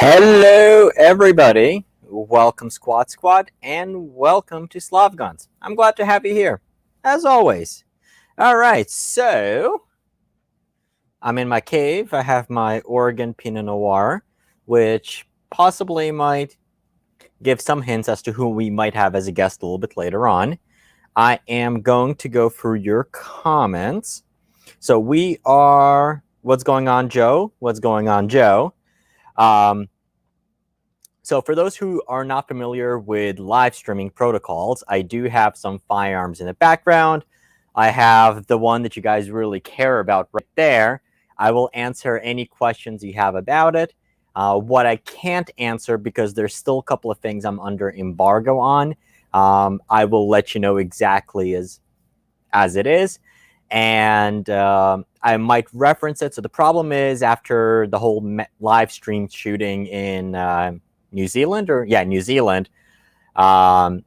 Hello, everybody. Welcome, Squad Squad, and welcome to Slav Guns. I'm glad to have you here, as always. All right, so I'm in my cave. I have my Oregon Pinot Noir, which possibly might give some hints as to who we might have as a guest a little bit later on. I am going to go through your comments. So we are... What's going on, Joe? What's going on, Joe? So for those who are not familiar with live streaming protocols, I do have some firearms in the background. I have the one that you guys really care about right there. I will answer any questions you have about it. What I can't answer, because there's still a couple of things I'm under embargo on, I will let you know exactly as it is. And I might reference it. So the problem is, after the whole live stream shooting in New Zealand, New Zealand. If I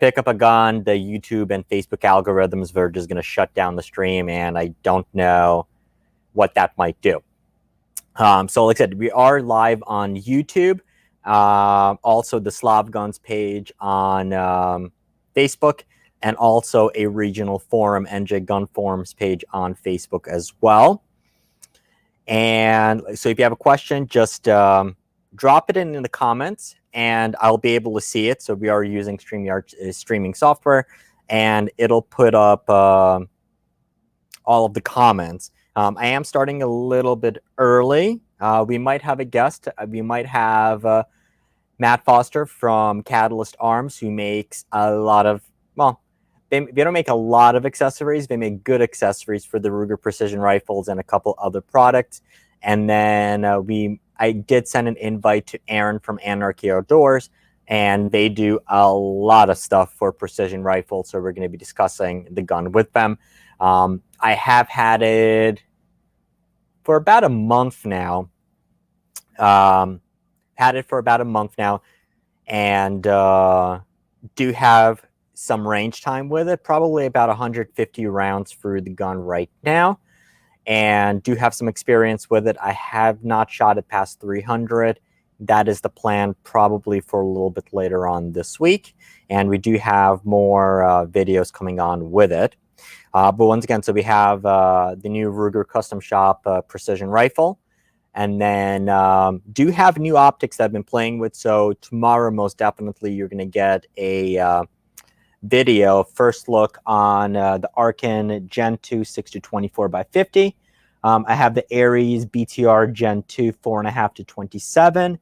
pick up a gun, the YouTube and Facebook algorithms are just going to shut down the stream, and I don't know what that might do. So like I said, we are live on YouTube. Also the Slav Guns page on Facebook, and also a regional forum, NJ Gun Forums page on Facebook as well. And so if you have a question, just drop it in the comments, and I'll be able to see it. So we are using StreamYard streaming software, and it'll put up all of the comments. I am starting a little bit early. We might have a guest. We might have Matt Foster from Catalyst Arms, who makes a lot of, well, they don't make a lot of accessories. They make good accessories for the Ruger precision rifles and a couple other products. And then I did send an invite to Aaron from Anarchy Outdoors, and they do a lot of stuff for precision rifles. So we're going to be discussing the gun with them. I have had it for about a month now. And do have some range time with it, probably about 150 rounds through the gun right now, and do have some experience with it. I have not shot it past 300. That is the plan, probably for a little bit later on this week, and we do have more videos coming on with it. But once again, so we have the new Ruger Custom Shop precision rifle, and then do have new optics that I've been playing with. So tomorrow, most definitely, you're going to get a video, first look on the Arken Gen 2 6-24 by 50. I have the Ares BTR Gen 2 4.5 to 27.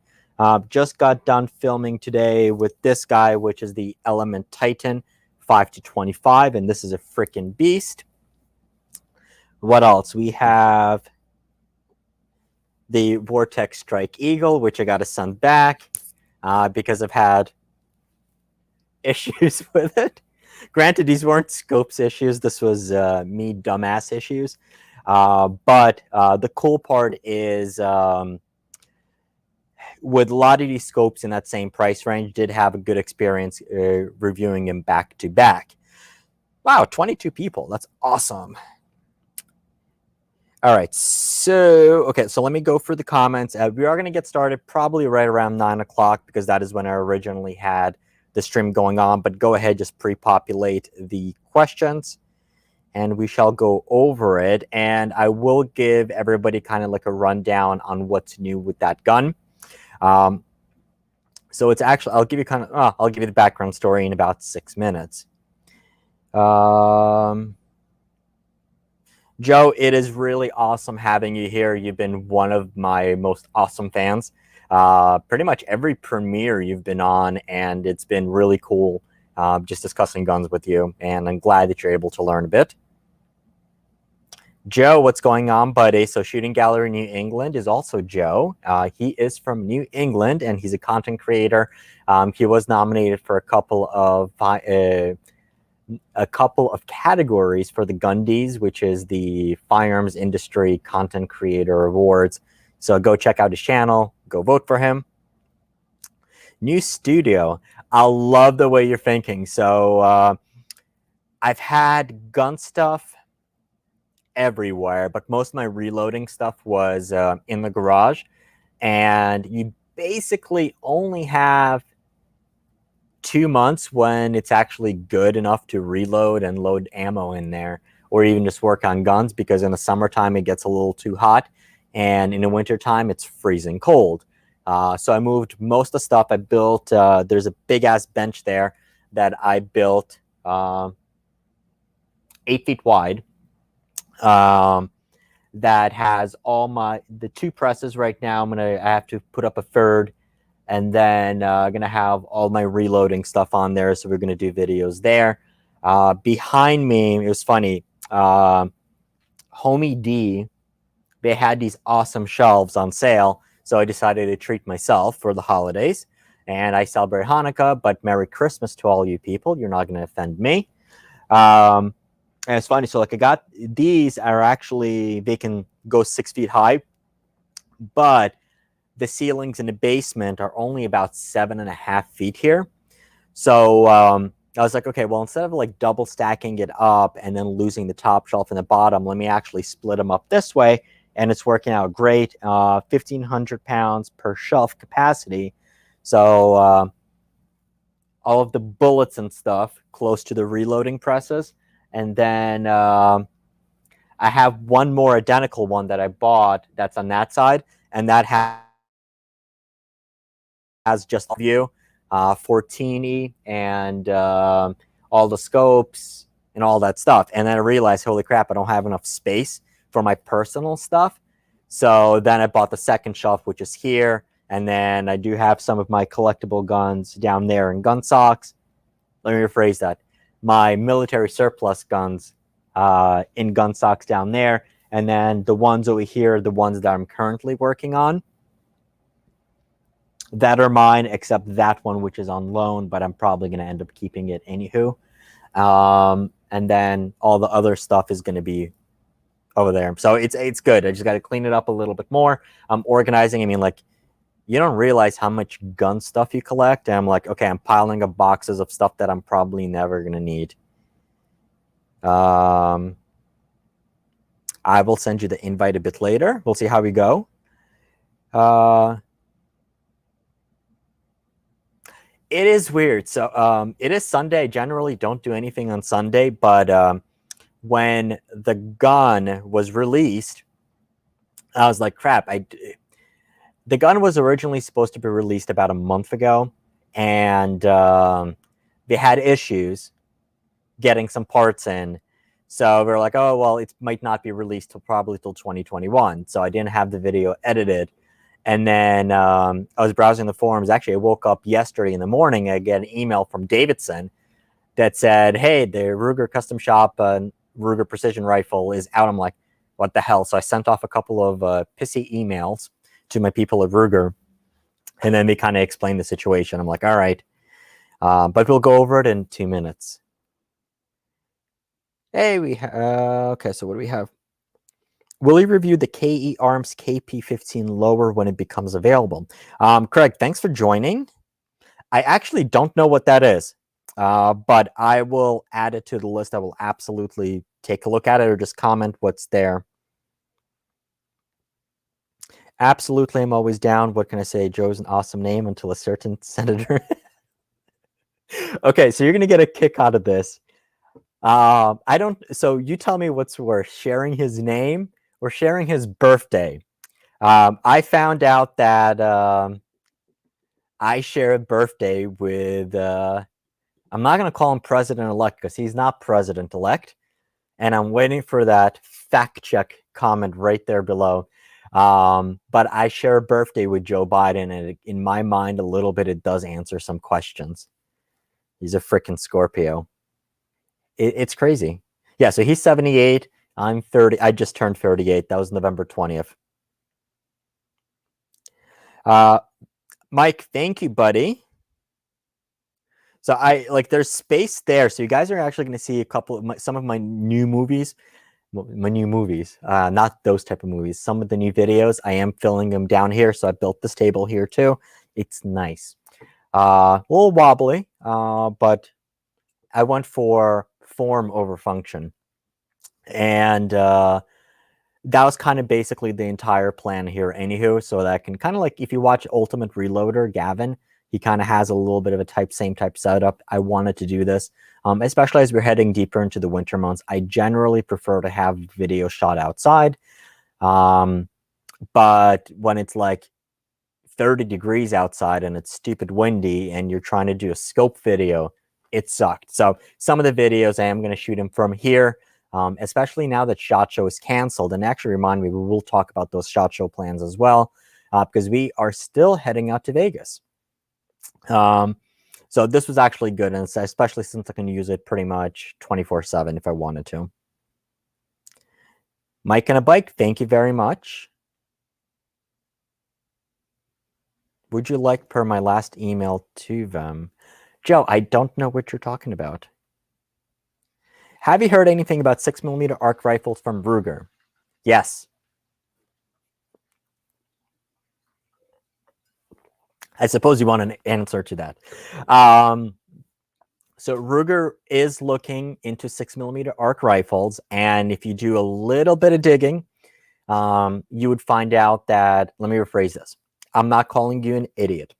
Just got done filming today with this guy, which is the Element Titan 5 to 25, and this is a freaking beast. What else? We have the Vortex Strike Eagle, which I got to send back because I've had issues with it. Granted, these weren't scopes issues. This was me dumbass issues. But the cool part is with a lot of these scopes in that same price range, did have a good experience reviewing them back to back. Wow, 22 people. That's awesome. All right, so let me go through the comments. We are going to get started probably right around 9 o'clock, because that is when I originally had the stream going on. But go ahead, just pre-populate the questions, and we shall go over it. And I will give everybody kind of like a rundown on what's new with that gun. So it's actually, I'll give you the background story in about 6 minutes. Joe, it is really awesome having you here. You've been one of my most awesome fans. Pretty much every premiere you've been on, and it's been really cool just discussing guns with you, and I'm glad that you're able to learn a bit. Joe, what's going on, buddy? So Shooting Gallery New England is also Joe. He is from New England, and he's a content creator. He was nominated for a couple of categories for the Gundies, which is the Firearms Industry Content Creator Awards. So go check out his channel. Go vote for him. New studio. I love the way you're thinking. So I've had gun stuff everywhere, but most of my reloading stuff was in the garage. And you basically only have 2 months when it's actually good enough to reload and load ammo in there, or even just work on guns, because in the summertime it gets a little too hot, and in the wintertime it's freezing cold. So I moved most of the stuff I built. There's a big ass bench there that I built 8 feet wide. That has all the 2 presses right now. I have to put up a third, and then I'm gonna have all my reloading stuff on there. So we're gonna do videos there. Behind me, it was funny. Homie D, they had these awesome shelves on sale, so I decided to treat myself for the holidays. And I celebrate Hanukkah, but Merry Christmas to all you people. You're not gonna offend me. And it's funny. So like I got these are actually, they can go 6 feet high, but the ceilings in the basement are only about 7.5 feet here. So I was like, okay, well, instead of like double stacking it up and then losing the top shelf and the bottom, let me actually split them up this way. And it's working out great. 1,500 pounds per shelf capacity. So all of the bullets and stuff close to the reloading presses. And then I have one more identical one that I bought that's on that side, and that has just view, 14E, and all the scopes and all that stuff. And then I realized, holy crap, I don't have enough space for my personal stuff. So then I bought the second shelf, which is here. And then I do have some of my collectible guns down there in gun socks. Let me rephrase that. My military surplus guns in gun socks down there. And then the ones over here, the ones that I'm currently working on, that are mine, except that one, which is on loan, but I'm probably going to end up keeping it anywho. And then all the other stuff is going to be over there. So it's good. I just got to clean it up a little bit more. I'm organizing. I mean, like, you don't realize how much gun stuff you collect. And I'm like, okay, I'm piling up boxes of stuff that I'm probably never going to need. I will send you the invite a bit later. We'll see how we go. It is weird. So it is Sunday. I generally don't do anything on Sunday, but when the gun was released, I was like, crap, the gun was originally supposed to be released about a month ago, and they had issues getting some parts in. So we were like, oh, well, it might not be released probably till 2021. So I didn't have the video edited. And then I was browsing the forums. Actually, I woke up yesterday in the morning. I get an email from Davidson that said, hey, the Ruger Custom Shop Ruger Precision Rifle is out. I'm like, what the hell? So I sent off a couple of pissy emails to my people at Ruger, and then they kind of explained the situation. I'm like, all right, but we'll go over it in 2 minutes. Hey, okay, so what do we have? Will you review the KE Arms KP15 lower when it becomes available? Craig, thanks for joining. I actually don't know what that is, but I will add it to the list. I will absolutely take a look at it, or just comment what's there. Absolutely, I'm always down. What can I say? Joe's an awesome name until a certain senator. Okay, so you're going to get a kick out of this. I don't. So you tell me what's worse, sharing his name or sharing his birthday. I found out that I share a birthday with. I'm not going to call him president-elect because he's not president-elect, and I'm waiting for that fact check comment right there below. But I share a birthday with Joe Biden, and in my mind, a little bit, it does answer some questions. He's a freaking Scorpio. It's crazy. Yeah, so he's 78. I'm 30. I just turned 38. That was November 20th. Mike, thank you, buddy. So there's space there. So you guys are actually going to see some of my new movies. Not those type of movies. Some of the new videos, I am filling them down here. So I built this table here too. It's nice. A little wobbly, but I went for form over function. And that was kind of basically the entire plan here anywho, so that can kind of like, if you watch Ultimate Reloader, Gavin, he kind of has a little bit of a same type setup. I wanted to do this, especially as we're heading deeper into the winter months. I generally prefer to have video shot outside, but when it's like 30 degrees outside and it's stupid windy and you're trying to do a scope video, it sucked. So some of the videos I am going to shoot them from here, especially now that SHOT Show is canceled. And actually remind me, we will talk about those SHOT Show plans as well, because we are still heading out to Vegas. So this was actually good, and especially since I can use it pretty much 24/7 if I wanted to. Mike and a Bike, thank you very much. Would you like per my last email to them? Joe, I don't know what you're talking about. Have you heard anything about 6mm arc rifles from Ruger? Yes. I suppose you want an answer to that. So Ruger is looking into 6mm arc rifles, and if you do a little bit of digging, you would find out that, let me rephrase this. I'm not calling you an idiot,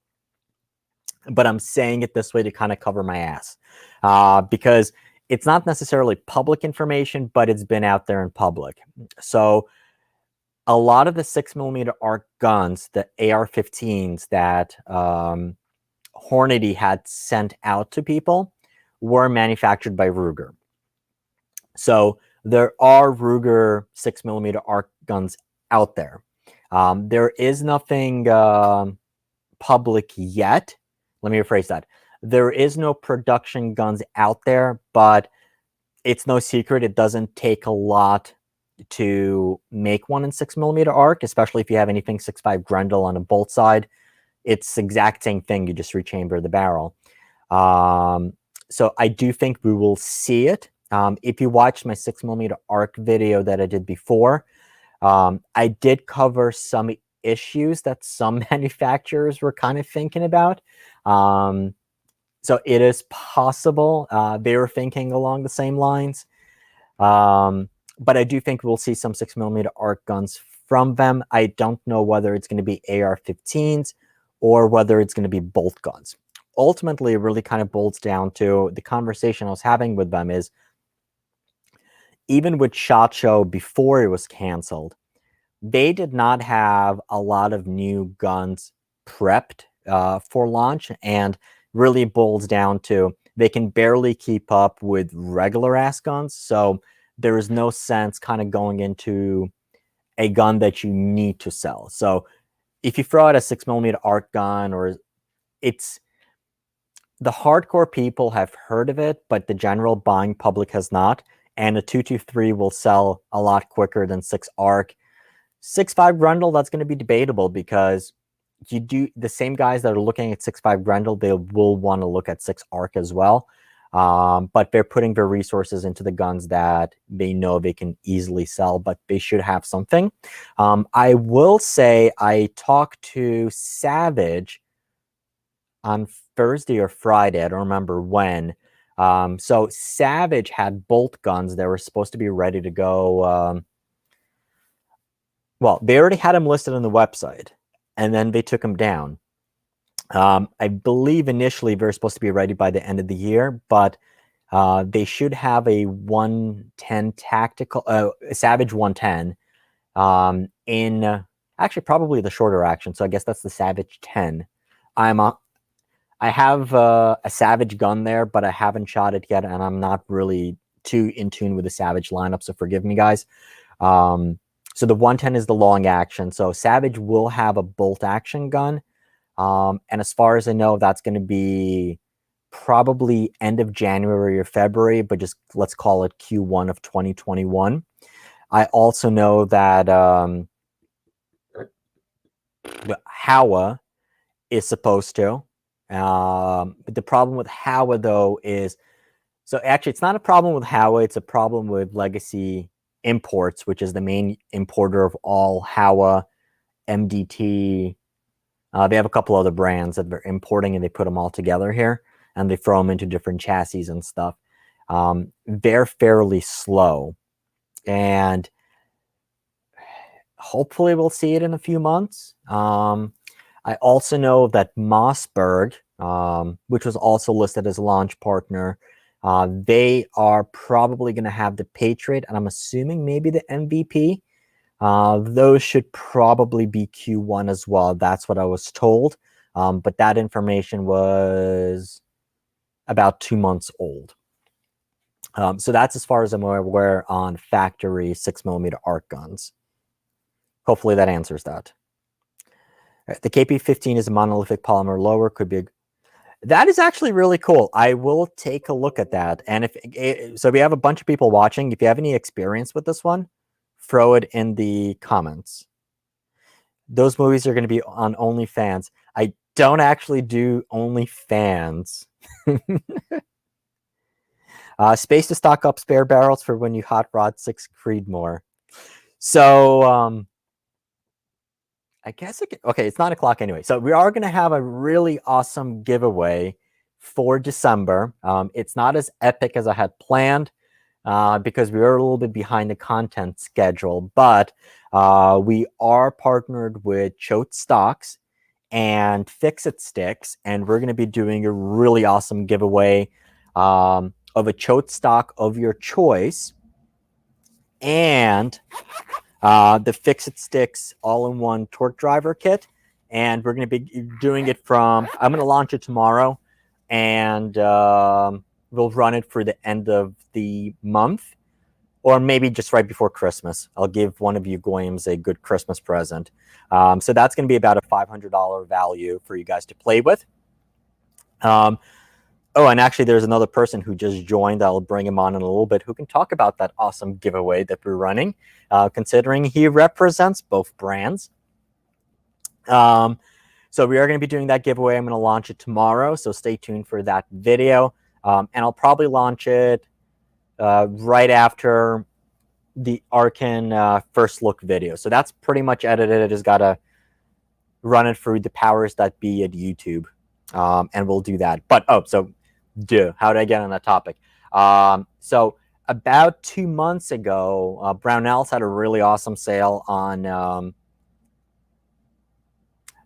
but I'm saying it this way to kind of cover my ass, because it's not necessarily public information, but it's been out there in public. So a lot of the 6mm arc guns, the AR-15s that Hornady had sent out to people, were manufactured by Ruger. So there are Ruger 6mm arc guns out there. There is nothing public yet. Let me rephrase that. There is no production guns out there, but it's no secret it doesn't take a lot to make one in 6mm arc, especially if you have anything 6.5 Grendel on a bolt side. It's the exact same thing. You just rechamber the barrel. So I do think we will see it. If you watched my 6mm arc video that I did before, I did cover some issues that some manufacturers were kind of thinking about. So it is possible they were thinking along the same lines. But I do think we'll see some 6mm arc guns from them. I don't know whether it's going to be AR-15s or whether it's going to be bolt guns. Ultimately, it really kind of boils down to the conversation I was having with them is, even with SHOT Show before it was canceled, they did not have a lot of new guns prepped for launch, and really boils down to they can barely keep up with regular ass guns. So there is no sense kind of going into a gun that you need to sell. So if you throw out a 6mm arc gun, or it's the hardcore people have heard of it, but the general buying public has not. And a 223 will sell a lot quicker than 6 arc. 6.5 Grendel, that's going to be debatable, because you do the same guys that are looking at 6.5 Grendel, they will want to look at 6 arc as well. But they're putting their resources into the guns that they know they can easily sell, but they should have something. I will say I talked to Savage on Thursday or Friday, I don't remember when. So Savage had bolt guns that were supposed to be ready to go. Well, they already had them listed on the website, and then they took them down. I believe initially they were supposed to be ready by the end of the year, but they should have a 110 tactical, Savage 110 in actually probably the shorter action. So I guess that's the Savage 10. I have a Savage gun there, but I haven't shot it yet, and I'm not really too in tune with the Savage lineup, so forgive me, guys. So the 110 is the long action. So Savage will have a bolt action gun. And as far as I know, that's going to be probably end of January or February, but just let's call it Q1 of 2021. I also know that Howa is supposed to. But the problem with Howa, though, is, so actually it's not a problem with Howa, it's a problem with Legacy Imports, which is the main importer of all Howa, MDT. They have a couple other brands that they're importing, and they put them all together here, and they throw them into different chassis and stuff. They're fairly slow. And hopefully we'll see it in a few months. I also know that Mossberg, which was also listed as a launch partner, they are probably going to have the Patriot, and I'm assuming maybe the MVP. Those should probably be Q1 as well. That's what I was told. But that information was about 2 months old. So that's as far as I'm aware on factory 6mm arc guns. Hopefully that answers that. The KP15 is a monolithic polymer lower. Could be that is actually really cool. I will take a look at that. And if so, we have a bunch of people watching. If you have any experience with this one, throw it in the comments. Those movies are going to be on OnlyFans. I don't actually do OnlyFans. Space to stock up spare barrels for when you hot rod 6 Creedmoor. So I guess okay, it's 9 o'clock anyway. So we are going to have a really awesome giveaway for December. It's not as epic as I had planned because we are a little bit behind the content schedule, but we are partnered with Choate Stocks and Fix-It Sticks, and we're going to be doing a really awesome giveaway of a Choate stock of your choice and the Fix-It Sticks all-in-one torque driver kit. And we're going to be doing it from, I'm going to launch it tomorrow, and we'll run it for the end of the month, or maybe just right before Christmas. I'll give one of you goyams a good Christmas present. So that's going to be about a $500 value for you guys to play with. Oh, and actually, there's another person who just joined. I'll bring him on in a little bit who can talk about that awesome giveaway that we're running, considering he represents both brands. So we are going to be doing that giveaway. I'm going to launch it tomorrow, so stay tuned for that video. And I'll probably launch it right after the Arken first look video. So that's pretty much edited. I just got to run it through the powers that be at YouTube. And we'll do that. But, how did I get on that topic? So about 2 months ago, Brownells had a really awesome sale on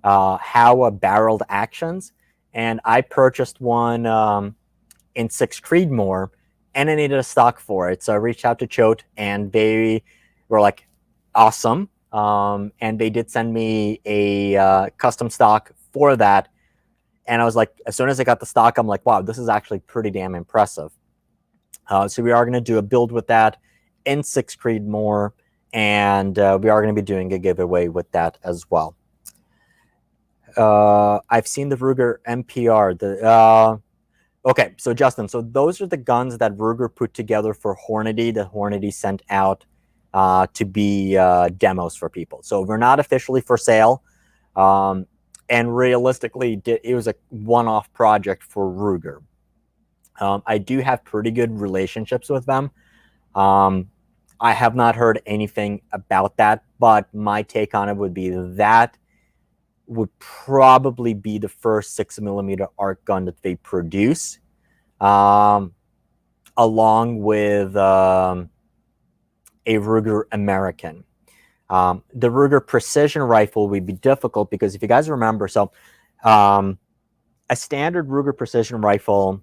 Howa barreled actions. And I purchased one in 6 Creedmoor, and I needed a stock for it. So I reached out to Choate, and they were like, awesome. And they did send me a custom stock for that. And I was like, as soon as I got the stock, I'm like, wow, this is actually pretty damn impressive. So we are going to do a build with that in 6 Creedmoor, and we are going to be doing a giveaway with that as well. I've seen the Ruger MPR. Okay, so Justin, so those are the guns that Ruger put together for Hornady, that Hornady sent out to be demos for people. So we're not officially for sale. And realistically, it was a one-off project for Ruger. I do have pretty good relationships with them. I have not heard anything about that, but my take on it would be that would probably be the first 6mm arc gun that they produce, along with a Ruger American. The Ruger precision rifle would be difficult because if you guys remember, so a standard Ruger precision rifle,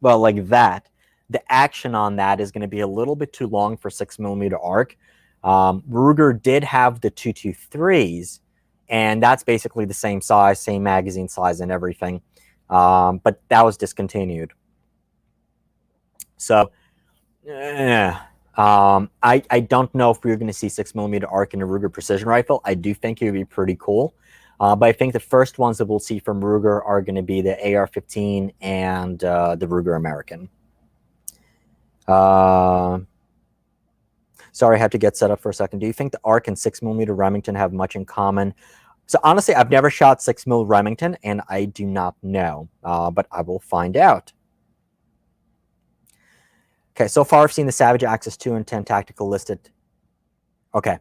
well, like that, the action on that is going to be a little bit too long for 6mm arc. Ruger did have the 223s, and that's basically the same size, same magazine size and everything, but that was discontinued. So, I don't know if we're going to see 6mm arc in a Ruger precision rifle. I do think it would be pretty cool. But I think the first ones that we'll see from Ruger are going to be the AR-15 and the Ruger American. Sorry, I had to get set up for a second. Do you think the ARC and 6mm Remington have much in common? So honestly, I've never shot 6mm Remington, and I do not know. But I will find out. Okay, so far I've seen the Savage Axis 2 and 10 Tactical listed. Okay,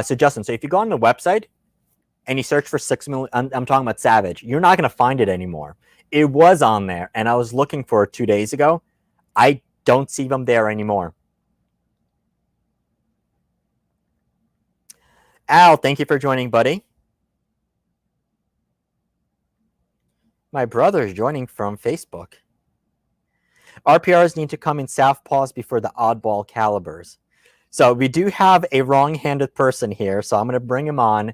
so Justin, so if you go on the website and you search for 6mm, I'm talking about Savage, you're not going to find it anymore. It was on there, and I was looking for it 2 days ago. I don't see them there anymore. Al, thank you for joining, buddy. My brother is joining from Facebook. RPRs need to come in southpaws before the oddball calibers. So we do have a wrong-handed person here, so I'm going to bring him on.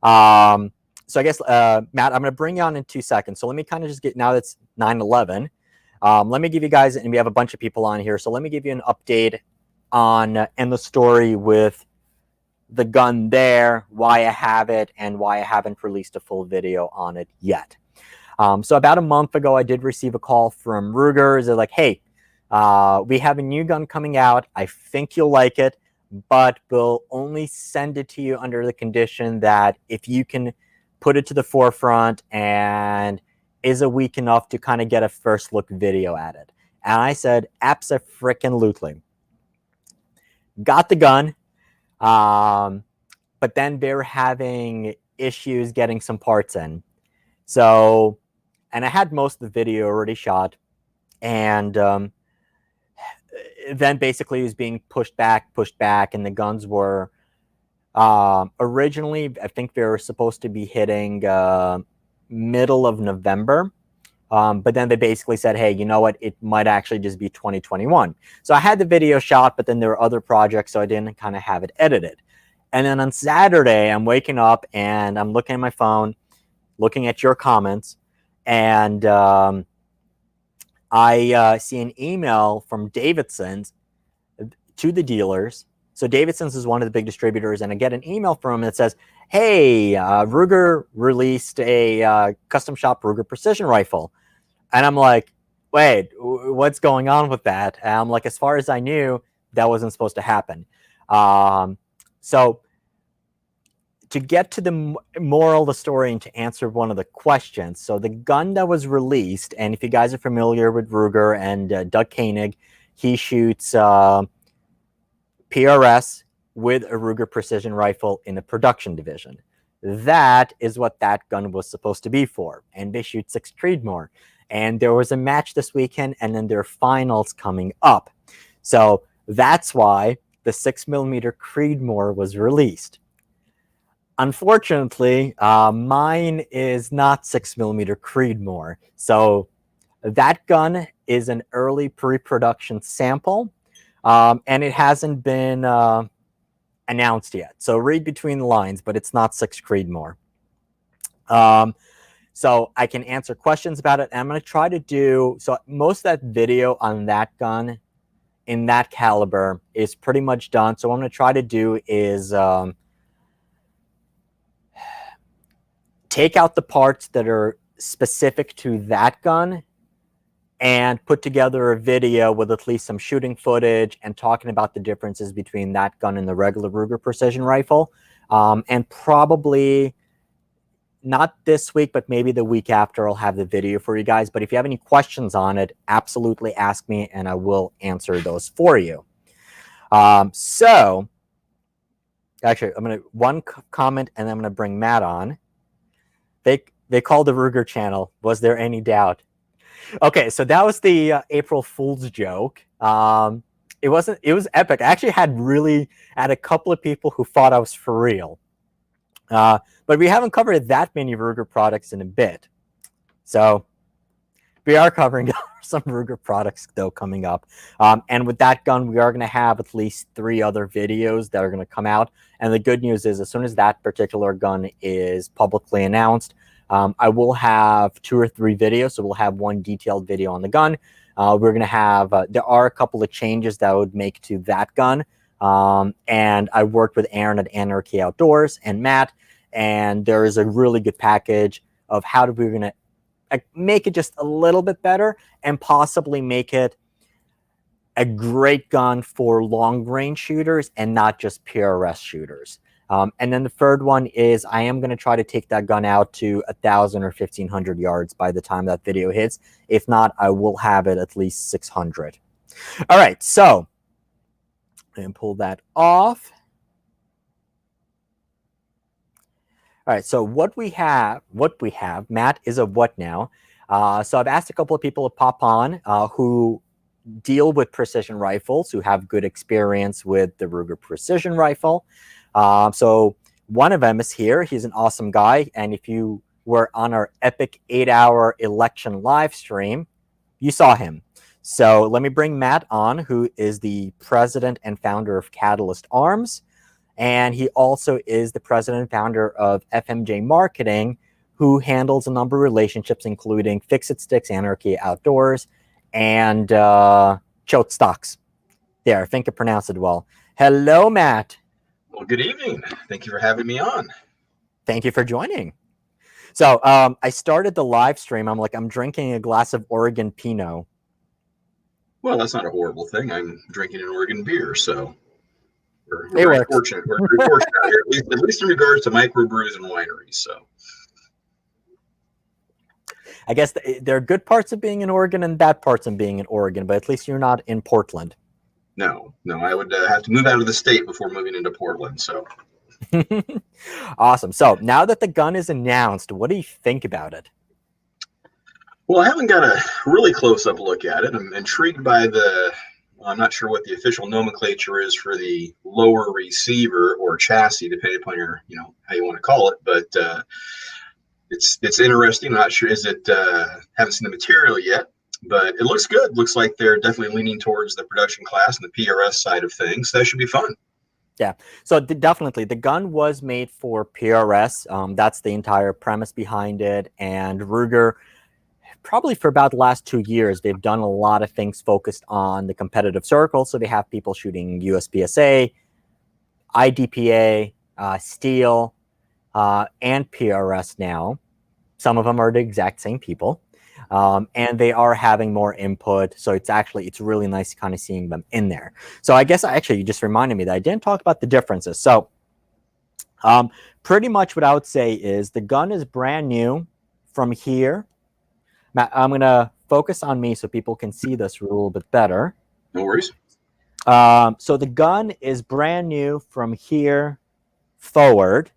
So I guess, Matt, I'm going to bring you on in 2 seconds. So let me kind of just get, now that's 9/11. Let me give you guys, and we have a bunch of people on here, so let me give you an update on and the story with the gun there, why I have it, and why I haven't released a full video on it yet. So about a month ago, I did receive a call from Ruger. They're like, hey, we have a new gun coming out. I think you'll like it, but we'll only send it to you under the condition that if you can put it to the forefront and is it weak enough to kind of get a first look video at it. And I said, abso-frickin-lutely. Got the gun, but then they were having issues getting some parts in. So, and I had most of the video already shot, and then basically it was being pushed back, and the guns were originally, I think they were supposed to be hitting middle of November. But then they basically said, hey, you know what? It might actually just be 2021. So I had the video shot, but then there were other projects, so I didn't kind of have it edited. And then on Saturday, I'm waking up and I'm looking at my phone, looking at your comments, and I see an email from Davidson's to the dealers. So Davidson's is one of the big distributors, and I get an email from him that says, hey, Ruger released a custom shop Ruger precision rifle. And I'm like, wait, what's going on with that? And I'm like, as far as I knew, that wasn't supposed to happen. So to get to the moral of the story and to answer one of the questions, so the gun that was released, and if you guys are familiar with Ruger and Doug Koenig, he shoots PRS with a Ruger precision rifle in the production division. That is what that gun was supposed to be for. And they shoot 6 Creedmoor. And there was a match this weekend, and then there are finals coming up. So that's why the 6mm Creedmoor was released. Unfortunately, mine is not 6mm Creedmoor. So that gun is an early pre-production sample, and it hasn't been announced yet. So read between the lines, but it's not 6 Creedmoor. So I can answer questions about it. And I'm going to try to do, so most of that video on that gun in that caliber is pretty much done. So what I'm going to try to do is take out the parts that are specific to that gun and put together a video with at least some shooting footage and talking about the differences between that gun and the regular Ruger precision rifle. And probably not this week, but maybe the week after I'll have the video for you guys. But if you have any questions on it, absolutely ask me and I will answer those for you. So actually, I'm going to one comment and then I'm going to bring Matt on. They called the Ruger channel. Was there any doubt? Okay, so that was the April Fool's joke. It was epic. I actually had a couple of people who thought I was for real. But we haven't covered that many Ruger products in a bit. So we are covering some Ruger products, though, coming up. And with that gun, we are going to have at least 3 other videos that are going to come out. And the good news is, as soon as that particular gun is publicly announced, I will have 2 or 3 videos. So we'll have one detailed video on the gun. We're going to have, there are a couple of changes that I would make to that gun. And I worked with Aaron at Anarchy Outdoors and Matt, and there is a really good package of how we're going to make it just a little bit better and possibly make it a great gun for long range shooters and not just PRS shooters. And then the third one is I am going to try to take that gun out to 1,000 or 1,500 yards by the time that video hits. If not, I will have it at least 600. All right, so and pull that off. All right, so what we have, Matt, is a what now? So I've asked a couple of people to pop on who deal with precision rifles, who have good experience with the Ruger precision rifle. So One of them is here. He's an awesome guy. And if you were on our epic 8-hour election live stream, you saw him. So let me bring Matt on, who is the president and founder of Catalyst Arms. And he also is the president and founder of FMJ Marketing, who handles a number of relationships, including Fix It Sticks, Anarchy Outdoors, and Choate Stocks. There, I think I pronounced it well. Hello, Matt. Well, good evening. Thank you for having me on. Thank you for joining. So I started the live stream. I'm drinking a glass of Oregon Pinot. Well, that's not a horrible thing. I'm drinking an Oregon beer, so we're It very works. fortunate. We're very fortunate out here, at least in regards to microbrews and wineries. So I guess there are good parts of being in Oregon and bad parts of being in Oregon, but at least you're not in Portland. no, I would have to move out of the state before moving into Portland. So Awesome. So now that the gun is announced, what do you think about it? well, I haven't got a really close-up look at it. I'm intrigued by I'm not sure what the official nomenclature is for the lower receiver or chassis, depending upon your, how you want to call it. But it's interesting. I'm not sure. Haven't seen the material yet, but it looks good. Looks like they're definitely leaning towards the production class and the PRS side of things. That should be fun. Yeah. So definitely, the gun was made for PRS. That's the entire premise behind it. And Ruger, probably for about the last 2 years, they've done a lot of things focused on the competitive circle. So they have people shooting USPSA, IDPA, Steel, and PRS now. Some of them are the exact same people. And they are having more input. So it's really nice kind of seeing them in there. So I guess you just reminded me that I didn't talk about the differences. So pretty much what I would say is the gun is brand new from here. Matt, I'm going to focus on me so people can see this a little bit better. No worries. So the gun is brand new from here forward.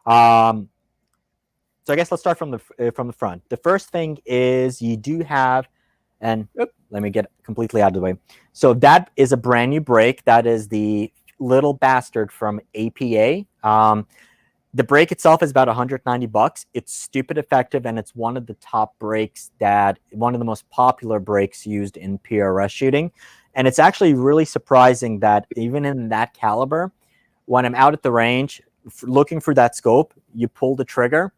So I guess let's start from the front. The first thing is you do have, let me get completely out of the way. So that is a brand new brake. That is the little bastard from APA. The brake itself is about $190. It's stupid effective, and it's one of the top brakes one of the most popular brakes used in PRS shooting. And it's actually really surprising that even in that caliber, when I'm out at the range looking for that scope, you pull the trigger,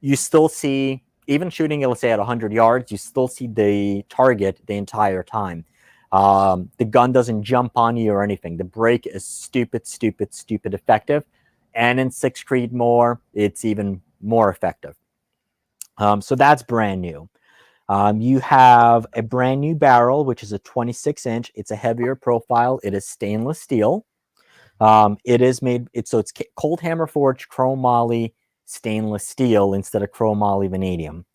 you still see, even shooting, let's say at 100 yards, you still see the target the entire time. The gun doesn't jump on you or anything. The brake is stupid effective. And in 6 Creedmoor, it's even more effective. So that's brand new. You have a brand new barrel, which is a 26-inch. It's a heavier profile. It is stainless steel. It's cold hammer forged chrome moly stainless steel instead of chrome moly vanadium.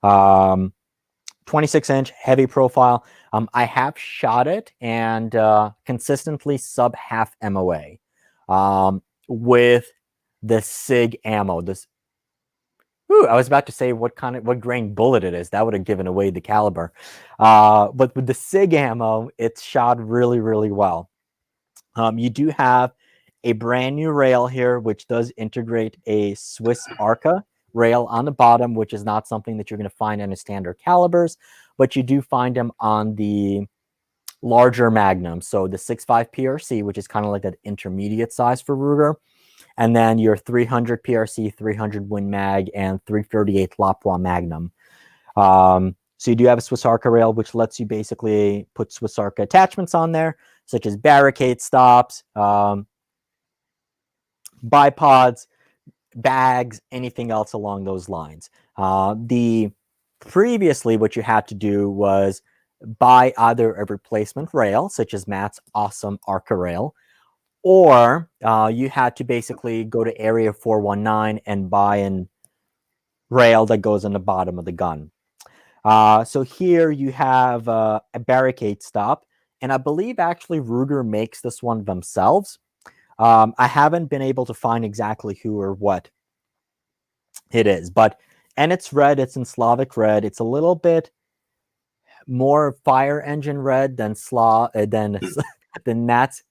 26-inch heavy profile. I have shot it and consistently sub half MOA with the SIG ammo. I was about to say what grain bullet it is. That would have given away the caliber. But with the SIG ammo, it's shot really, really well. You do have a brand new rail here, which does integrate a Swiss Arca rail on the bottom, which is not something that you're going to find in the standard calibers, but you do find them on the larger Magnum. So the 6.5 PRC, which is kind of like that intermediate size for Ruger, and then your 300 PRC, 300 Win Mag, and 338 Lapua Magnum. So you do have a Swiss Arca rail, which lets you basically put Swiss Arca attachments on there, such as barricade stops, bipods, bags, anything else along those lines. Previously, what you had to do was buy either a replacement rail, such as Matt's awesome Arca rail, or you had to basically go to Area 419 and buy a rail that goes on the bottom of the gun. So here you have a barricade stop, and I believe actually Ruger makes this one themselves. I haven't been able to find exactly who or what it is, and it's red. It's in Slavic red. It's a little bit more fire engine red than Matt's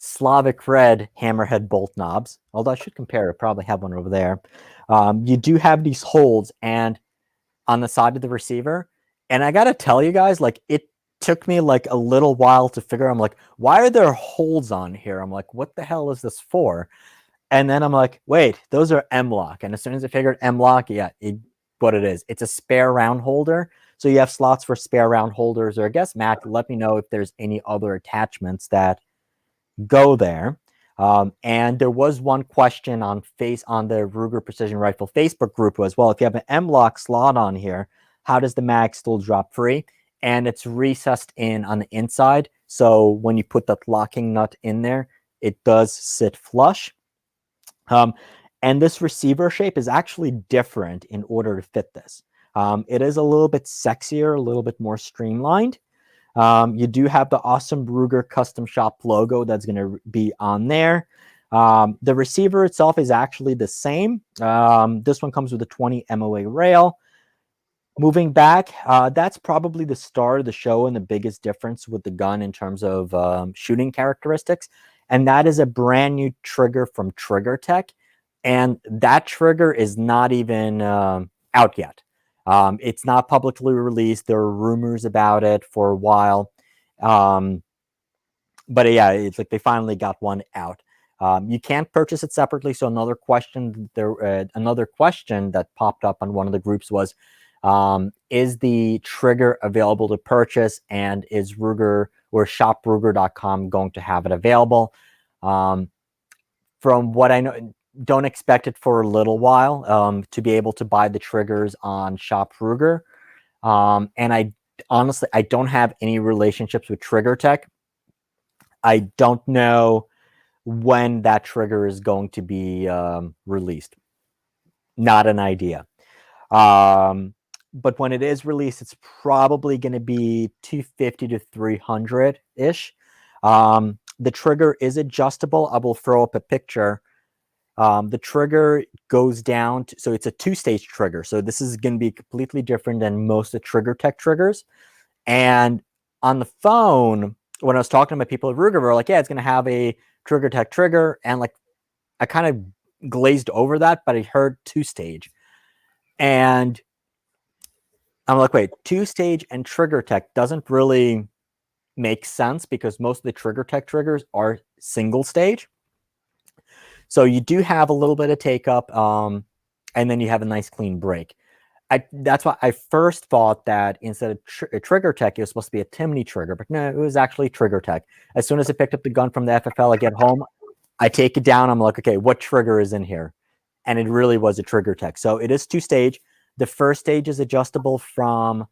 Slavic red hammerhead bolt knobs, although I should compare it. Probably have one over there. You do have these holes and on the side of the receiver. And I got to tell you guys, like, it took me like a little while to figure. I'm like, why are there holes on here? I'm like, what the hell is this for? And then I'm like, wait, those are M-lock. And as soon as I figured M-lock, yeah, what it is. It's a spare round holder. So you have slots for spare round holders, or I guess, Matt, let me know if there's any other attachments that go there. And there was one question on the Ruger Precision Rifle Facebook group was, well, if you have an M-lock slot on here, how does the mag still drop free? And it's recessed in on the inside. So when you put that locking nut in there, it does sit flush. And this receiver shape is actually different in order to fit this. It is a little bit sexier, a little bit more streamlined. You do have the awesome Ruger Custom Shop logo that's going to be on there. The receiver itself is actually the same. This one comes with a 20 MOA rail. Moving back, that's probably the star of the show and the biggest difference with the gun in terms of shooting characteristics. And that is a brand new trigger from Trigger Tech. And that trigger is not even out yet. It's not publicly released. There are rumors about it for a while. But yeah, it's like they finally got one out. You can't purchase it separately. So another question that popped up on one of the groups was, is the trigger available to purchase, and is Ruger or shopruger.com going to have it available? From what I know, don't expect it for a little while to be able to buy the triggers on Shop Ruger. And I honestly, I don't have any relationships with Trigger Tech. I don't know when that trigger is going to be released. Not an idea. But when it is released, it's probably going to be 250 to 300 ish. The trigger is adjustable. I will throw up a picture. The trigger goes down so it's a 2-stage trigger. So this is going to be completely different than most of the Trigger Tech triggers. And on the phone, when I was talking to my people at Ruger, we were like, yeah, it's going to have a Trigger Tech trigger. And like, I kind of glazed over that, but I heard 2-stage. And I'm like, wait, 2-stage and Trigger Tech doesn't really make sense because most of the Trigger Tech triggers are single stage. So you do have a little bit of take up, and then you have a nice clean break. That's why I first thought that instead of Trigger Tech, it was supposed to be a Timney trigger, but no, it was actually Trigger Tech. As soon as I picked up the gun from the FFL, I get home, I take it down, I'm like, okay, what trigger is in here? And it really was a Trigger Tech. So it is 2-stage. The first stage is adjustable from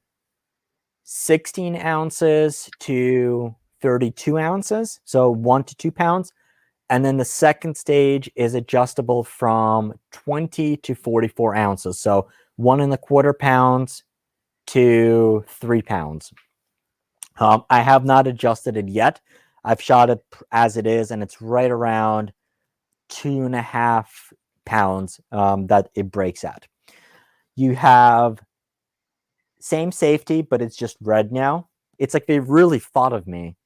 16 ounces to 32 ounces, so 1 to 2 pounds. And then the second stage is adjustable from 20 to 44 ounces. So 1¼ pounds to 3 pounds. I have not adjusted it yet. I've shot it as it is, and it's right around 2½ pounds that it breaks at. You have same safety, but it's just red now. It's like they really thought of me.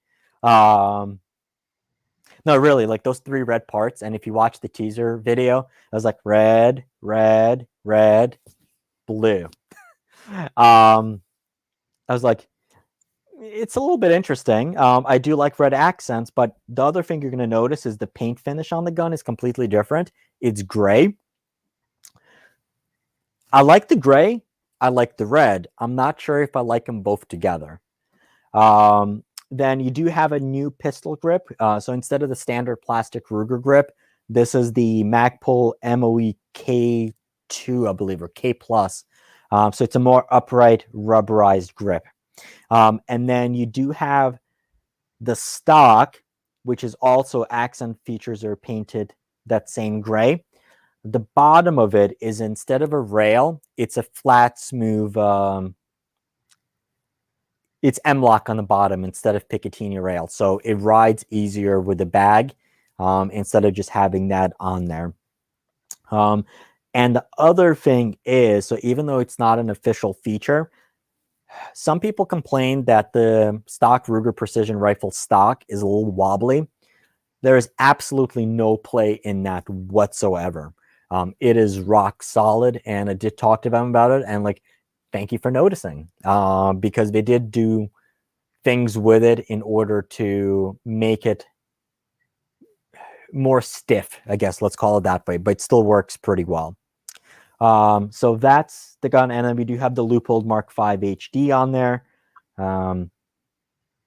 No, really, like those 3 red parts. And if you watch the teaser video, I was like red, red, red, blue. I was like, it's a little bit interesting. I do like red accents, but the other thing you're going to notice is the paint finish on the gun is completely different. It's gray. I like the gray. I like the red. I'm not sure if I like them both together. Then you do have a new pistol grip. So instead of the standard plastic Ruger grip, this is the Magpul MOE K2, I believe, or K+. So it's a more upright, rubberized grip. And then you do have the stock, which is also accent features are painted that same gray. The bottom of it is, instead of a rail, it's a flat, smooth, it's M-lock on the bottom instead of Picatinny rail. So it rides easier with the bag instead of just having that on there. And the other thing is, so even though it's not an official feature, some people complain that the stock Ruger Precision Rifle stock is a little wobbly. There is absolutely no play in that whatsoever. It is rock solid, and I did talk to them about it, and like, thank you for noticing, because they did do things with it in order to make it more stiff, I guess, let's call it that way, but it still works pretty well. So that's the gun, and then we do have the Leupold Mark V HD on there, and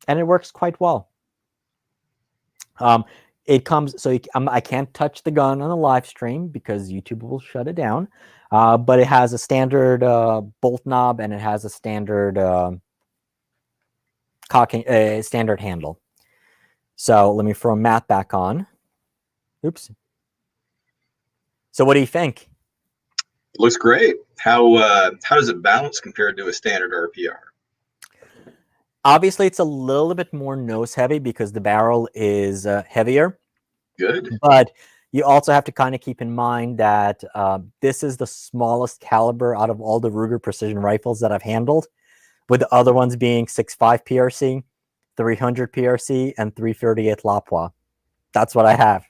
it works quite well. It comes, so I can't touch the gun on a live stream because YouTube will shut it down, but it has a standard bolt knob, and it has a standard standard handle. So let me throw Matt back on. Oops. So what do you think? It looks great. How does it balance compared to a standard RPR? Obviously, it's a little bit more nose heavy because the barrel is heavier. Good. But you also have to kind of keep in mind that this is the smallest caliber out of all the Ruger precision rifles that I've handled, with the other ones being 6.5 PRC, 300 PRC, and 338 Lapua. That's what I have.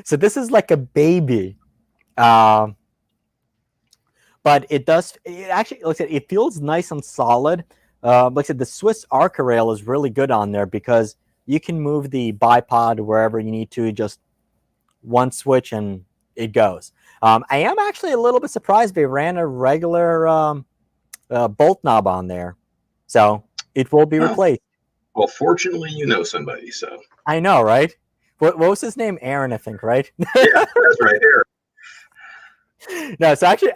So this is like a baby. But it actually, like I said, it feels nice and solid. Like I said, the Swiss Arca rail is really good on there because you can move the bipod wherever you need to, just one switch and it goes. I am actually a little bit surprised they ran a regular bolt knob on there. So it will be replaced. Well, fortunately, you know somebody, so. I know, right? What was his name? Aaron, I think, right? Yeah, that's right, Aaron. No, so actually,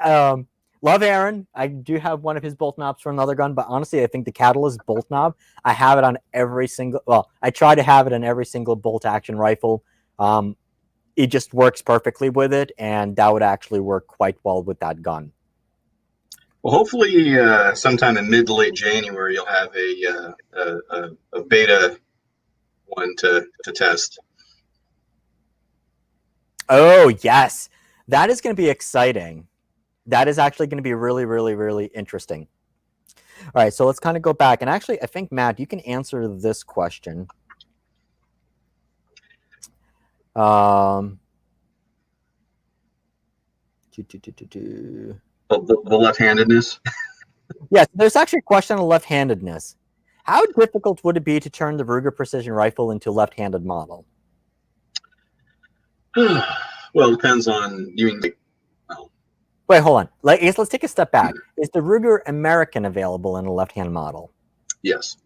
love Aaron. I do have one of his bolt knobs for another gun, but honestly, I think the Catalyst bolt knob, I have it on every single, well, I try to have it on every single bolt action rifle. It just works perfectly with it, and that would actually work quite well with that gun. Well, hopefully, sometime in mid to late January, you'll have a beta one to test. Oh, yes. That is going to be exciting. That is actually going to be really, really, really interesting. All right, so let's kind of go back. And actually, I think, Matt, you can answer this question. The left-handedness? Yes, there's actually a question on left-handedness. How difficult would it be to turn the Ruger Precision Rifle into a left-handed model? Well, it depends on you mean. Well, wait, hold on. Let's take a step back. Is the Ruger American available in a left-hand model? Yes.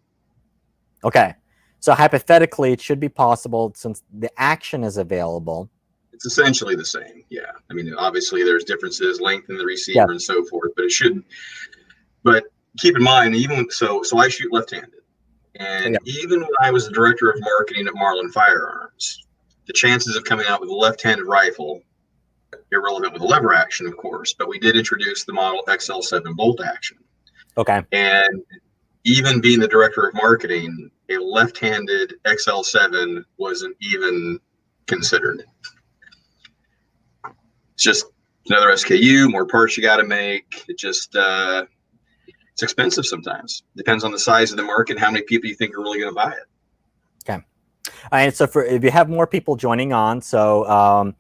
Okay. So hypothetically, it should be possible since the action is available. It's essentially the same. Yeah. I mean, obviously there's differences, length in the receiver and so forth, but it should. But keep in mind, even so I shoot left-handed, and even when I was the director of marketing at Marlin Firearms, the chances of coming out with a left-handed rifle, irrelevant with the lever action, of course, but we did introduce the model XL7 bolt action. Okay. And even being the director of marketing, a left-handed XL7 wasn't even considered. It's just another SKU, more parts you got to make. It just, it's expensive sometimes. Depends on the size of the market, how many people you think are really going to buy it. Okay. And so if you have more people joining on, so,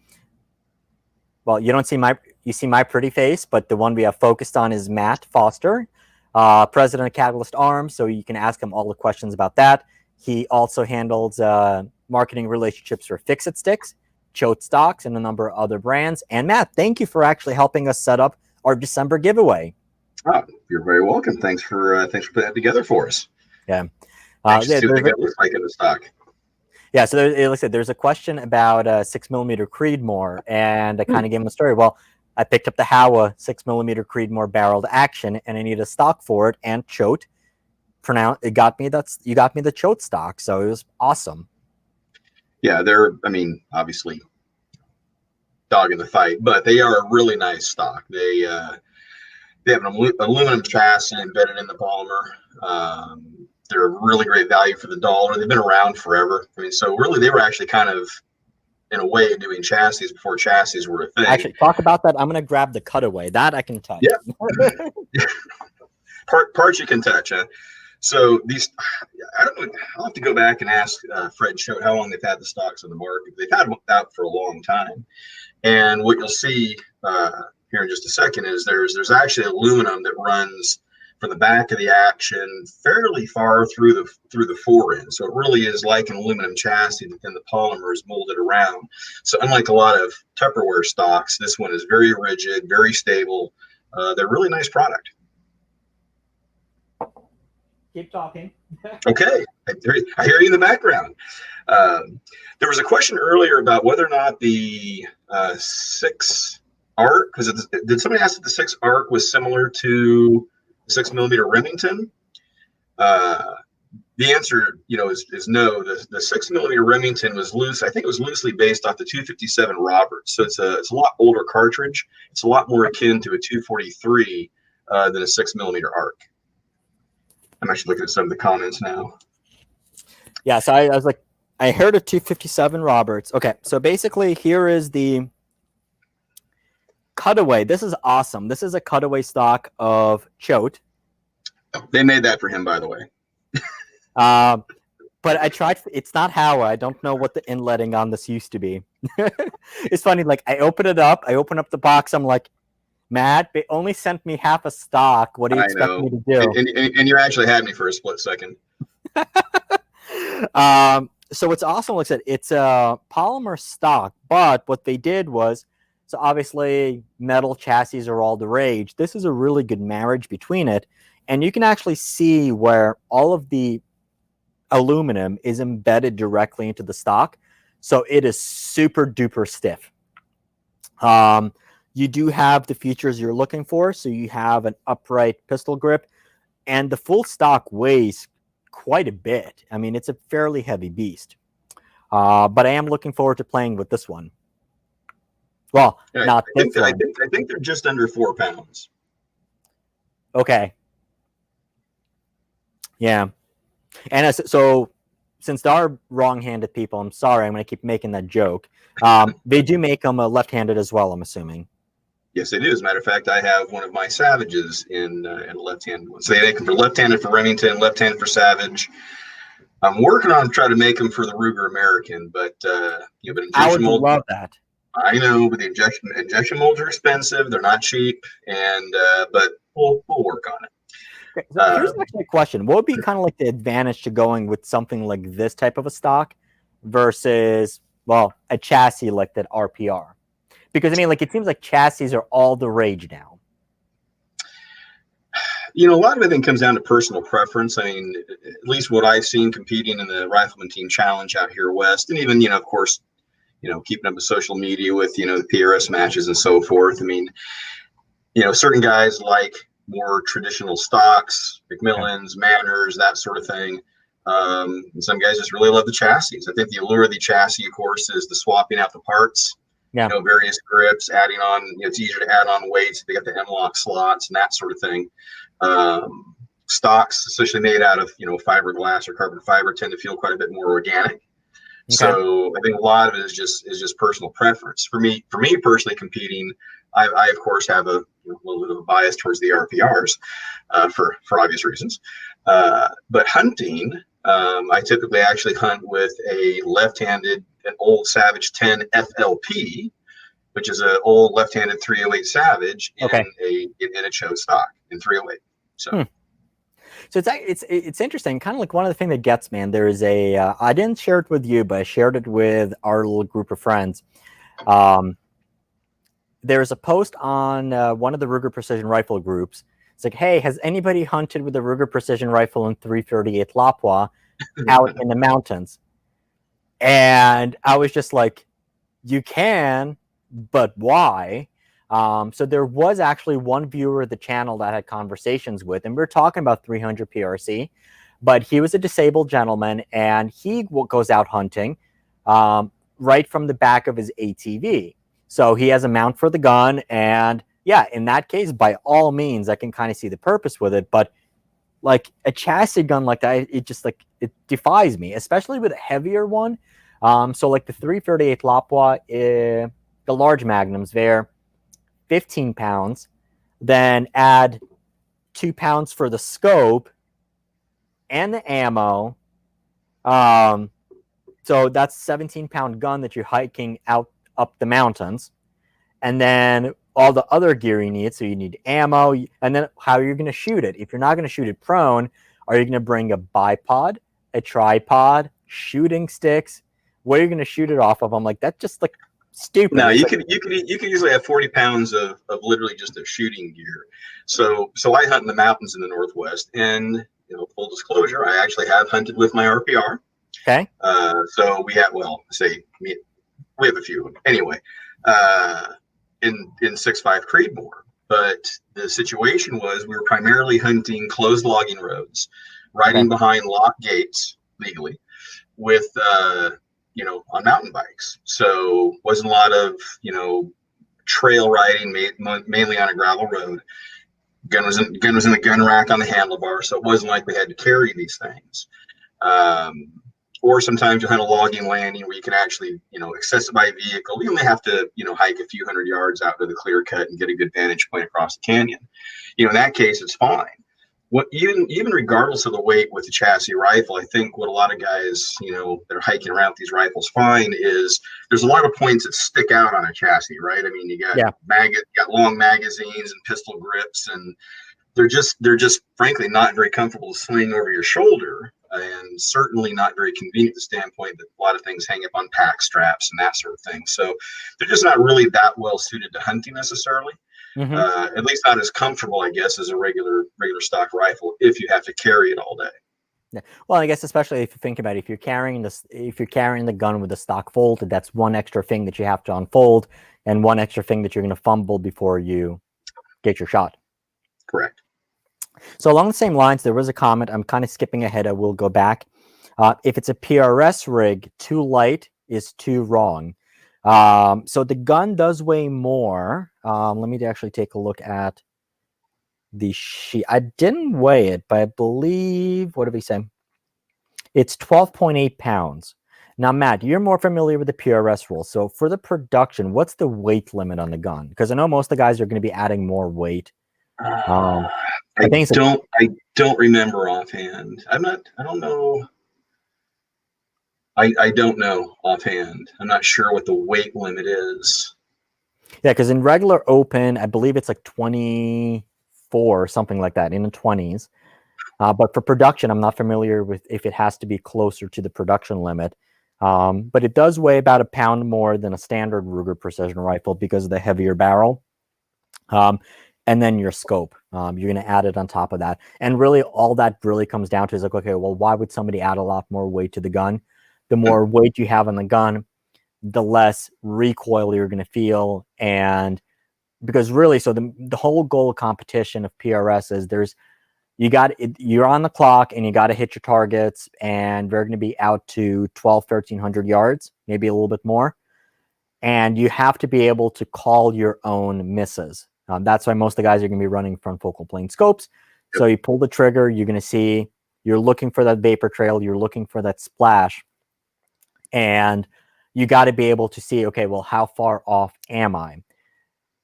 well, you see my pretty face, but the one we have focused on is Matt Foster, president of Catalyst Arms. So you can ask him all the questions about that. He also handles marketing relationships for Fix-It Sticks, Choate Stocks, and a number of other brands. And Matt, thank you for actually helping us set up our December giveaway. Oh, you're very welcome. Thanks for putting that together for us. Yeah. See what the gun looks like in the stock. Yeah, so like I said, there's a question about 6mm Creedmoor, and I kind of gave him a story. Well, I picked up the Howa 6mm Creedmoor barreled action, and I needed a stock for it, and Choate you got me the Choate stock, so it was awesome. Yeah, they're, I mean, obviously dog in the fight, but they are a really nice stock. They have an aluminum chassis embedded in the polymer. They're a really great value for the dollar. They've been around forever. I mean, so really they were actually kind of, in a way, doing chassis before chassis were a thing. Actually, talk about that. I'm going to grab the cutaway. That I can touch. Yeah. Parts you can touch, huh? So these, I don't know. I'll have to go back and ask Fred Choate how long they've had the stocks on the market. They've had them out for a long time. And what you'll see here in just a second is there's actually aluminum that runs from the back of the action fairly far through the forend. So it really is like an aluminum chassis that then the polymer is molded around. So unlike a lot of Tupperware stocks, this one is very rigid, very stable. They're a really nice product. Keep talking. Okay, I hear you in the background. There was a question earlier about whether or not the 6 arc, because did somebody ask if the 6 arc was similar to the 6mm Remington? The answer, is no. The 6mm Remington was loose. I think it was loosely based off the 257 Roberts. So it's a lot older cartridge. It's a lot more akin to a 243 than a 6mm arc. I'm actually looking at some of the comments now. Yeah, so I was like, I heard of 257 Roberts. Okay, so basically here is the cutaway. This is awesome. This is a cutaway stock of Choate. They made that for him, by the way. But I tried. It's not Howa. I don't know what the inletting on this used to be. It's funny. Like I open up the box. I'm like, Matt, they only sent me half a stock. What do you expect me to do? And you actually had me for a split second. So what's awesome, like I said, it's a polymer stock, but what they did was, so obviously metal chassis are all the rage. This is a really good marriage between it. And you can actually see where all of the aluminum is embedded directly into the stock. So it is super duper stiff. You do have the features you're looking for. So you have an upright pistol grip, and the full stock weighs quite a bit. I mean, it's a fairly heavy beast. But I am looking forward to playing with this one. Well, I think they're just under 4 pounds. Okay. Yeah. And so since there are wrong-handed people, I'm sorry, I'm going to keep making that joke. They do make them left-handed as well, I'm assuming. Yes, they do. As a matter of fact, I have one of my Savages in a left-handed one. So they make them for left-handed for Remington, left-handed for Savage. I'm working on trying to make them for the Ruger American, but injection I would mold, love that. I know, but the injection molds are expensive. They're not cheap, and but we'll work on it. Okay, so here's actually a question: what would be kind of like the advantage to going with something like this type of a stock versus, well, a chassis like that RPR? Because I mean, like, it seems like chassis are all the rage now. A lot of it comes down to personal preference. I mean, at least what I've seen competing in the Rifleman Team Challenge out here west, and even, of course, keeping up with social media with, the PRS matches and so forth. I mean, certain guys like more traditional stocks, McMillans, Manners, that sort of thing. And some guys just really love the chassis. I think the allure of the chassis, of course, is the swapping out the parts. Yeah. Various grips, adding on, it's easier to add on weights. They got the M-lock slots and that sort of thing. Stocks, especially made out of, fiberglass or carbon fiber, tend to feel quite a bit more organic. Okay. So I think a lot of it is just personal preference. For me personally, competing, I of course have a little bit of a bias towards the RPRs for obvious reasons. But hunting, I typically actually hunt with a left-handed, an old Savage 10 FLP, which is an old left-handed 308 Savage in a Choate stock in 308. So. So it's interesting. Kind of like one of the things that gets, man. There is a I didn't share it with you, but I shared it with our little group of friends. There's a post on one of the Ruger Precision Rifle groups. It's like, hey, has anybody hunted with a Ruger Precision Rifle in 338 Lapua out in the mountains? And I was just like, you can, but why? So there was actually one viewer of the channel that I had conversations with, and we were talking about 300 PRC, but he was a disabled gentleman, and he goes out hunting right from the back of his ATV. So he has a mount for the gun, and yeah, in that case, by all means, I can kind of see the purpose with it, but like a chassis gun like that, it just like, it defies me, especially with a heavier one. So like the 338 Lapua, the large magnums, they're 15 pounds, then add 2 pounds for the scope. and the ammo. Um, so that's 17-pound gun that you're hiking out up the mountains. And then all the other gear you need. So you need ammo, and then how you're going to shoot it. If you're not going to shoot it prone, are you going to bring a bipod, a tripod, shooting sticks? What are you going to shoot it off of? I'm like, that's just like stupid. No, you can usually have 40 pounds of literally just of shooting gear. So I hunt in the mountains in the Northwest, and full disclosure, I actually have hunted with my RPR. Okay. So we have, we have a few anyway. In 6.5 Creedmoor, but the situation was we were primarily hunting closed logging roads, riding behind locked gates legally, with on mountain bikes. So wasn't a lot of trail riding, mainly on a gravel road. Gun was in the gun rack on the handlebar, so it wasn't like we had to carry these things. Or sometimes you hunt a logging landing where you can actually, access it by vehicle. You only have to, hike a few hundred yards out to the clear cut and get a good vantage point across the canyon. In that case, it's fine. Even regardless of the weight with the chassis rifle, I think what a lot of guys, that are hiking around with these rifles find is there's a lot of points that stick out on a chassis, right? I mean, you got you got long magazines and pistol grips, and they're just frankly not very comfortable to sling over your shoulder, and certainly not very convenient to the standpoint that a lot of things hang up on pack straps and that sort of thing. So they're just not really that well suited to hunting necessarily. Mm-hmm. At least not as comfortable, I guess, as a regular stock rifle if you have to carry it all day. Yeah. Well, I guess especially if you think about it, if you're carrying the gun with a stock folded, that's one extra thing that you have to unfold, and one extra thing that you're going to fumble before you get your shot. Correct. So along the same lines, there was a comment. I'm kind of skipping ahead. I will go back. If it's a PRS rig, too light is too wrong. So the gun does weigh more. Let me actually take a look at the sheet. I didn't weigh it, but I believe, what did we say? It's 12.8 pounds. Now, Matt, you're more familiar with the PRS rule. So for the production, what's the weight limit on the gun? Because I know most of the guys are going to be adding more weight. I don't remember offhand. I don't know. I don't know offhand. I'm not sure what the weight limit is. Yeah, because in regular open, I believe it's like 24 or something like that, in the 20s. But for production, I'm not familiar with if it has to be closer to the production limit. But it does weigh about a pound more than a standard Ruger precision rifle because of the heavier barrel. And then your scope, you're going to add it on top of that. And really all that really comes down to is like, okay, well, why would somebody add a lot more weight to the gun? The more weight you have on the gun, the less recoil you're going to feel. And because really, so the whole goal of competition of PRS is you're on the clock and you got to hit your targets, and they're going to be out to 1,300 yards, maybe a little bit more. And you have to be able to call your own misses. That's why most of the guys are going to be running front focal plane scopes. So you pull the trigger, you're going to see, you're looking for that vapor trail, you're looking for that splash. And you got to be able to see, okay, well, how far off am I?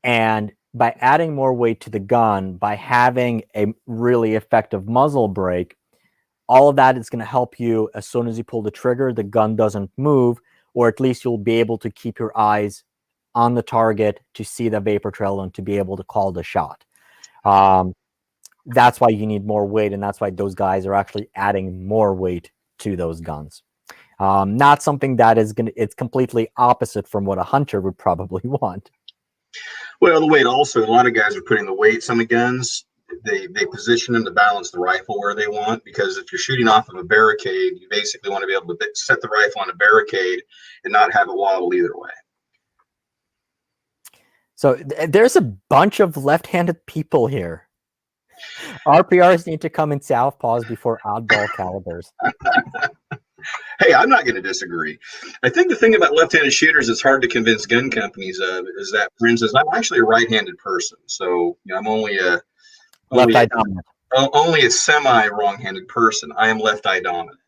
And by adding more weight to the gun, by having a really effective muzzle brake, all of that is going to help you. As soon as you pull the trigger, the gun doesn't move, or at least you'll be able to keep your eyes on the target to see the vapor trail and to be able to call the shot. That's why you need more weight, and that's why those guys are actually adding more weight to those guns. Not something that is it's completely opposite from what a hunter would probably want. Well, the weight also, a lot of guys are putting the weights on the guns. They position them to balance the rifle where they want, because if you're shooting off of a barricade, you basically want to be able to set the rifle on a barricade and not have it wobble either way. So there's a bunch of left-handed people here. RPRs need to come in southpaws before oddball calibers. Hey, I'm not going to disagree. I think the thing about left-handed shooters that's hard to convince gun companies of is that, for instance, I'm actually a right-handed person. So I'm only a semi-wrong-handed person. I am left-eye dominant.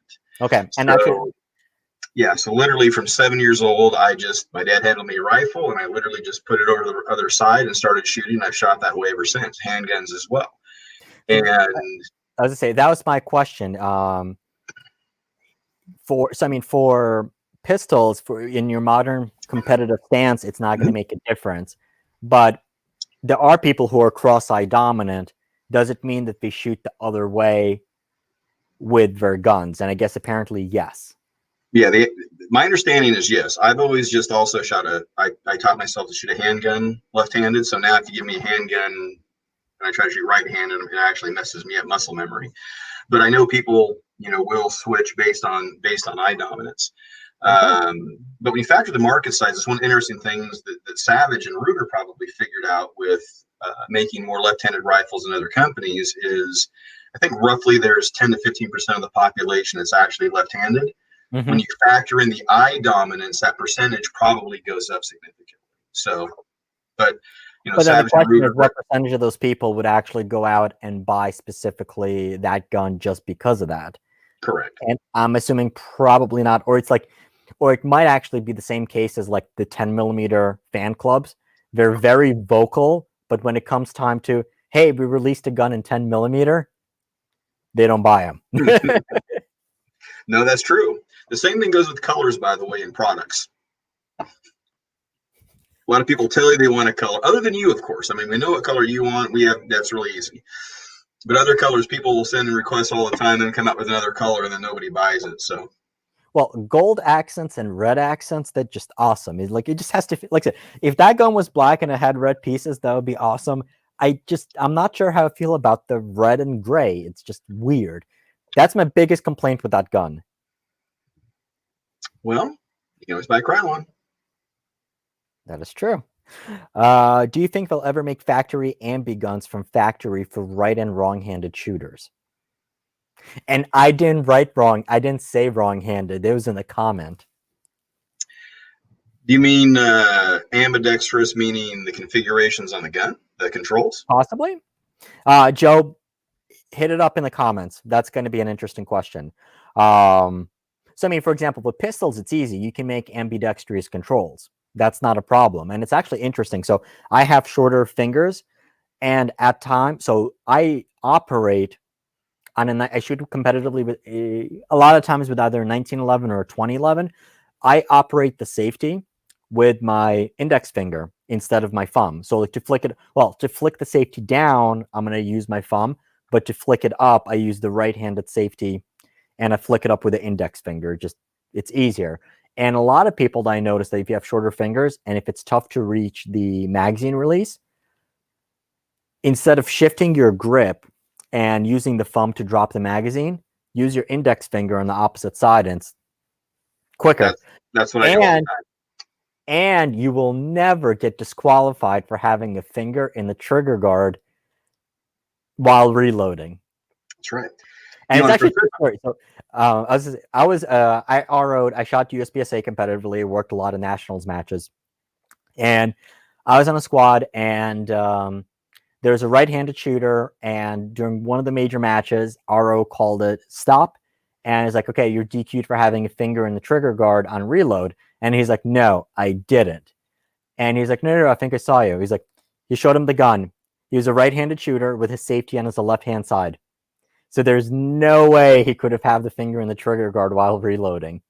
Okay. And so literally from 7 years old, my dad handed me a rifle, and I literally just put it over to the other side and started shooting. I've shot that way ever since, handguns as well. And I was gonna say that was my question. For pistols, for in your modern competitive stance, it's not going to make a difference. But there are people who are cross-eye dominant. Does it mean that they shoot the other way with their guns? And I guess apparently yes. Yeah, my understanding is yes. I've always just also I taught myself to shoot a handgun left-handed. So now if you give me a handgun and I try to shoot right-handed, it actually messes me up muscle memory. But I know people, will switch based on eye dominance. Okay. But when you factor the market size, it's one interesting things that Savage and Ruger probably figured out with making more left-handed rifles than other companies is, I think roughly there's 10 to 15% of the population that's actually left-handed. Mm-hmm. When you factor in the eye dominance, that percentage probably goes up significantly. So, but But then the Savage and question is, Ruger, what percentage of those people would actually go out and buy specifically that gun just because of that? correct. And I'm assuming probably not, or it might actually be the same case as like the 10 millimeter fan clubs. They're very vocal, but when it comes time to, hey, we released a gun in 10 millimeter, they don't buy them. No, that's true. The same thing goes with colors, by the way, in products. A lot of people tell you they want a color, other than you, of course. I mean, we know what color you want. That's really easy. But other colors, people will send in requests all the time and come out with another color, and then nobody buys it. So, Well, gold accents and red accents, that's just awesome. It just has to, like I said, if that gun was black and it had red pieces, that would be awesome. I'm not sure how I feel about the red and gray. It's just weird. That's my biggest complaint with that gun. well, you can always buy a crown one. That is true. Do you think they'll ever make factory ambi guns from factory for right and wrong-handed shooters? And I didn't write wrong. I didn't say wrong-handed. It was in the comment. Do you mean ambidextrous, meaning the configurations on the gun, the controls? Possibly. Joe, hit it up in the comments. That's going to be an interesting question. So, I mean, for example, with pistols, it's easy. You can make ambidextrous controls. That's not a problem. And it's actually interesting. So I have shorter fingers, and at times, so I operate on I shoot competitively with a lot of times with either a 1911 or a 2011. I operate the safety with my index finger instead of my thumb. So like to flick the safety down, I'm going to use my thumb, but to flick it up, I use the right-handed safety and I flick it up with the index finger. It's easier. And a lot of people that I notice that if you have shorter fingers and if it's tough to reach the magazine release, instead of shifting your grip and using the thumb to drop the magazine, use your index finger on the opposite side and it's quicker. That's what I do all the time. And you will never get disqualified for having a finger in the trigger guard while reloading. That's right. And it's actually a true story. So I RO'd, I shot USPSA competitively, worked a lot of nationals matches. And I was on a squad and there's a right-handed shooter, and during one of the major matches, RO called it stop, and he's like, okay, you're DQ'd for having a finger in the trigger guard on reload. And he's like, no, I didn't. And he's like, no, I think I saw you. He's like, he showed him the gun. He was a right-handed shooter with his safety on his left-hand side. So there's no way he could have had the finger in the trigger guard while reloading.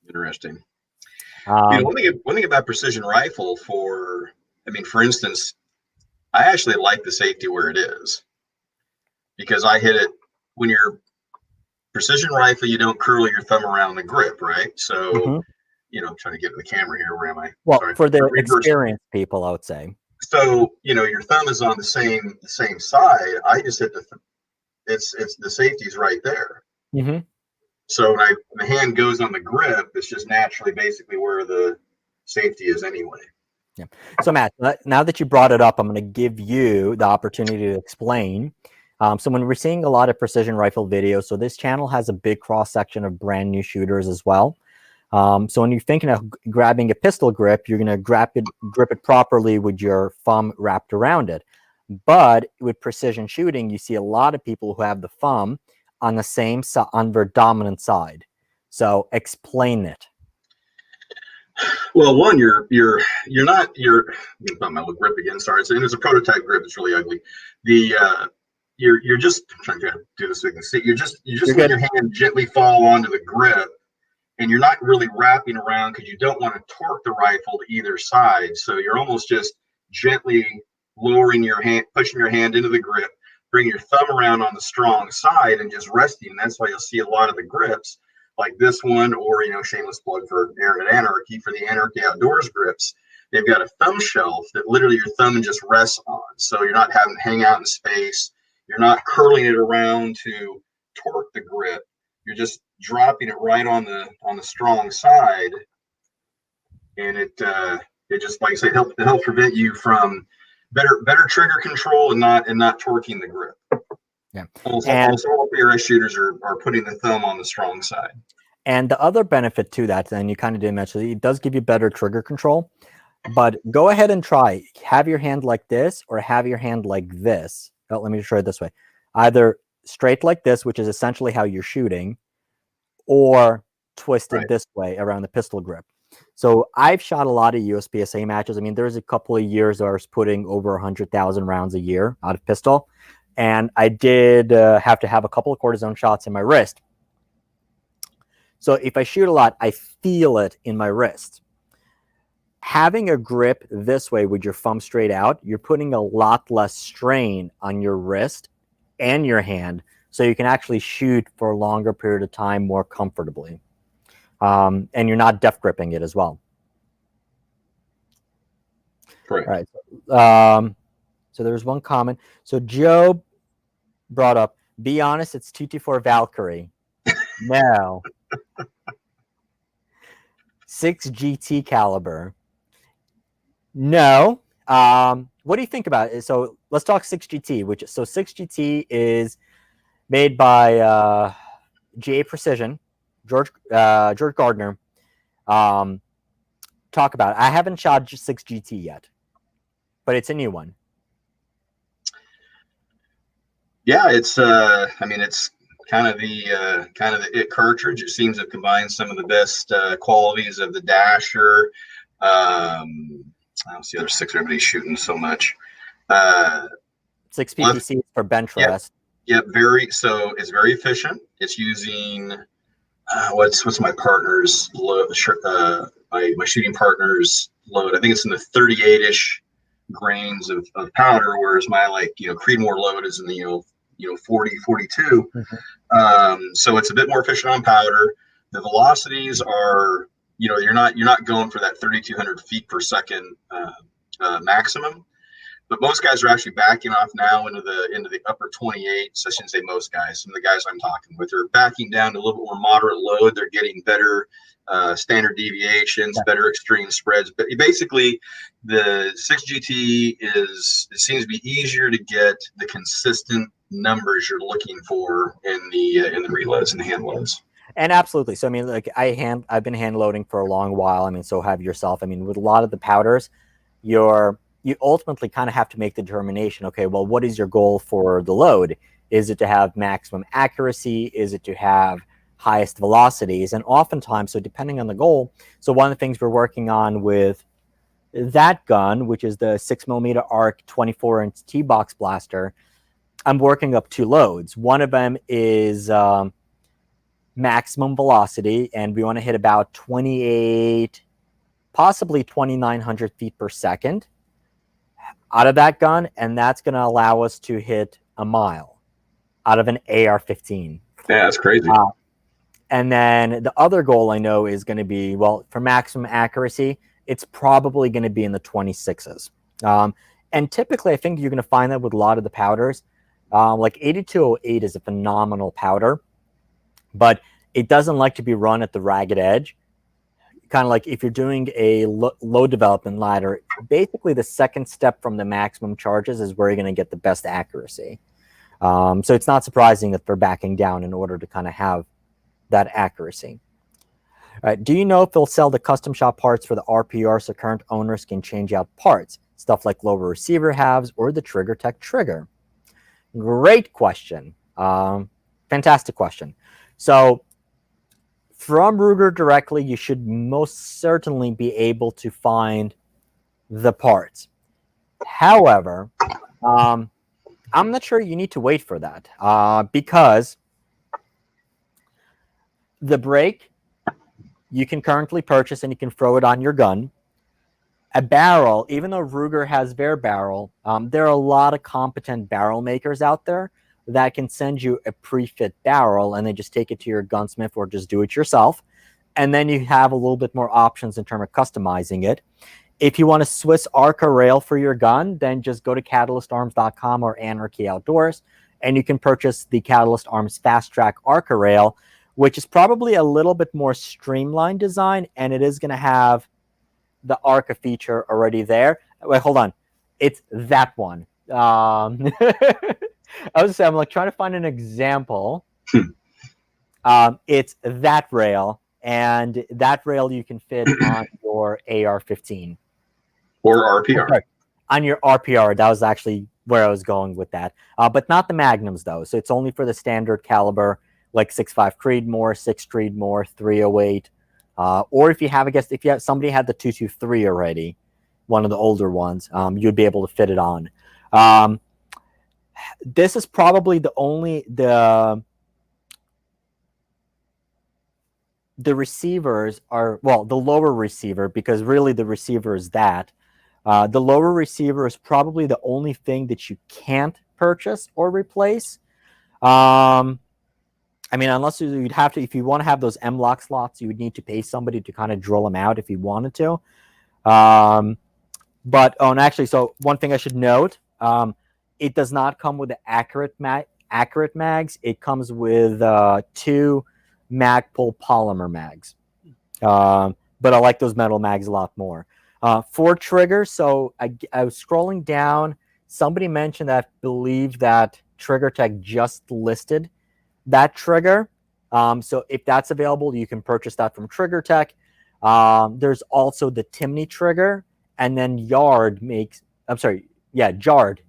Interesting. One thing about precision rifle for instance, I actually like the safety where it is because I hit it when you're precision rifle, you don't curl your thumb around the grip, right? So, I'm trying to get to the camera here. Where am I? Well, sorry. For the experienced people, I would say. So, your thumb is on the same side. I just hit it's the safety's right there. Mm-hmm. So when the hand goes on the grip, it's just naturally basically where the safety is anyway. Yeah. So Matt, now that you brought it up, I'm going to give you the opportunity to explain. So when we're seeing a lot of precision rifle videos, so this channel has a big cross section of brand new shooters as well. So when you're thinking of grabbing a pistol grip, you're going to grip it properly with your thumb wrapped around it. But with precision shooting, you see a lot of people who have the thumb on the same side, on their dominant side. So explain it. Well, one, you're not. Let me bump my little grip again. Sorry, it's a prototype grip. It's really ugly. you're just I'm trying to do this so you can see. You're just You're letting good. your hand gently fall onto the grip, and you're not really wrapping around because you don't want to torque the rifle to either side. So you're almost just gently lowering your hand, pushing your hand into the grip, bring your thumb around on the strong side, and just resting. And that's why you'll see a lot of the grips, like this one, or shameless plug for Aaron at Anarchy for the Anarchy Outdoors grips. They've got a thumb shelf that literally your thumb just rests on, so you're not having to hang out in space. You're not curling it around to torque the grip. You're just dropping it right on the strong side, and it just, like I say, it helps prevent you from better trigger control and not torquing the grip. Yeah. Almost all PRS shooters are putting the thumb on the strong side. And the other benefit to that, and you kind of did mention, it does give you better trigger control. But go ahead and try. Have your hand like this, or have your hand like this. Oh, let me try it this way. Either straight like this, which is essentially how you're shooting, or twisted this way around the pistol grip. So I've shot a lot of USPSA matches. I mean, there's a couple of years I was putting over 100,000 rounds a year out of pistol. And I did have to have a couple of cortisone shots in my wrist. So if I shoot a lot, I feel it in my wrist. Having a grip this way with your thumb straight out, you're putting a lot less strain on your wrist and your hand, so you can actually shoot for a longer period of time more comfortably. And you're not deft gripping it as well. Correct. All right. So there's one comment. So Joe brought up, be honest, it's 224 Valkyrie. No. 6 GT caliber. No. What do you think about it? So let's talk 6 GT, 6 GT is made by GA Precision, George Gardner. Talk about it. I haven't shot 6 GT yet, but it's a new one. Yeah, it's it's kind of the it cartridge. It seems to combine some of the best qualities of the Dasher. I don't see the other 6 everybody's shooting so much. 6 PPC for bench rest. Yep, it's very efficient. It's using what's my partner's load, my shooting partner's load. I think it's in the 38-ish grains of powder, whereas my Creedmoor load is in the 40, 42. Mm-hmm. So it's a bit more efficient on powder. The velocities are, you're not going for that 3,200 feet per second maximum. But most guys are actually backing off now into the upper 28. So I shouldn't say most guys. Some of the guys I'm talking with are backing down to a little bit more moderate load. They're getting better standard deviations, better extreme spreads. But basically, the 6 GT it seems to be easier to get the consistent numbers you're looking for in the reloads and the hand loads. And absolutely. So I mean, I've been hand loading for a long while. I mean, so have yourself. I mean, with a lot of the powders, you ultimately kind of have to make the determination, okay, well, what is your goal for the load? Is it to have maximum accuracy? Is it to have highest velocities? And oftentimes, so depending on the goal, so one of the things we're working on with that gun, which is the 6mm Arc 24-inch T-box blaster, I'm working up 2 loads. One of them is maximum velocity, and we want to hit about 28, possibly 2,900 feet per second out of that gun, and that's going to allow us to hit a mile out of an AR-15. Yeah, that's crazy. And then the other goal I know is going to be, well, for maximum accuracy, it's probably going to be in the 26s. And typically, I think you're going to find that with a lot of the powders. Like 8208 is a phenomenal powder, but it doesn't like to be run at the ragged edge. Kind of like if you're doing a low development ladder, basically the second step from the maximum charges is where you're going to get the best accuracy. So it's not surprising that they're backing down in order to kind of have that accuracy. All right. Do you know if they'll sell the custom shop parts for the RPR so current owners can change out parts? Stuff like lower receiver halves or the Trigger Tech trigger? Great question. Fantastic question. So from Ruger directly, you should most certainly be able to find the parts. However, I'm not sure you need to wait for that because the brake you can currently purchase and you can throw it on your gun. A barrel, even though Ruger has their barrel, there are a lot of competent barrel makers out there that can send you a pre-fit barrel and then just take it to your gunsmith or just do it yourself. And then you have a little bit more options in terms of customizing it. If you want a Swiss Arca rail for your gun, then just go to CatalystArms.com or Anarchy Outdoors, and you can purchase the Catalyst Arms Fast Track Arca rail, which is probably a little bit more streamlined design, and it is going to have the Arca feature already there. Wait, hold on. It's that one. I was saying, I'm like trying to find an example. It's that rail, and that rail you can fit on your AR-15 or RPR. Okay. On your RPR. That was actually where I was going with that, but not the Magnums though. So it's only for the standard caliber, like 6.5 Creedmoor, 6 Creedmoor, 308. Or if you have, I guess, if you have somebody had the 223 already, one of the older ones, you'd be able to fit it on. This is probably the only the receivers are, well, the lower receiver, because really the receiver is that. The lower receiver is probably the only thing that you can't purchase or replace. I mean, unless you'd have to, if you want to have those M-lock slots, you would need to pay somebody to kind of drill them out if you wanted to. But and actually, so one thing I should note, it does not come with the accurate mags. It comes with 2 Magpul polymer mags. But I like those metal mags a lot more. 4 triggers. So I was scrolling down. Somebody mentioned that believed that Trigger Tech just listed that trigger. So if that's available, you can purchase that from Trigger Tech. There's also the Timney trigger, and then Yard makes, I'm sorry, yeah, Jard,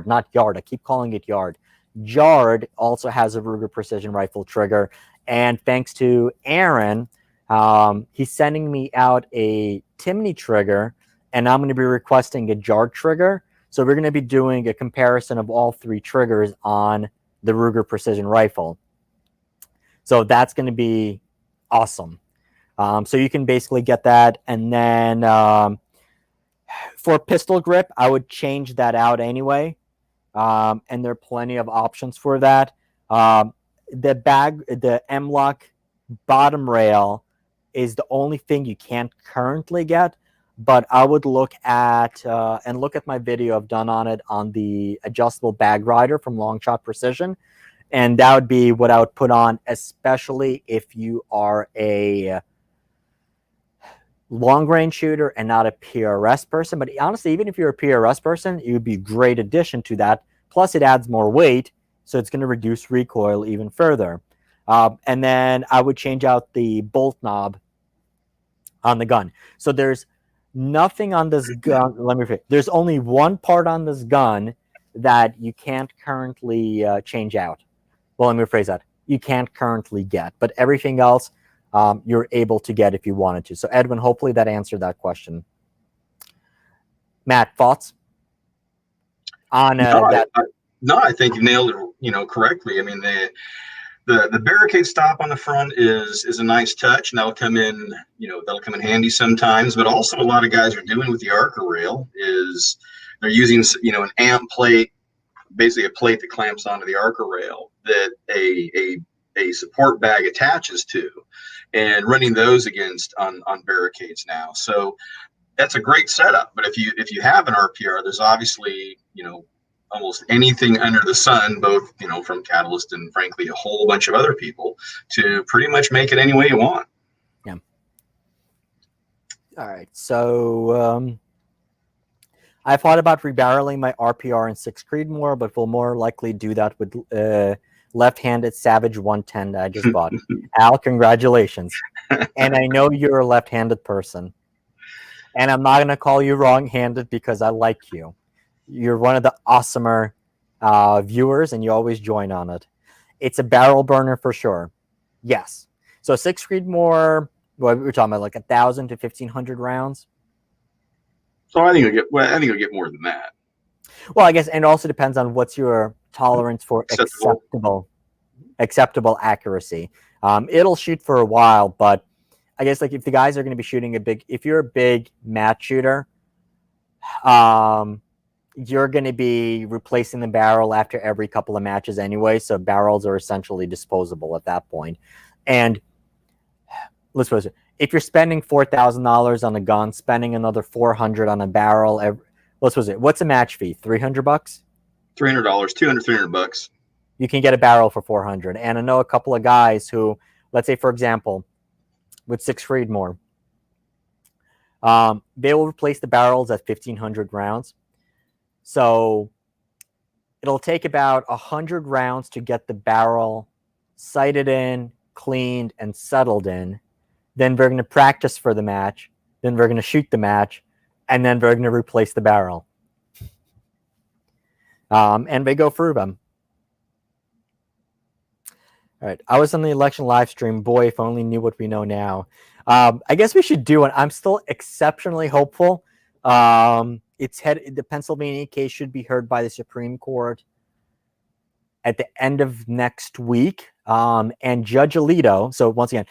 not Yard. I keep calling it Yard. Jard also has a Ruger Precision Rifle trigger, and thanks to Aaron, he's sending me out a Timney trigger, and I'm going to be requesting a Jard trigger. So we're going to be doing a comparison of all 3 triggers on the Ruger Precision Rifle. So that's going to be awesome. So you can basically get that. And then for pistol grip, I would change that out anyway. And there are plenty of options for that. The M-lock bottom rail is the only thing you can't currently get. But I would look at and look at my video I've done on it on the adjustable bag rider from Longshot Precision. And that would be what I would put on, especially if you are a long-range shooter and not a PRS person. But honestly, even if you're a PRS person, it would be a great addition to that. Plus, it adds more weight, so it's going to reduce recoil even further. And then I would change out the bolt knob on the gun. So there's nothing on this gun. There's only one part on this gun that you can't currently change out. Well, let me rephrase that. You can't currently get, but everything else you're able to get if you wanted to. So, Edwin, hopefully that answered that question. Matt, thoughts on that? I think you nailed it. Correctly. I mean, the barricade stop on the front is a nice touch, and that'll come in. That'll come in handy sometimes. But also, a lot of guys are doing with the Arca rail is they're using an amp plate, basically a plate that clamps onto the Arca rail that a support bag attaches to, and running those against on barricades now. So that's a great setup. But if you have an RPR, there's obviously almost anything under the sun, both from Catalyst and frankly a whole bunch of other people, to pretty much make it any way you want. Yeah. All right. So I thought about rebarreling my RPR in 6 Creedmoor, but we'll more likely do that with left-handed Savage 110 that I just bought. Al, congratulations. And I know you're a left-handed person. And I'm not going to call you wrong-handed because I like you. You're one of the awesomer viewers, and you always join on it. It's a barrel burner for sure. Yes. So 6 Creedmoor, what we're talking about, like 1,000 to 1,500 rounds. So I think you'll get more than that. Well, I guess, and it also depends on what's your tolerance for acceptable accuracy. It'll shoot for a while, but I guess like if the guys are going to be shooting if you're a big match shooter, you're going to be replacing the barrel after every couple of matches anyway. So barrels are essentially disposable at that point. And let's suppose if you're spending $4,000 on a gun, spending another $400 on a barrel, what's a match fee? $300? $300, $300. You can get a barrel for $400. And I know a couple of guys who, let's say, for example, with Six Creedmoor, they will replace the barrels at 1,500 rounds. So it'll take about 100 rounds to get the barrel sighted in, cleaned, and settled in. Then we're going to practice for the match. Then we're going to shoot the match. And then we're going to replace the barrel. And they go through them. All right. I was on the election live stream. Boy, if only knew what we know now. I guess we should do it. I'm still exceptionally hopeful. The Pennsylvania case should be heard by the Supreme Court at the end of next week. And Judge Alito, so once again,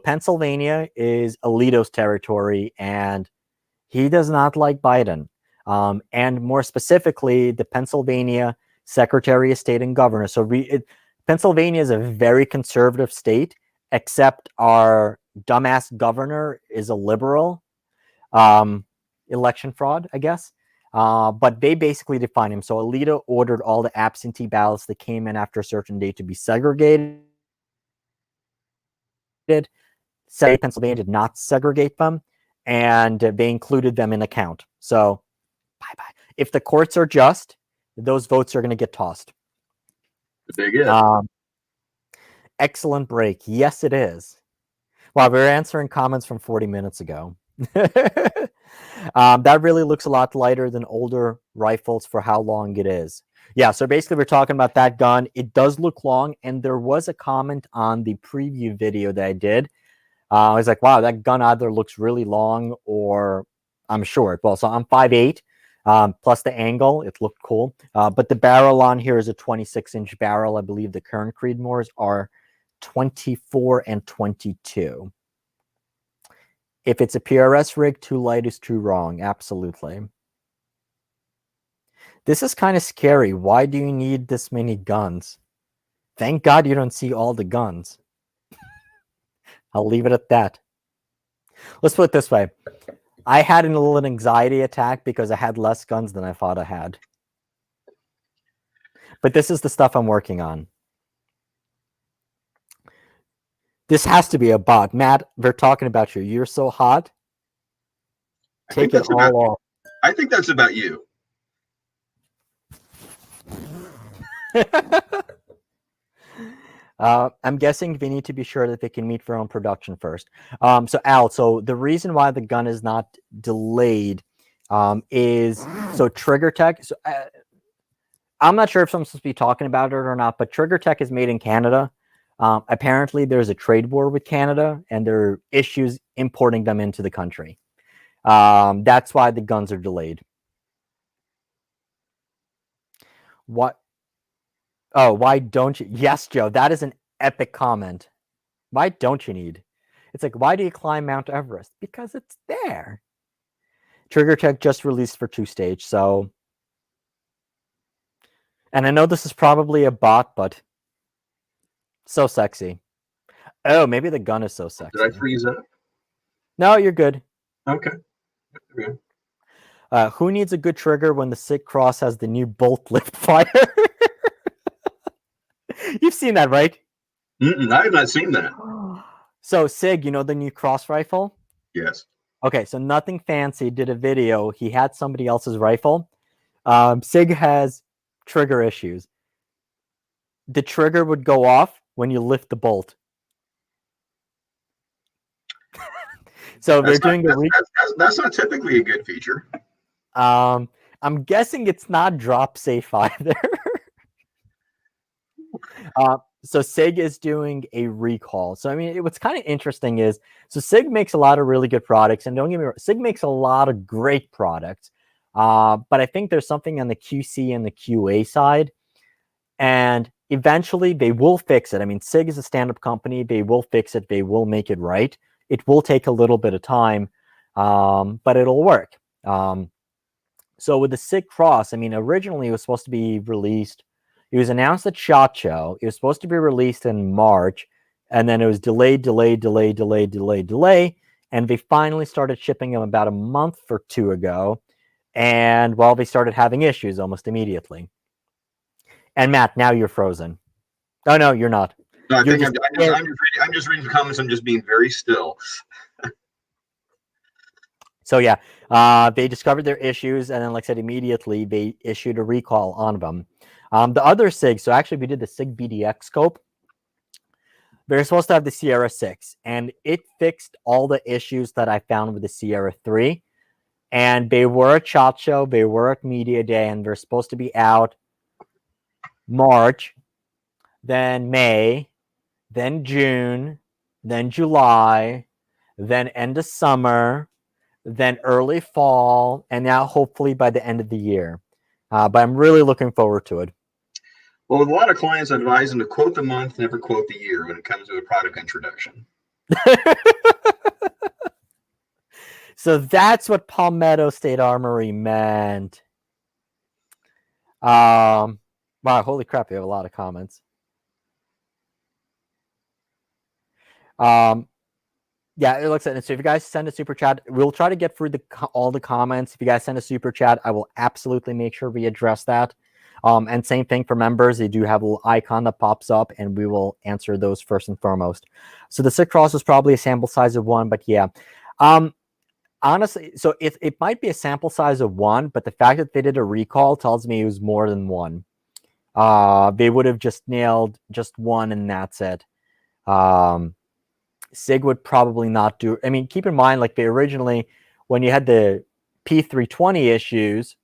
Pennsylvania is Alito's territory, and he does not like Biden. And more specifically, the Pennsylvania Secretary of State and Governor. So Pennsylvania is a very conservative state, except our dumbass governor is a liberal. Election fraud, I guess. But they basically define him. So Alito ordered all the absentee ballots that came in after a certain date to be segregated. Say Pennsylvania did not segregate them, and they included them in a count. So bye-bye. If the courts are just, those votes are going to get tossed. Big if. Excellent break. Yes, it is. Wow, we're answering comments from 40 minutes ago. That really looks a lot lighter than older rifles for how long it is. Yeah, so basically we're talking about that gun. It does look long, and there was a comment on the preview video that I did. I was like, wow, that gun either looks really long or I'm short. Well, so I'm 5'8", plus the angle, it looked cool. But the barrel on here is a 26-inch barrel. I believe the current Creedmoors are 24 and 22. If it's a PRS rig, too light is too wrong. Absolutely. This is kind of scary. Why do you need this many guns? Thank God you don't see all the guns. I'll leave it at that. Let's put it this way. I had a little anxiety attack because I had less guns than I thought I had. But this is the stuff I'm working on. This has to be a bot. Matt, we're talking about you. You're so hot. Take it all off. I think that's about you. I'm guessing they need to be sure that they can meet their own production first. So Al, so the reason why the gun is not delayed is so Trigger Tech. So, I'm not sure if I'm supposed to be talking about it or not, but Trigger Tech is made in Canada. Apparently, there's a trade war with Canada, and there are issues importing them into the country. That's why the guns are delayed. What? Oh, why don't you? Yes, Joe, that is an epic comment. Why don't you need? It's like, why do you climb Mount Everest? Because it's there. Trigger Tech just released for 2-stage, so. And I know this is probably a bot, but so sexy. Oh, maybe the gun is so sexy. Did I freeze up? No, you're good. Okay. Who needs a good trigger when the Sig Cross has the new bolt lift fire? You've seen that, right? I have not seen that. So Sig, you know the new cross rifle? Yes. Okay, so Nothing Fancy did a video. He had somebody else's rifle. Sig has trigger issues. The trigger would go off when you lift the bolt. So they're doing that's not typically a good feature. I'm guessing it's not drop safe either. So Sig is doing a recall. So I mean, what's kind of interesting is, so Sig makes a lot of really good products, and don't get me wrong, Sig makes a lot of great products. But I think there's something on the QC and the QA side, and eventually they will fix it. I mean, SIG is a stand-up company. They will fix it. They will make it right. It will take a little bit of time, but it'll work. So with the SIG Cross, I mean, originally it was supposed to be released. It was announced at SHOT Show. It was supposed to be released in March, and then it was delayed, and they finally started shipping them about a month or two ago. And well, they started having issues almost immediately. And Matt, now you're frozen. Oh no, you're not. No, I You're think I'm just reading the comments. I'm just being very still. So yeah, they discovered their issues, and then, like I said, immediately they issued a recall on them. The other SIG, so actually we did the SIG BDX scope. They're supposed to have the Sierra 6, and it fixed all the issues that I found with the Sierra 3. And they were at SHOT Show, they were at Media Day, and they're supposed to be out March, then May, then June, then July, then end of summer, then early fall, and now hopefully by the end of the year. But I'm really looking forward to it. Well, with a lot of clients, I advise them to quote the month, never quote the year when it comes to a product introduction. So that's what Palmetto State Armory meant. Wow, holy crap, we have a lot of comments. Yeah, it looks like it. So if you guys send a super chat, we'll try to get through all the comments. If you guys send a super chat, I will absolutely make sure we address that. And same thing for members. They do have a little icon that pops up, and we will answer those first and foremost. So the SIG Cross is probably a sample size of 1, but yeah. Honestly, so it might be a sample size of 1, but the fact that they did a recall tells me it was more than 1. They would have just nailed just 1, and that's it. SIG would probably not do. I mean, keep in mind, like, they originally, when you had the P320 issues,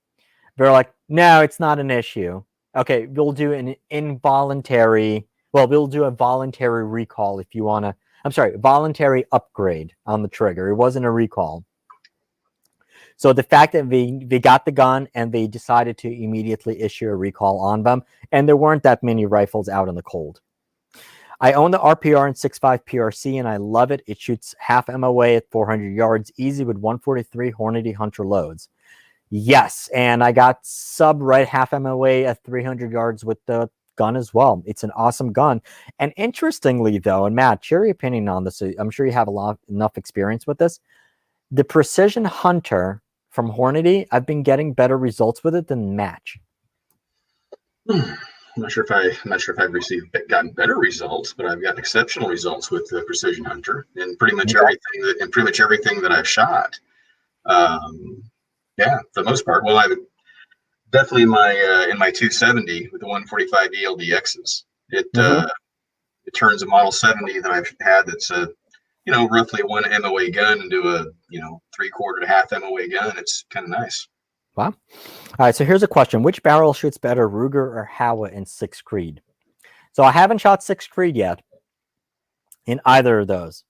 they're like, no, it's not an issue. Okay, we'll do an involuntary. Well, we'll do a voluntary recall if you want to. I'm sorry, voluntary upgrade on the trigger. It wasn't a recall. So the fact that they got the gun and they decided to immediately issue a recall on them, and there weren't that many rifles out in the cold. I own the RPR and 6.5 PRC, and I love it. It shoots half MOA at 400 yards, easy with 143 Hornady Hunter loads. Yes, and I got sub right half MOA at 300 yards with the gun as well. It's an awesome gun. And interestingly, though, and Matt, share your opinion on this. I'm sure you have enough experience with this. The Precision Hunter from Hornady, I've been getting better results with it than Match. I'm not sure if I've gotten better results, but I've gotten exceptional results with the Precision Hunter in pretty much everything that I've shot. Yeah, for the most part. Well, I definitely in my 270 with the 145 ELDXs. It turns a Model 70 that I've had that's a roughly 1 MOA gun into a 3/4 to half MOA gun. It's kind of nice. Wow. All right, so here's a question. Which barrel shoots better, Ruger or Howa in 6 Creed? So I haven't shot 6 Creed yet in either of those.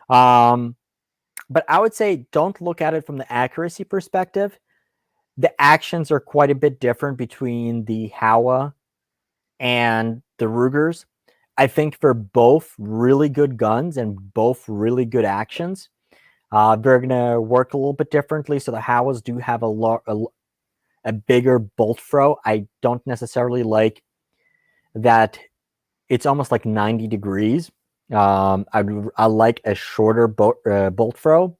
But I would say don't look at it from the accuracy perspective. The actions are quite a bit different between the Howa and the Rugers. I think they're both really good guns and both really good actions. They're going to work a little bit differently. So the Howas do have a bigger bolt throw. I don't necessarily like that. It's almost like 90 degrees. I like a shorter bolt throw.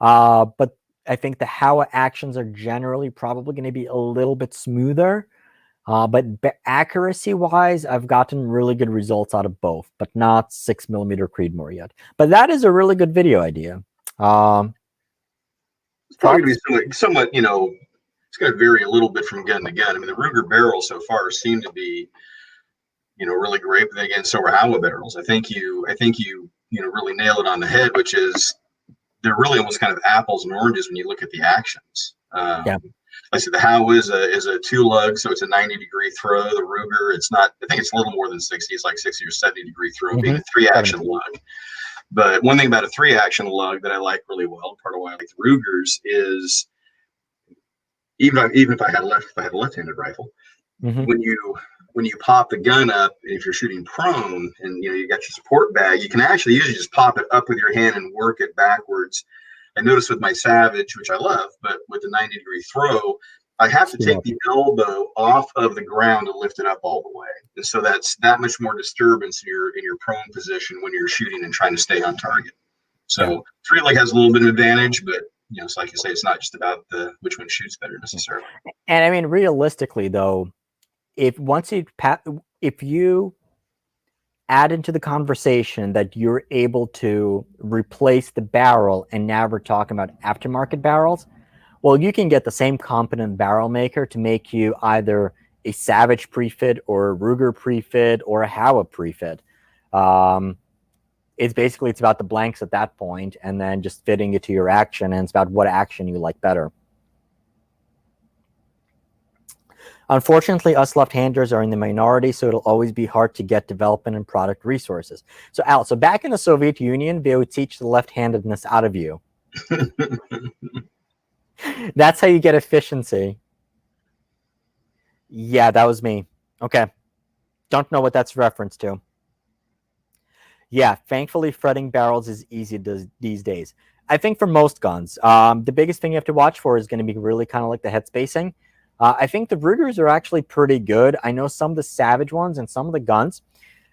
But I think the Howa actions are generally probably going to be a little bit smoother. But accuracy-wise, I've gotten really good results out of both, but not 6mm Creedmoor yet. But that is a really good video idea. It's probably going to be somewhat, it's going to vary a little bit from gun to gun. I mean, the Ruger barrels so far seem to be, really great. But then again, so are Howa barrels. I think you really nail it on the head, which is they're really almost kind of apples and oranges when you look at the actions. Yeah. Like I said, the Howa is a 2-lug, so it's a 90-degree throw. The Ruger, it's not. I think it's a little more than 60. It's like 60 or 70-degree throw, being a 3-action lug. But one thing about a 3-action lug that I like really well, part of why I like the Rugers, is even if I had a left-handed rifle, Mm-hmm. when you pop the gun up, and if you're shooting prone and you got your support bag, you can actually usually just pop it up with your hand and work it backwards. I noticed with my Savage, which I love, but with the 90-degree throw, I have to take the elbow off of the ground to lift it up all the way. And so that's that much more disturbance in your prone position when you're shooting and trying to stay on target. So free leg has a little bit of advantage, but it's like you say, it's not just about which one shoots better necessarily. And I mean, realistically, though, if you add into the conversation that you're able to replace the barrel, and now we're talking about aftermarket barrels, well, you can get the same competent barrel maker to make you either a Savage prefit or a Ruger prefit or a Howa prefit. It's about the blanks at that point, and then just fitting it to your action, and it's about what action you like better. Unfortunately, us left-handers are in the minority, so it'll always be hard to get development and product resources. So, Al, back in the Soviet Union, they would teach the left-handedness out of you. That's how you get efficiency. Yeah, that was me. Okay. Don't know what that's reference to. Yeah, thankfully, fretting barrels is easy these days. I think for most guns, the biggest thing you have to watch for is going to be really kind of like the head spacing. I think the Rugers are actually pretty good. I know some of the Savage ones and some of the guns,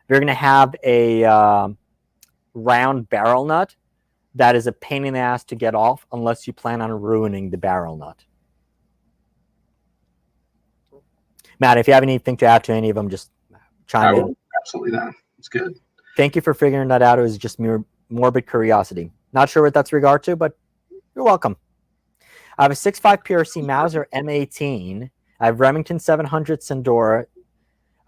they're going to have a round barrel nut that is a pain in the ass to get off unless you plan on ruining the barrel nut. Matt, if you have anything to add to any of them, just chime in. Absolutely not. It's good. Thank you for figuring that out. It was just mere morbid curiosity. Not sure what that's regard to, but you're welcome. I have a 6.5 PRC Mauser M18. I have Remington 700 Sandora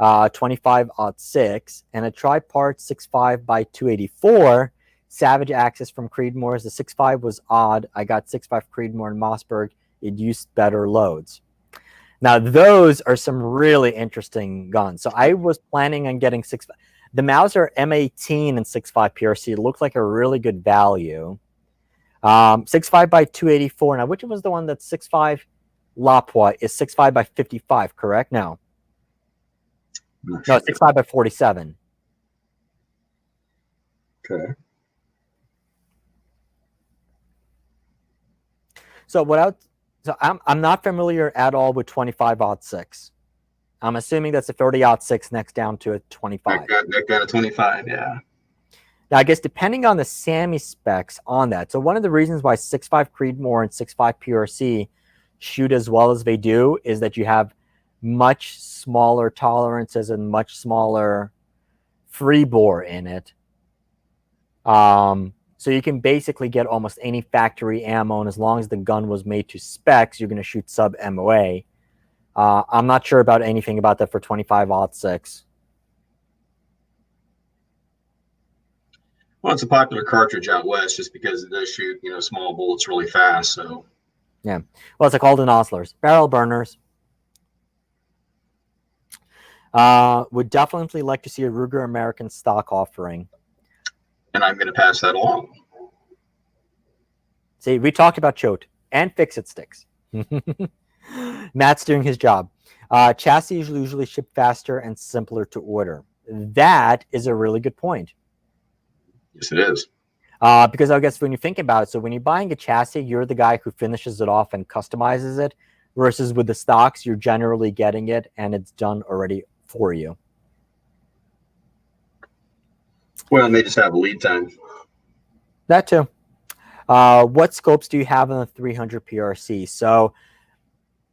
25-06 and a tripart 6.5 by 284 Savage Axis from Creedmoor's. The 6.5 was odd. I got 6.5 Creedmoor in Mossberg. It used better loads. Now, those are some really interesting guns. So I was planning on getting 6.5. The Mauser M18 and 6.5 PRC looked like a really good value. 6.5 by 284. Now, which was the one that's 6.5 Lapua is 6.5 by 55, correct? No. No, 6.5 by 47. Okay. So I'm not familiar at all with 25-06. I'm assuming that's a 30-06 next down to a 25. That got a 25, yeah. Now, I guess depending on the SAMI specs on that. So one of the reasons why 6.5 Creedmoor and 6.5 PRC shoot as well as they do is that you have much smaller tolerances and much smaller free bore in it. So you can basically get almost any factory ammo, and as long as the gun was made to specs, you're going to shoot sub MOA. I'm not sure about anything about that for 25-06. Well, it's a popular cartridge out west just because it does shoot, small bullets really fast. So, yeah. Well, it's called an Oslers. Barrel burners. Would definitely like to see a Ruger American stock offering. And I'm going to pass that along. See, we talked about Choate and Fix-It sticks. Matt's doing his job. Chassis usually ship faster and simpler to order. That is a really good point. Yes, it is. Because I guess when you think about it, so when you're buying a chassis, you're the guy who finishes it off and customizes it, versus with the stocks, you're generally getting it and it's done already for you. Well, and they just have a lead time. That too. What scopes do you have on the 300 PRC? So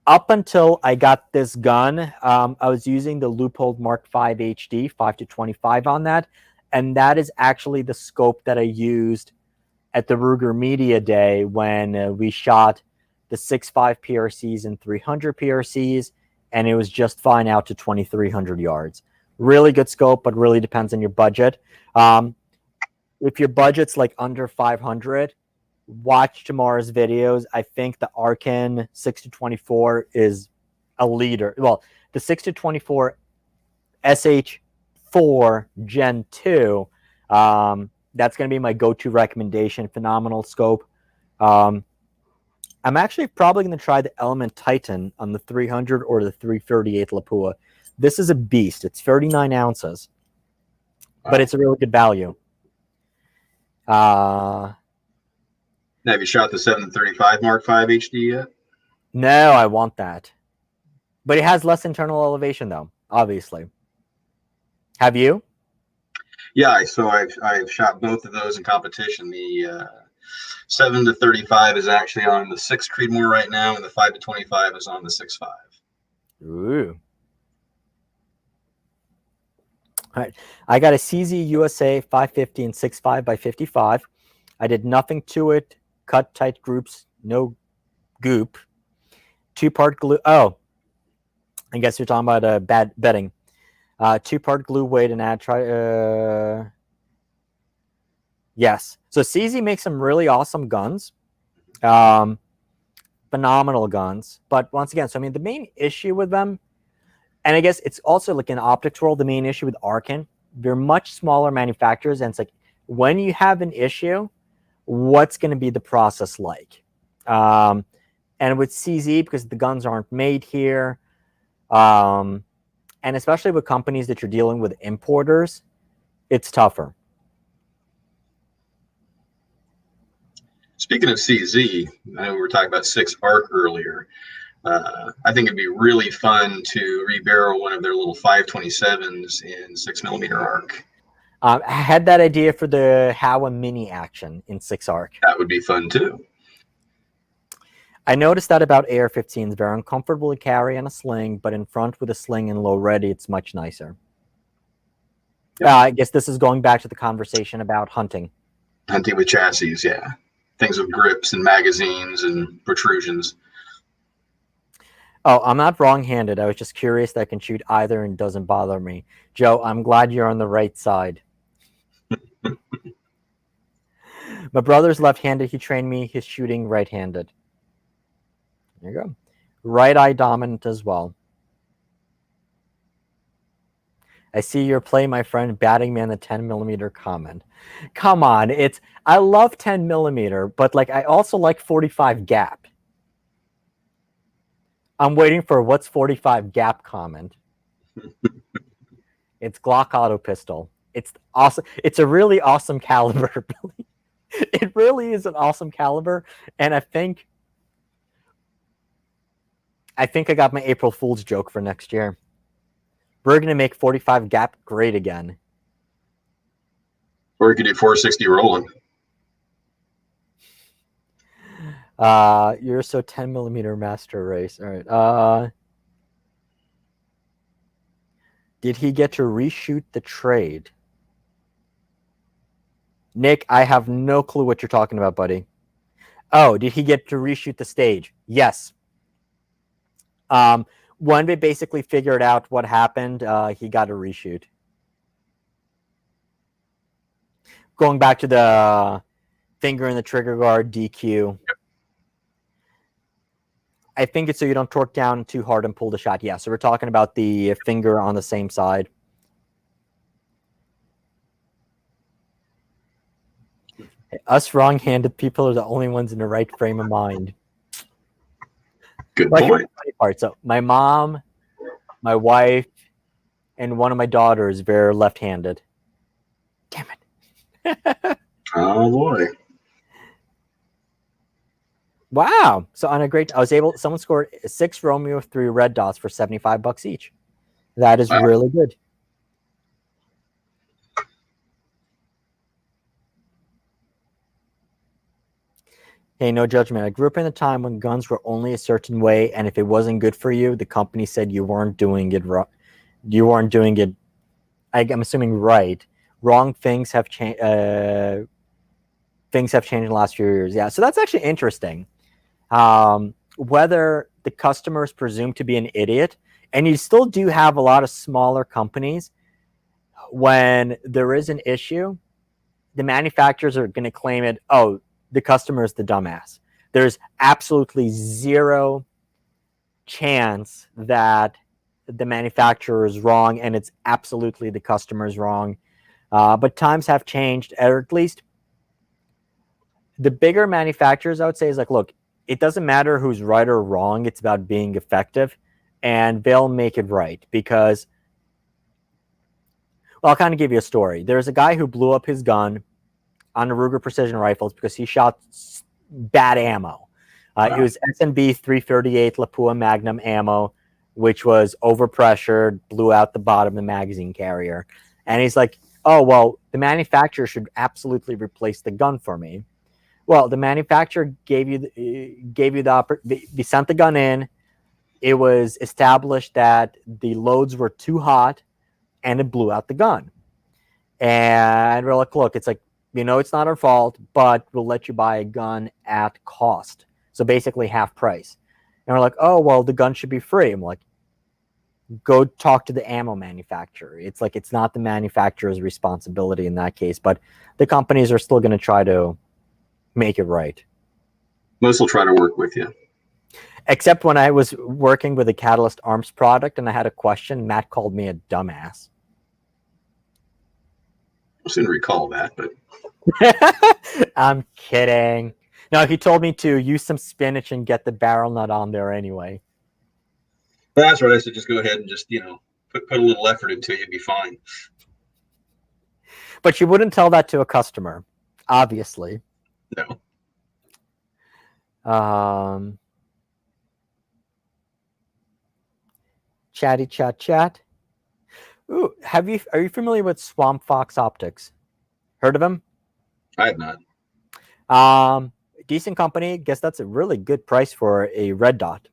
up until I got this gun, I was using the Leupold Mark V HD 5-25 on that. And that is actually the scope that I used at the Ruger Media Day when we shot the 6.5 PRCs and 300 PRCs, and it was just fine out to 2,300 yards. Really good scope, but really depends on your budget. If your budget's like under 500, watch tomorrow's videos. I think the Arken 6-24 is a leader. Well, the 6-24 SH4 Gen 2, that's going to be my go-to recommendation. Phenomenal scope. I'm actually probably going to try the Element Titan on the 300 or the 338 Lapua. This is a beast. It's 39 ounces, but it's a really good value. Have you shot the 735 Mark V HD yet? No, I want that. But it has less internal elevation, though, obviously. Have you? Yeah, so I've shot both of those in competition. The 7 to 35 is actually on the 6 Creedmoor right now, and the 5 to 25 is on the 6.5. Ooh. All right. I got a CZ USA 550 and 6.5 by 55. I did nothing to it. Cut tight groups, no goop. 2-part glue. Oh, I guess you're talking about bad bedding. 2-part glue weight and add try. Yes. So CZ makes some really awesome guns. Phenomenal guns. But once again, so I mean, the main issue with them, and I guess it's also like in optics world, the main issue with Arken, they're much smaller manufacturers, and it's like when you have an issue, what's going to be the process like? And with CZ, because the guns aren't made here, and especially with companies that you're dealing with importers, it's tougher. Speaking of CZ, I know we were talking about 6 Arc earlier. I think it'd be really fun to rebarrel one of their little 527s in 6mm arc. I had that idea for the Howa Mini action in 6 Arc. That would be fun too. I noticed that about AR-15s. They're uncomfortable to carry in a sling, but in front with a sling and low ready, it's much nicer. Yep. I guess this is going back to the conversation about hunting. Hunting with chassis, yeah. Things with grips and magazines and protrusions. Oh, I'm not wrong-handed. I was just curious that I can shoot either and doesn't bother me. Joe, I'm glad you're on the right side. My brother's left-handed. He trained me his shooting right-handed. There you go. Right eye dominant as well. I see your play, my friend, batting me on the 10mm comment. Come on, I love 10mm, but like I also like 45 gap. I'm waiting for what's 45 gap comment. It's Glock auto pistol. It's awesome. It's a really awesome caliber, Billy. It really is an awesome caliber, and I think I got my April Fool's joke for next year. We're going to make 45 gap great again. Or you could do 460 rolling. You're so 10mm master race. All right. Did he get to reshoot the trade? Nick, I have no clue what you're talking about, buddy. Oh, did he get to reshoot the stage? Yes. When they basically figured out what happened, he got a reshoot. Going back to the finger in the trigger guard DQ. Yep. I think it's so you don't torque down too hard and pull the shot. Yeah, so we're talking about the finger on the same side. Us wrong-handed people are the only ones in the right frame of mind. Good point. Part. So my mom, my wife, and one of my daughters, they're left-handed. Damn it. Oh, boy. Wow. So on a great, someone scored 6 Romeo, 3 red dots for $75 each. That is really good. Hey, no judgment. I grew up in a time when guns were only a certain way, and if it wasn't good for you, the company said you weren't doing it right. You weren't doing it, I'm assuming, right. Wrong things have changed. Things have changed in the last few years. Yeah, so that's actually interesting. Whether the customer is presumed to be an idiot, and you still do have a lot of smaller companies, when there is an issue, the manufacturers are going to claim it, oh, the customer is the dumbass. There's absolutely zero chance that the manufacturer is wrong, and it's absolutely the customer is wrong. But times have changed, or at least the bigger manufacturers, I would say, is like, look, it doesn't matter who's right or wrong. It's about being effective, and they'll make it right because, well, I'll kind of give you a story. There's a guy who blew up his gun on the Ruger precision rifles because he shot bad ammo. It was SNB 338 Lapua Magnum ammo, which was overpressured, blew out the bottom of the magazine carrier. And he's like, oh, well, the manufacturer should absolutely replace the gun for me. Well, the manufacturer gave you they sent the gun in. It was established that the loads were too hot and it blew out the gun. And we're like, look, it's like, it's not our fault, but we'll let you buy a gun at cost. So basically half price. And we're like, oh, well, the gun should be free. I'm like, go talk to the ammo manufacturer. It's like, it's not the manufacturer's responsibility in that case, but the companies are still going to try to make it right. Most will try to work with you. Except when I was working with a Catalyst Arms product and I had a question, Matt called me a dumbass. I didn't recall that, but I'm kidding. No, he told me to use some spinach and get the barrel nut on there anyway. That's right. I said just go ahead and just, put a little effort into it, you'd be fine. But you wouldn't tell that to a customer, obviously. No. Chatty chat. Ooh, are you familiar with Swamp Fox Optics? Heard of them? I have not. Decent company. Guess that's a really good price for a red dot.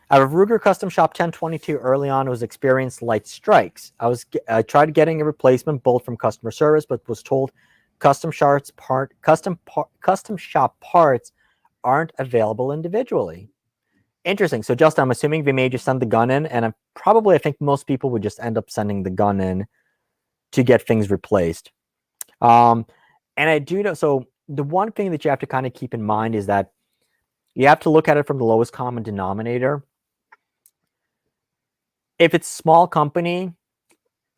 Out of Ruger Custom Shop 1022 early on, was experienced light strikes. I tried getting a replacement bolt from customer service, but was told custom shop parts aren't available individually. Interesting. So, Justin, I'm assuming they made you send the gun in, and I think most people would just end up sending the gun in to get things replaced. And I do know. So, the one thing that you have to kind of keep in mind is that you have to look at it from the lowest common denominator. If it's a small company,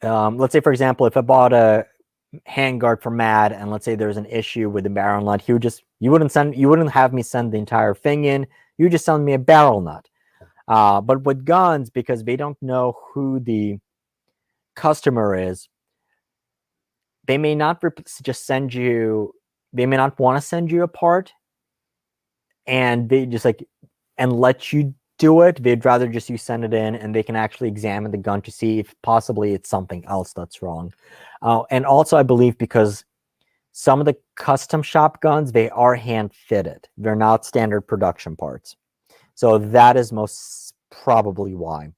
let's say, for example, if I bought a handguard from Mad, and let's say there's an issue with the barrel nut, you wouldn't have me send the entire thing in. You just send me a barrel nut. But with guns, because they don't know who the customer is, they may not just send you. They may not want to send you a part, and they just and let you do it. They'd rather just you send it in, and they can actually examine the gun to see if possibly it's something else that's wrong. And also, I believe because some of the custom shop guns, they are hand fitted. They're not standard production parts. So that is most probably why.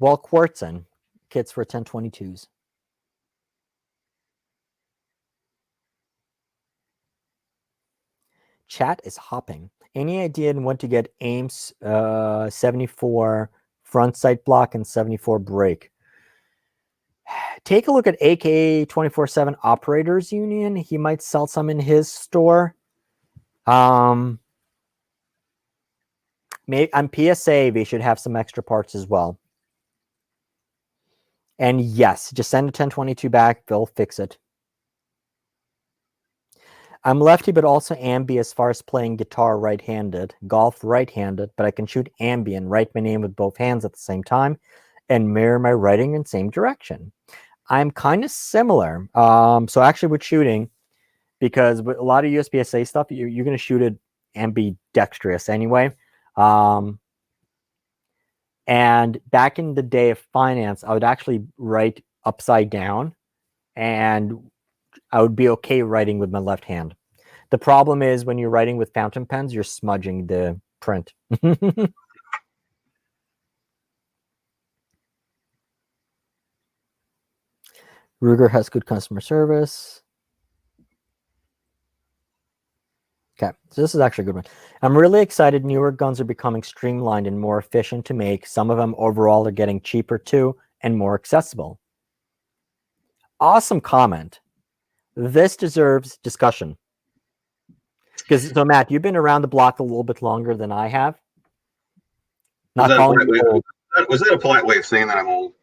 Well, Quartzen kits for 1022s. Chat is hopping. Any idea on when to get Ames 74 front sight block and 74 brake? Take a look at AKA 24/7 Operators Union. He might sell some in his store. On PSA, they should have some extra parts as well. And yes, just send a 1022 back. They'll fix it. I'm lefty, but also ambi as far as playing guitar right-handed, golf right-handed, but I can shoot ambi and write my name with both hands at the same time and mirror my writing in the same direction. I'm kind of similar. So actually with shooting, because with a lot of USPSA stuff, you're going to shoot it ambidextrous anyway. And back in the day of finance, I would actually write upside down, and I would be okay writing with my left hand. The problem is when you're writing with fountain pens, you're smudging the print. Ruger has good customer service. Okay, so this is actually a good one. I'm really excited newer guns are becoming streamlined and more efficient to make. Some of them overall are getting cheaper too and more accessible. Awesome comment. This deserves discussion. Because, so Matt, you've been around the block a little bit longer than I have. Not calling you old. Was that a polite way of saying that I'm old?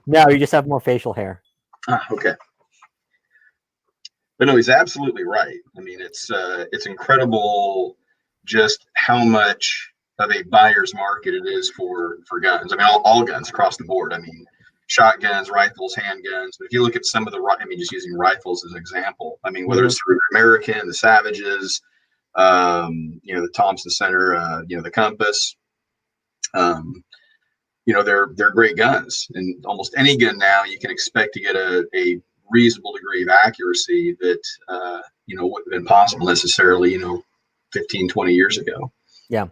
No, you just have more facial hair. Ah, okay. But no, he's absolutely right. I mean, it's incredible just how much of a buyer's market it is for guns. I mean, all guns across the board. I mean, shotguns, rifles, handguns. But if you look at some of the, I mean, just using rifles as an example. I mean, whether it's the American, the Savages, the Thompson Center, the Compass. They're great guns, and almost any gun now you can expect to get a reasonable degree of accuracy that wouldn't have been possible necessarily 15, 20 years ago. Yeah.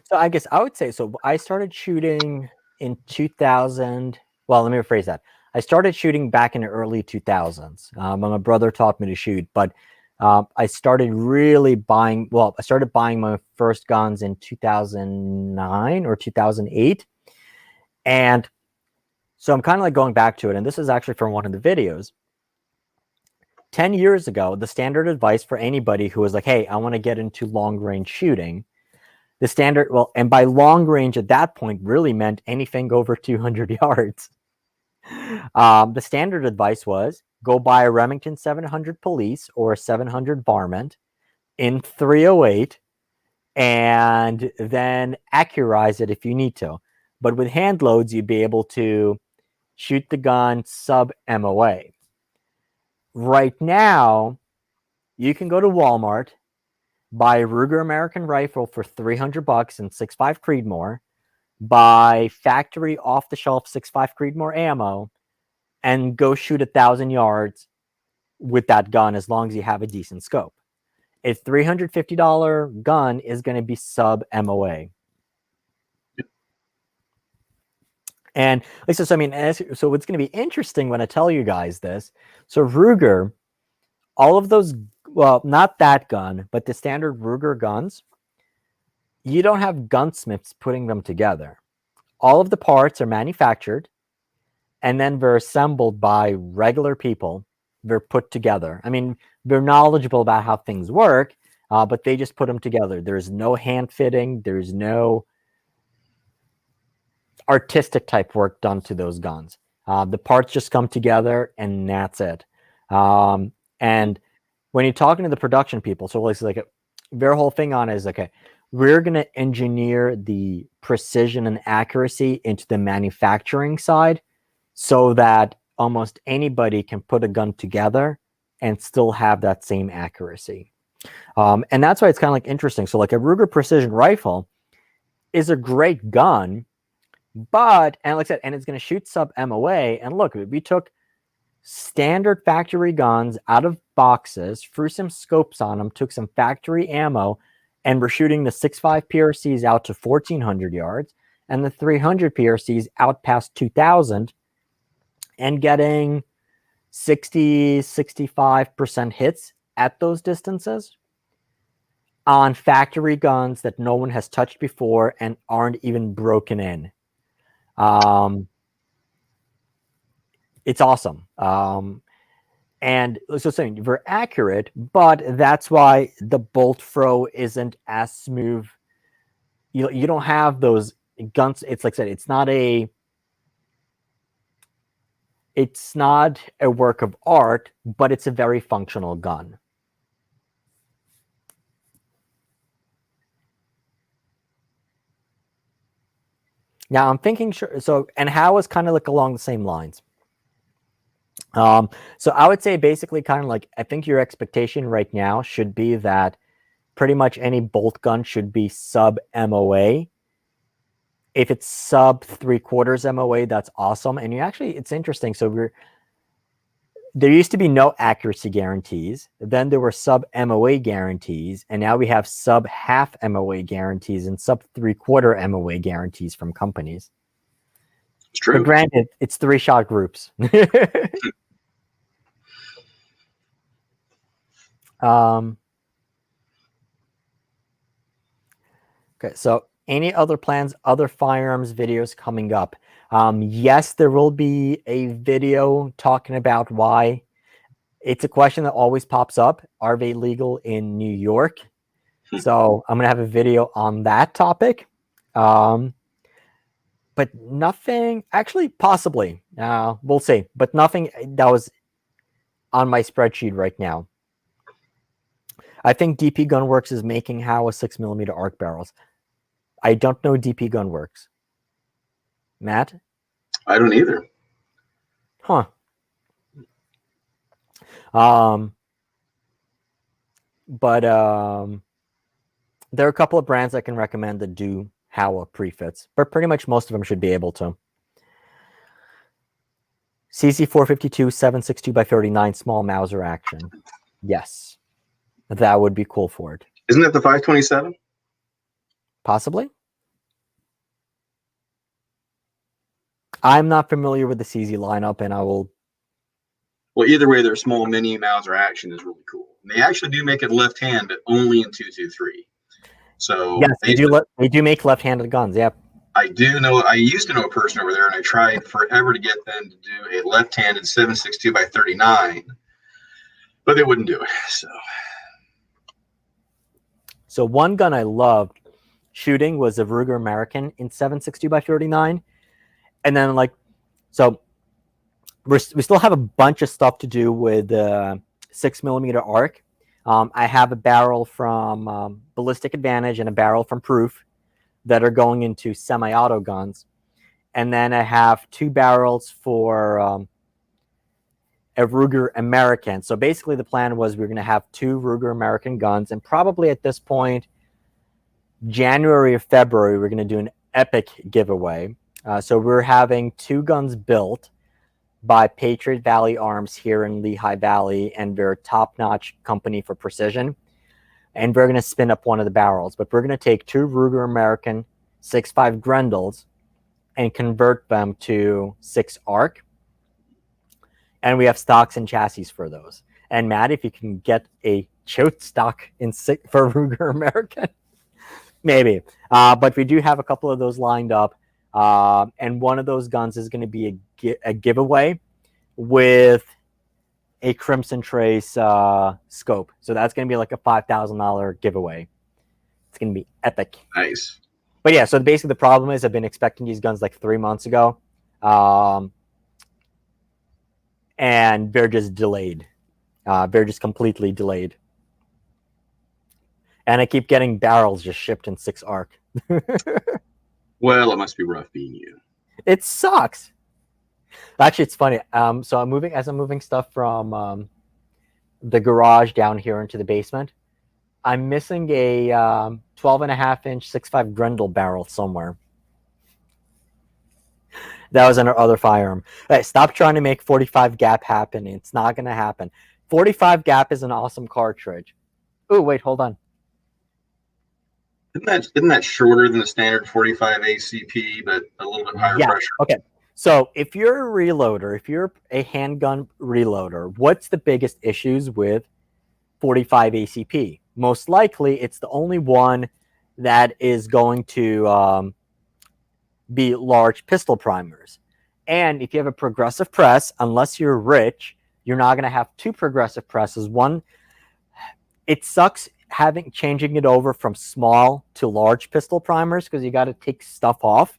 So I guess I would say, so I started shooting in 2000. Well, let me rephrase that. I started shooting back in the early 2000s. My brother taught me to shoot, but I started really buying, I started buying my first guns in 2009 or 2008. And so I'm kind of like going back to it. And this is actually from one of the videos. 10 years ago, the standard advice for anybody who was like, hey, I want to get into long range shooting, the standard, and by long range at that point really meant anything over 200 yards. The standard advice was go buy a Remington 700 Police or a 700 Varmint in 308 and then accurize it if you need to. But with hand loads, you'd be able to shoot the gun sub MOA. Right now, you can go to Walmart, buy a Ruger American rifle for $300 and 6.5 Creedmoor, buy factory off-the-shelf 6.5 Creedmoor ammo, and go shoot 1,000 yards with that gun as long as you have a decent scope. A $350 gun is going to be sub MOA. And so what's going to be interesting when I tell you guys this, so Ruger, all of those, not that gun, but the standard Ruger guns, you don't have gunsmiths putting them together. All of the parts are manufactured and then they're assembled by regular people. They're put together. I mean, they're knowledgeable about how things work, but they just put them together. There's no hand fitting. There's no artistic type work done to those guns. The parts just come together and that's it. And when you're talking to the production people, so it's like their whole thing on it is, okay, we're going to engineer the precision and accuracy into the manufacturing side so that almost anybody can put a gun together and still have that same accuracy. And that's why it's kind of like interesting. So like a Ruger precision rifle is a great gun, but, and like I said, and it's going to shoot sub MOA. And look, we took standard factory guns out of boxes, threw some scopes on them, took some factory ammo, and we're shooting the 6.5 PRCs out to 1,400 yards and the 300 PRCs out past 2,000 and getting 60-65% hits at those distances on factory guns that no one has touched before and aren't even broken in. It's awesome. And so saying we're accurate, but that's why the bolt throw isn't as smooth. You don't have those guns. It's like I said, it's not a work of art, but it's a very functional gun. Now I'm thinking, so, and how is kind of like along the same lines. So I would say basically kind of like, I think your expectation right now should be that pretty much any bolt gun should be sub MOA. If it's sub 3/4 MOA, that's awesome. And it's interesting. So there used to be no accuracy guarantees. Then there were sub MOA guarantees. And now we have sub half MOA guarantees and sub 3/4 MOA guarantees from companies. It's true. But granted, it's 3-shot groups. Okay, so any other plans, other firearms videos coming up? Yes, there will be a video talking about why. It's a question that always pops up. Are they legal in New York? So I'm going to have a video on that topic. but nothing, actually, possibly. We'll see, but nothing that was on my spreadsheet right now. I think DP Gunworks is making Howa 6mm arc barrels. I don't know DP Gunworks. Matt? I don't either. Huh. But there are a couple of brands I can recommend that do Howa prefits, but pretty much most of them should be able to. CC452 7.62x39 small Mauser action. Yes, that would be cool for it. Isn't that the 527? Possibly. I'm not familiar with the CZ lineup, and I will. Well, either way, their small mini Mauser action is really cool. And they actually do make it left hand, but only in 223. So yes, they do make left-handed guns. Yep. I do know. I used to know a person over there, and I tried forever to get them to do a left-handed 7.62x39, but they wouldn't do it. So one gun I loved shooting was a Ruger American in 7.62x39, and then so we still have a bunch of stuff to do with 6mm arc. I have a barrel from Ballistic Advantage and a barrel from Proof that are going into semi-auto guns. And then I have 2 barrels for a Ruger American. So basically the plan was we are going to have 2 Ruger American guns, and probably at this point, January or February, we're going to do an epic giveaway. So we're having 2 guns built by Patriot Valley Arms here in Lehigh Valley, and they're a top-notch company for precision. And we're going to spin up one of the barrels, but we're going to take 2 Ruger American 6.5 Grendels and convert them to 6 arc. And we have stocks and chassis for those. And Matt, if you can get a chote stock in for Ruger American, maybe. But we do have a couple of those lined up. And one of those guns is going to be a giveaway with a Crimson Trace scope. So that's going to be like a $5,000 giveaway. It's going to be epic. Nice. But yeah, so basically the problem is I've been expecting these guns like 3 months ago. And they're just delayed. They're just completely delayed. And I keep getting barrels just shipped in 6 arc. Well, it must be rough being you. It sucks. Actually, it's funny. So I'm moving stuff from the garage down here into the basement. I'm missing a 12.5-inch 6.5 Grendel barrel somewhere. That was in our other firearm. Hey, stop trying to make 45 gap happen. It's not going to happen. 45 gap is an awesome cartridge. Oh, wait, hold on. Isn't that shorter than the standard 45 ACP, but a little bit higher pressure? Okay. So if you're a reloader, if you're a handgun reloader, what's the biggest issues with 45 ACP? Most likely, it's the only one that is going to be large pistol primers. And if you have a progressive press, unless you're rich, you're not going to have 2 progressive presses. One, it sucks changing it over from small to large pistol primers because you got to take stuff off.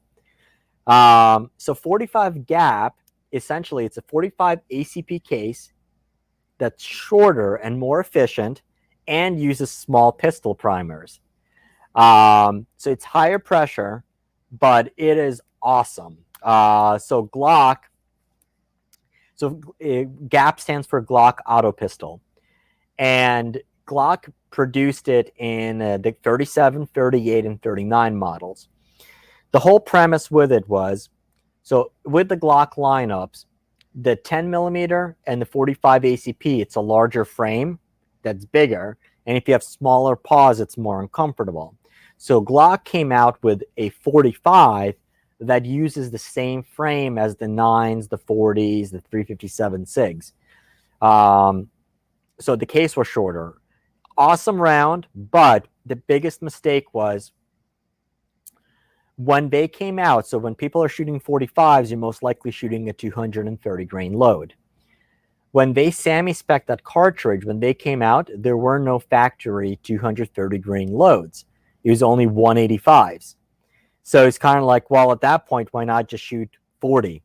So 45 gap, essentially, it's a 45 ACP case that's shorter and more efficient and uses small pistol primers. So it's higher pressure, but it is awesome. So Glock, GAP stands for Glock Auto Pistol. And Glock produced it in the 37, 38, and 39 models. The whole premise with it was, so with the Glock lineups, the 10mm and the 45 ACP, it's a larger frame that's bigger. And if you have smaller paws, it's more uncomfortable. So Glock came out with a 45 that uses the same frame as the 9s, the 40s, the 357 SIGs. So the case was shorter. Awesome round, but the biggest mistake was when they came out. So when people are shooting 45s, you're most likely shooting a 230 grain load. When they SAMI-spec that cartridge, when they came out, there were no factory 230 grain loads. It was only 185s. So it's kind of like, well, at that point, why not just shoot 40?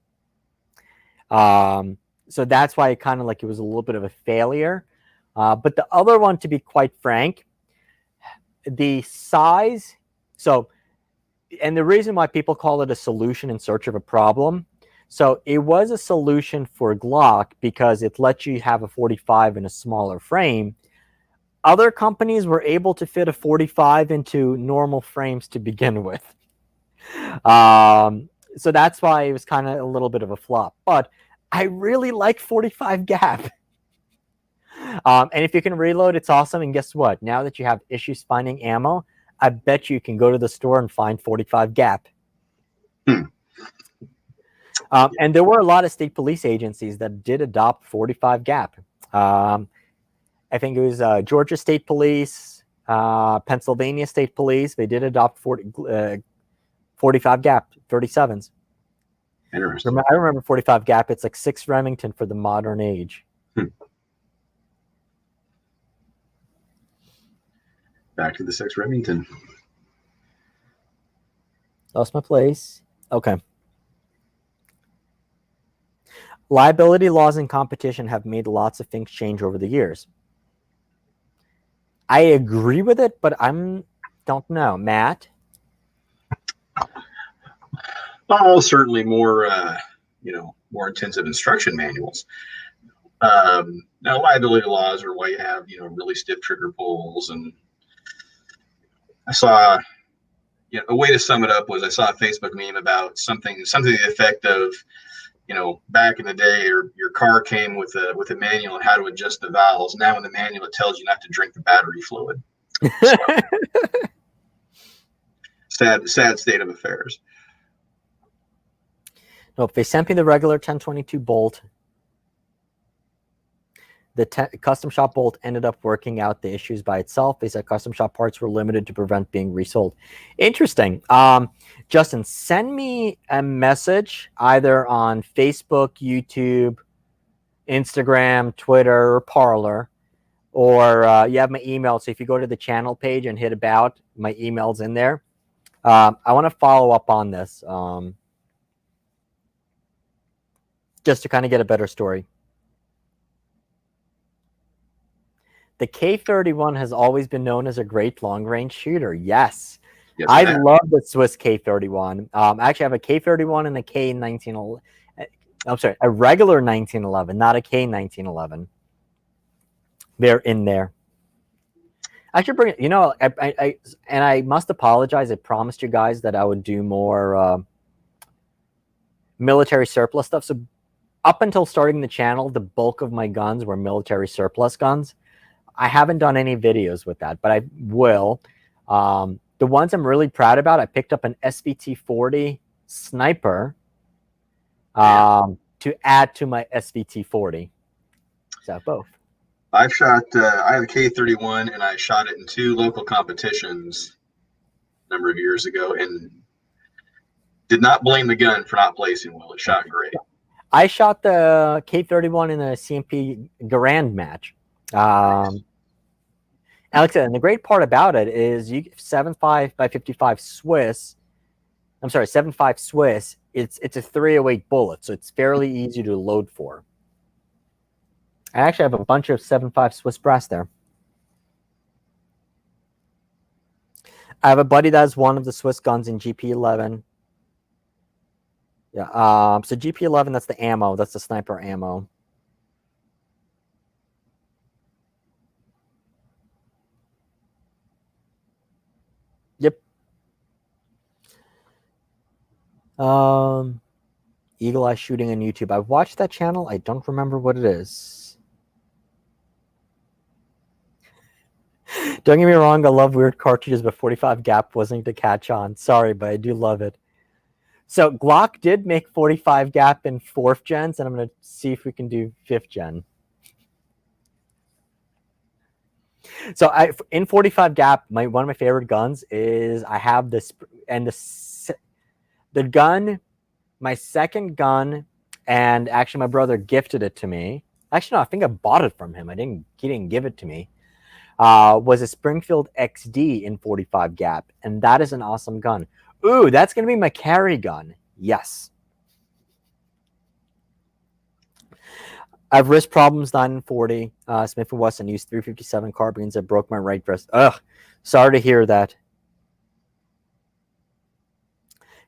So that's why it kind of like it was a little bit of a failure. But the other one, to be quite frank, the size. So, and the reason why people call it a solution in search of a problem. So it was a solution for Glock because it lets you have a 45 in a smaller frame. Other companies were able to fit a 45 into normal frames to begin with. So that's why it was kind of a little bit of a flop. But I really like 45 gap. And if you can reload, it's awesome. And guess what? Now that you have issues finding ammo, I bet you can go to the store and find 45 gap. And there were a lot of state police agencies that did adopt 45 gap. I think it was Georgia State Police, Pennsylvania State Police. They did adopt 45 gap 37s. Interesting. I remember 45 gap. It's like 6 Remington for the modern age. Back to the 6 Remington. Lost my place. Okay. Liability laws in competition have made lots of things change over the years. I agree with it, but don't know. Matt? Oh, certainly more, more intensive instruction manuals. Now, liability laws are why you have, really stiff trigger pulls. And I saw, a way to sum it up was I saw a Facebook meme about something to the effect of, back in the day, your car came with a manual on how to adjust the valves. Now in the manual, it tells you not to drink the battery fluid. So, sad state of affairs. Nope, they sent me the regular 1022 bolt. The custom shop bolt ended up working out the issues by itself. They said custom shop parts were limited to prevent being resold. Interesting. Justin, send me a message either on Facebook, YouTube, Instagram, Twitter, or Parler, or you have my email. So if you go to the channel page and hit about, my email's in there. I want to follow up on this just to kind of get a better story. The K31 has always been known as a great long-range shooter. Yes. I love the Swiss K31. I actually have a K31 and a K1911. I'm sorry, a regular 1911, not a K1911. They're in there. I should bring it. I must apologize. I promised you guys that I would do more military surplus stuff. So up until starting the channel, the bulk of my guns were military surplus guns. I haven't done any videos with that, but I will. The ones I'm really proud about, I picked up an SVT-40 sniper to add to my SVT-40. So both. I have a K31 and I shot it in 2 local competitions a number of years ago and did not blame the gun for not placing well. It shot great. I shot the K31 in a CMP Grand match. Alex, and the great part about it is you 7.5 by 55 Swiss. I'm sorry, 7.5 Swiss. It's a 308 bullet, so it's fairly easy to load for. I actually have a bunch of 7.5 Swiss brass there. I have a buddy that has one of the Swiss guns in GP11. Yeah. So GP11, that's the ammo. That's the sniper ammo. Yep. Eagle Eye Shooting on YouTube. I've watched that channel. I don't remember what it is. Don't get me wrong. I love weird cartridges, but 45 gap wasn't to catch on. Sorry, but I do love it. So Glock did make 45 gap in 4th gens, and I'm going to see if we can do 5th gen. So in 45 gap, one of my favorite guns is I have this, and the gun, my second gun, and actually my brother gifted it to me. Actually, no, I think I bought it from him. He didn't give it to me. Was a Springfield XD in 45 gap, and that is an awesome gun. Ooh, that's going to be my carry gun. Yes. I have wrist problems, 9 and 40. Smith & Wesson used 357 carbines. I broke my right wrist. Ugh. Sorry to hear that.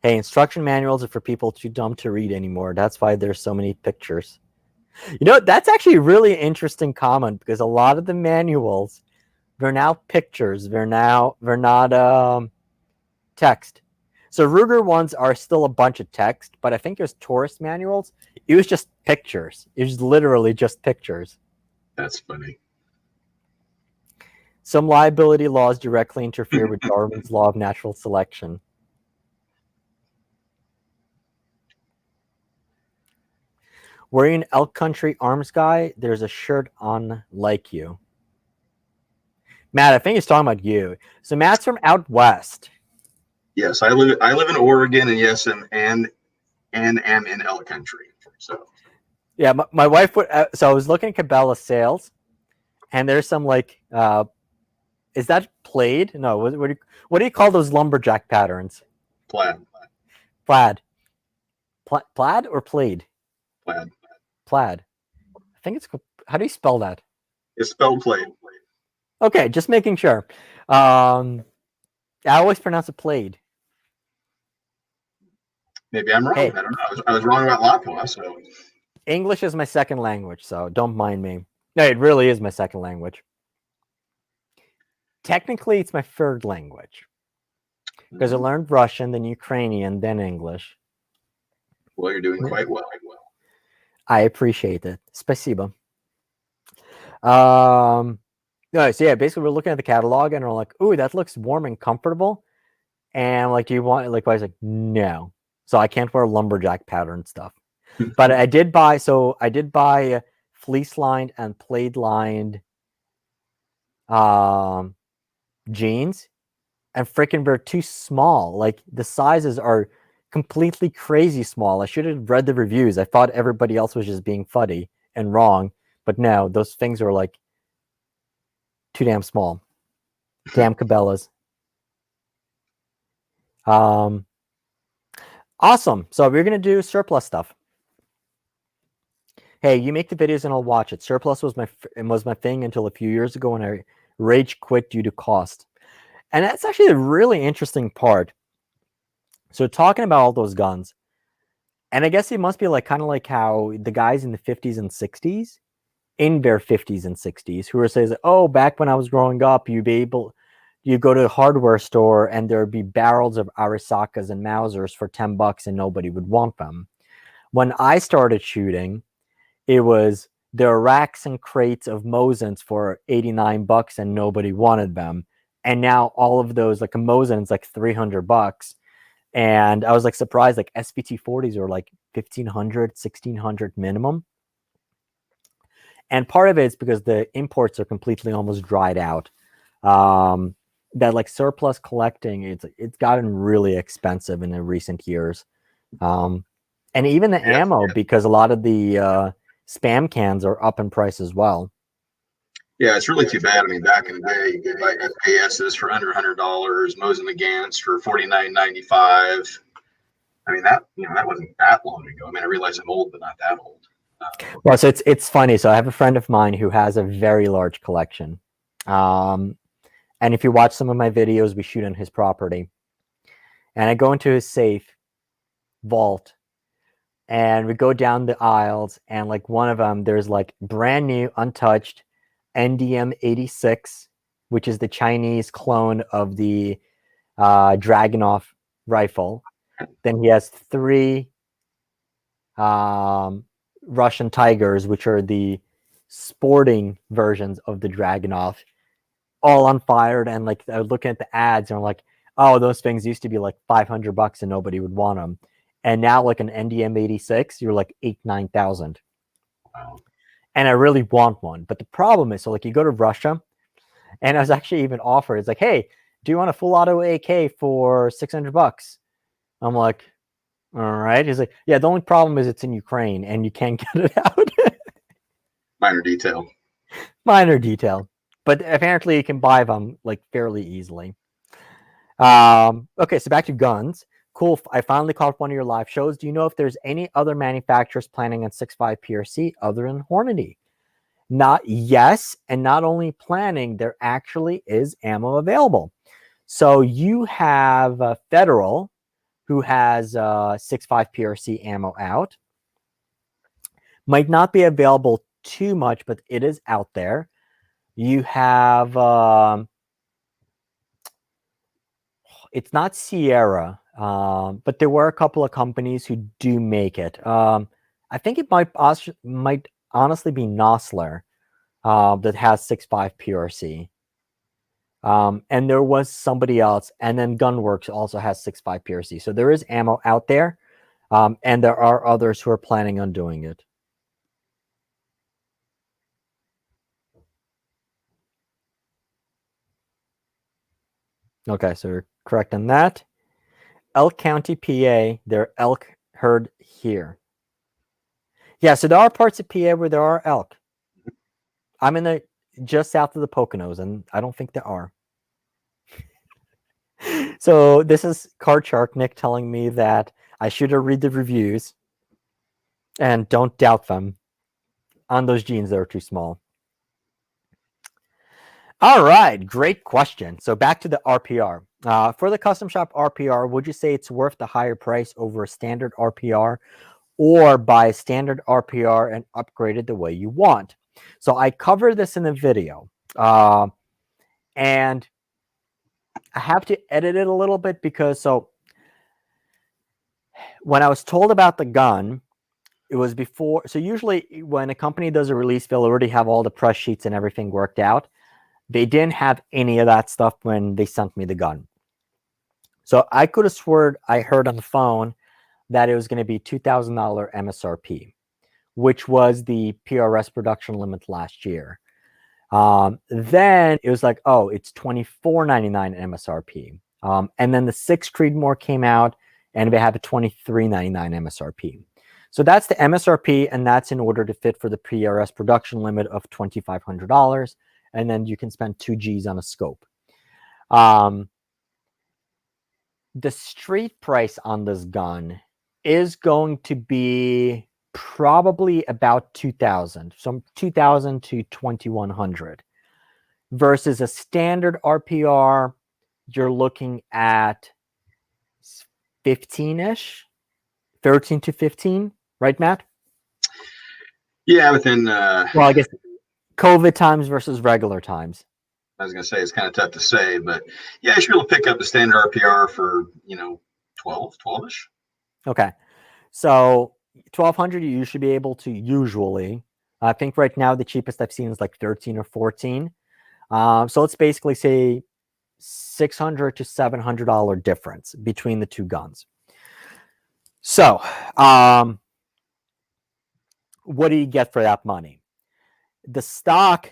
Hey, instruction manuals are for people too dumb to read anymore. That's why there's so many pictures. You know, that's actually a really interesting comment because a lot of the manuals, they're now pictures. They're not text. So Ruger ones are still a bunch of text, but I think there's tourist manuals. It was just pictures. It was literally just pictures. That's funny. Some liability laws directly interfere with Darwin's law of natural selection. Were you an elk country arms guy? There's a shirt on like you. Matt, I think he's talking about you. So Matt's from out west. Yes, I live in Oregon, and yes, and am in elk country. So yeah, my wife would. So I was looking at Cabela sales, and there's some like, is that plaid? No, what do you call those lumberjack patterns? plaid. Plaid or plaid? Plaid. I think it's. How do you spell that? It's spelled plaid. Okay, just making sure. I always pronounce it plaid. Maybe I'm wrong. Hey, I don't know. I was wrong about Lapua. So English is my second language, so don't mind me. No, it really is my second language. Technically, it's my third language because I learned Russian, then Ukrainian, then English. Well, you're doing quite well. I appreciate it. Spasibo. No, so yeah, basically we're looking at the catalog and we're like, ooh, that looks warm and comfortable. And like, do you want like I was like, no. So I can't wear lumberjack pattern stuff. But I did buy fleece lined and plaid lined jeans, and freaking they're too small. Like the sizes are completely crazy small. I should have read the reviews. I thought everybody else was just being fuddy and wrong, but no, those things are like too damn small. Damn Cabela's. Awesome. So we're gonna do surplus stuff. Hey, you make the videos and I'll watch it. Surplus was my thing until a few years ago when I rage quit due to cost. And that's actually a really interesting part. So talking about all those guns, and I guess it must be like kind of like how the guys in the 50s and 60s, in their 50s and 60s, who were saying, oh, back when I was growing up, you go to a hardware store and there'd be barrels of Arisakas and Mausers for $10 and nobody would want them. When I started shooting, it was there were racks and crates of Mosins for $89 and nobody wanted them. And now all of those, like a Mosin is like $300. And I was like surprised, like SPT 40s are like $1,500, $1,600 minimum. And part of it is because the imports are completely almost dried out. That like surplus collecting, it's gotten really expensive in the recent years. And even the ammo, because a lot of the spam cans are up in price as well. Yeah, it's really too bad. I mean, back in the day, you could buy FASs for under $100, Mosin Nagants for $49.95. I mean, that wasn't that long ago. I mean, I realize I'm old, but not that old. Well, so it's funny. So I have a friend of mine who has a very large collection. And if you watch some of my videos, we shoot on his property. And I go into his safe vault and we go down the aisles, and like one of them, there's like brand new, untouched NDM 86, which is the Chinese clone of the Dragunov rifle. Then he has 3 Russian Tigers, which are the sporting versions of the Dragunov, all unfired. And like I was looking at the ads and I'm like, oh, those things used to be like $500 and nobody would want them. And now like an NDM 86, you're like 8,000-9,000. Wow. And I really want one. But the problem is, so like you go to Russia, and I was actually even offered, it's like, hey, do you want a full auto AK for $600? I'm like, all right. He's like, yeah, the only problem is it's in Ukraine and you can't get it out. Minor detail. Minor detail. But apparently you can buy them like fairly easily. Okay, so back to guns. Cool. I finally caught one of your live shows. Do you know if there's any other manufacturers planning on 6.5 PRC other than Hornady? Not yes, and not only planning, there actually is ammo available. So you have Federal, who has 6.5 PRC ammo out. Might not be available too much, but it is out there. You have it's not Sierra, but there were a couple of companies who do make it. I think it might honestly be Nosler that has 6.5 PRC. And there was somebody else, and then Gunworks also has 6.5 PRC. So there is ammo out there, and there are others who are planning on doing it. Okay, so you're correct on that. Elk County, PA, there are elk herd here. Yeah, so there are parts of PA where there are elk. I'm in the just south of the Poconos, and I don't think there are. So this is Card Shark Nick telling me that I should read the reviews and don't doubt them on those jeans that are too small. All right, great question. So back to the RPR. For the custom shop RPR, would you say it's worth the higher price over a standard RPR, or buy a standard RPR and upgrade it the way you want? So I cover this in the video, and I have to edit it a little bit because so when I was told about the gun, it was before. So usually when a company does a release, they'll already have all the press sheets and everything worked out. They didn't have any of that stuff when they sent me the gun. So I could have sworn I heard on the phone that it was going to be $2,000 MSRP, which was the PRS production limit last year. Then it was like, oh, it's $24.99 MSRP. And then the 6 Creedmoor came out, and they have a $23.99 MSRP. So that's the MSRP, and that's in order to fit for the PRS production limit of $2,500. And then you can spend 2 Gs on a scope. The street price on this gun is going to be probably about $2,000, from $2,000 to $2,100, versus a standard RPR. You're looking at 15-ish, 13 to 15, right, Matt? Yeah, within. Well, I guess COVID times versus regular times. I was going to say it's kind of tough to say, but yeah, you should be able to pick up the standard RPR for 12-ish. Okay, so 1,200 you should be able to usually. I think right now the cheapest I've seen is like 13 or 14. So let's basically say $600 to $700 difference between the two guns. So what do you get for that money? The stock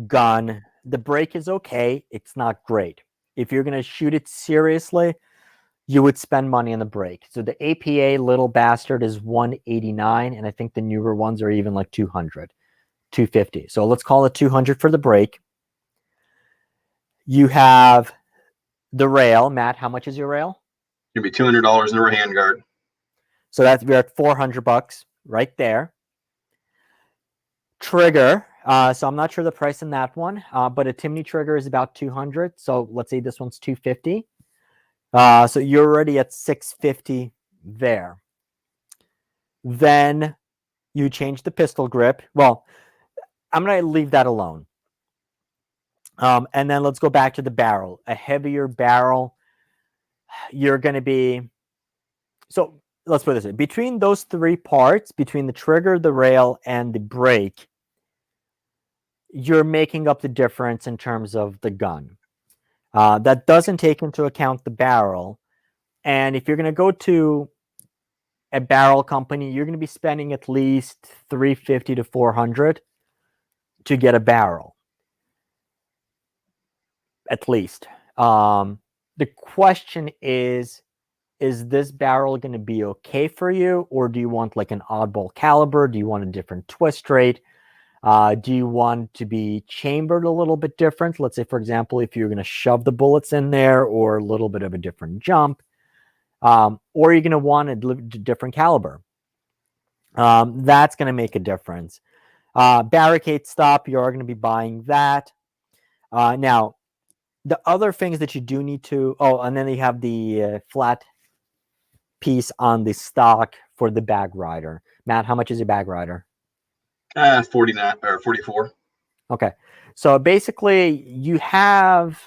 gun, the break is okay. It's not great. If you're going to shoot it seriously, you would spend money on the break. So the APA little bastard is $189, and I think the newer ones are even like $200, $250. So let's call it $200 for the break. You have the rail. Matt, how much is your rail? It'd be $200 in a handguard. So that's, we're at $400 right there. Trigger. So I'm not sure the price in that one, but a Timney trigger is about $200. So let's say this one's $250. So you're already at $650 there. Then you change the pistol grip. Well, I'm going to leave that alone. And then let's go back to the barrel. A heavier barrel, you're going to be... So let's put it this way. Between those 3 parts, between the trigger, the rail, and the brake, you're making up the difference in terms of the gun. That doesn't take into account the barrel. And if you're going to go to a barrel company, you're going to be spending at least $350 to $400 to get a barrel. At least. The question is this barrel going to be okay for you? Or do you want like an oddball caliber? Do you want a different twist rate? Do you want to be chambered a little bit different? Let's say, for example, if you're going to shove the bullets in there, or a little bit of a different jump, or you're going to want a different caliber. That's going to make a difference. Barricade stop, you are going to be buying that. Now, the other things that you do need to, and then you have the flat piece on the stock for the bag rider. Matt, how much is your bag rider? 49 or 44. Okay. So basically you have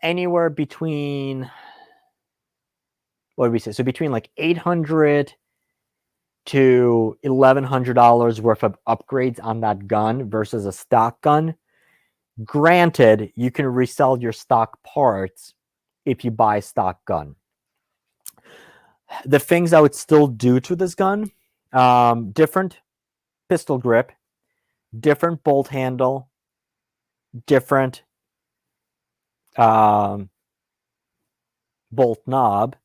anywhere between, what did we say? So between like $800 to $1,100 worth of upgrades on that gun versus a stock gun. Granted, you can resell your stock parts if you buy a stock gun. The things I would still do to this gun, different pistol grip, different bolt handle, different bolt knob.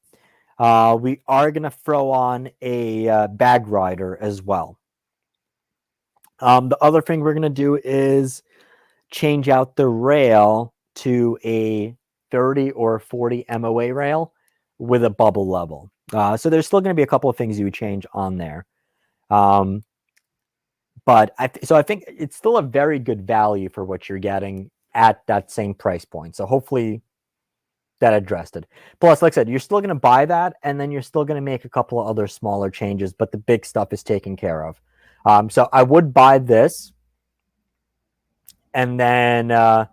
We are going to throw on a bag rider as well. The other thing we're going to do is change out the rail to a 30 or 40 MOA rail with a bubble level. So there's still going to be a couple of things you would change on there. But I think it's still a very good value for what you're getting at that same price point. So hopefully that addressed it. Plus, like I said, you're still going to buy that, and then you're still going to make a couple of other smaller changes, but the big stuff is taken care of. So I would buy this and then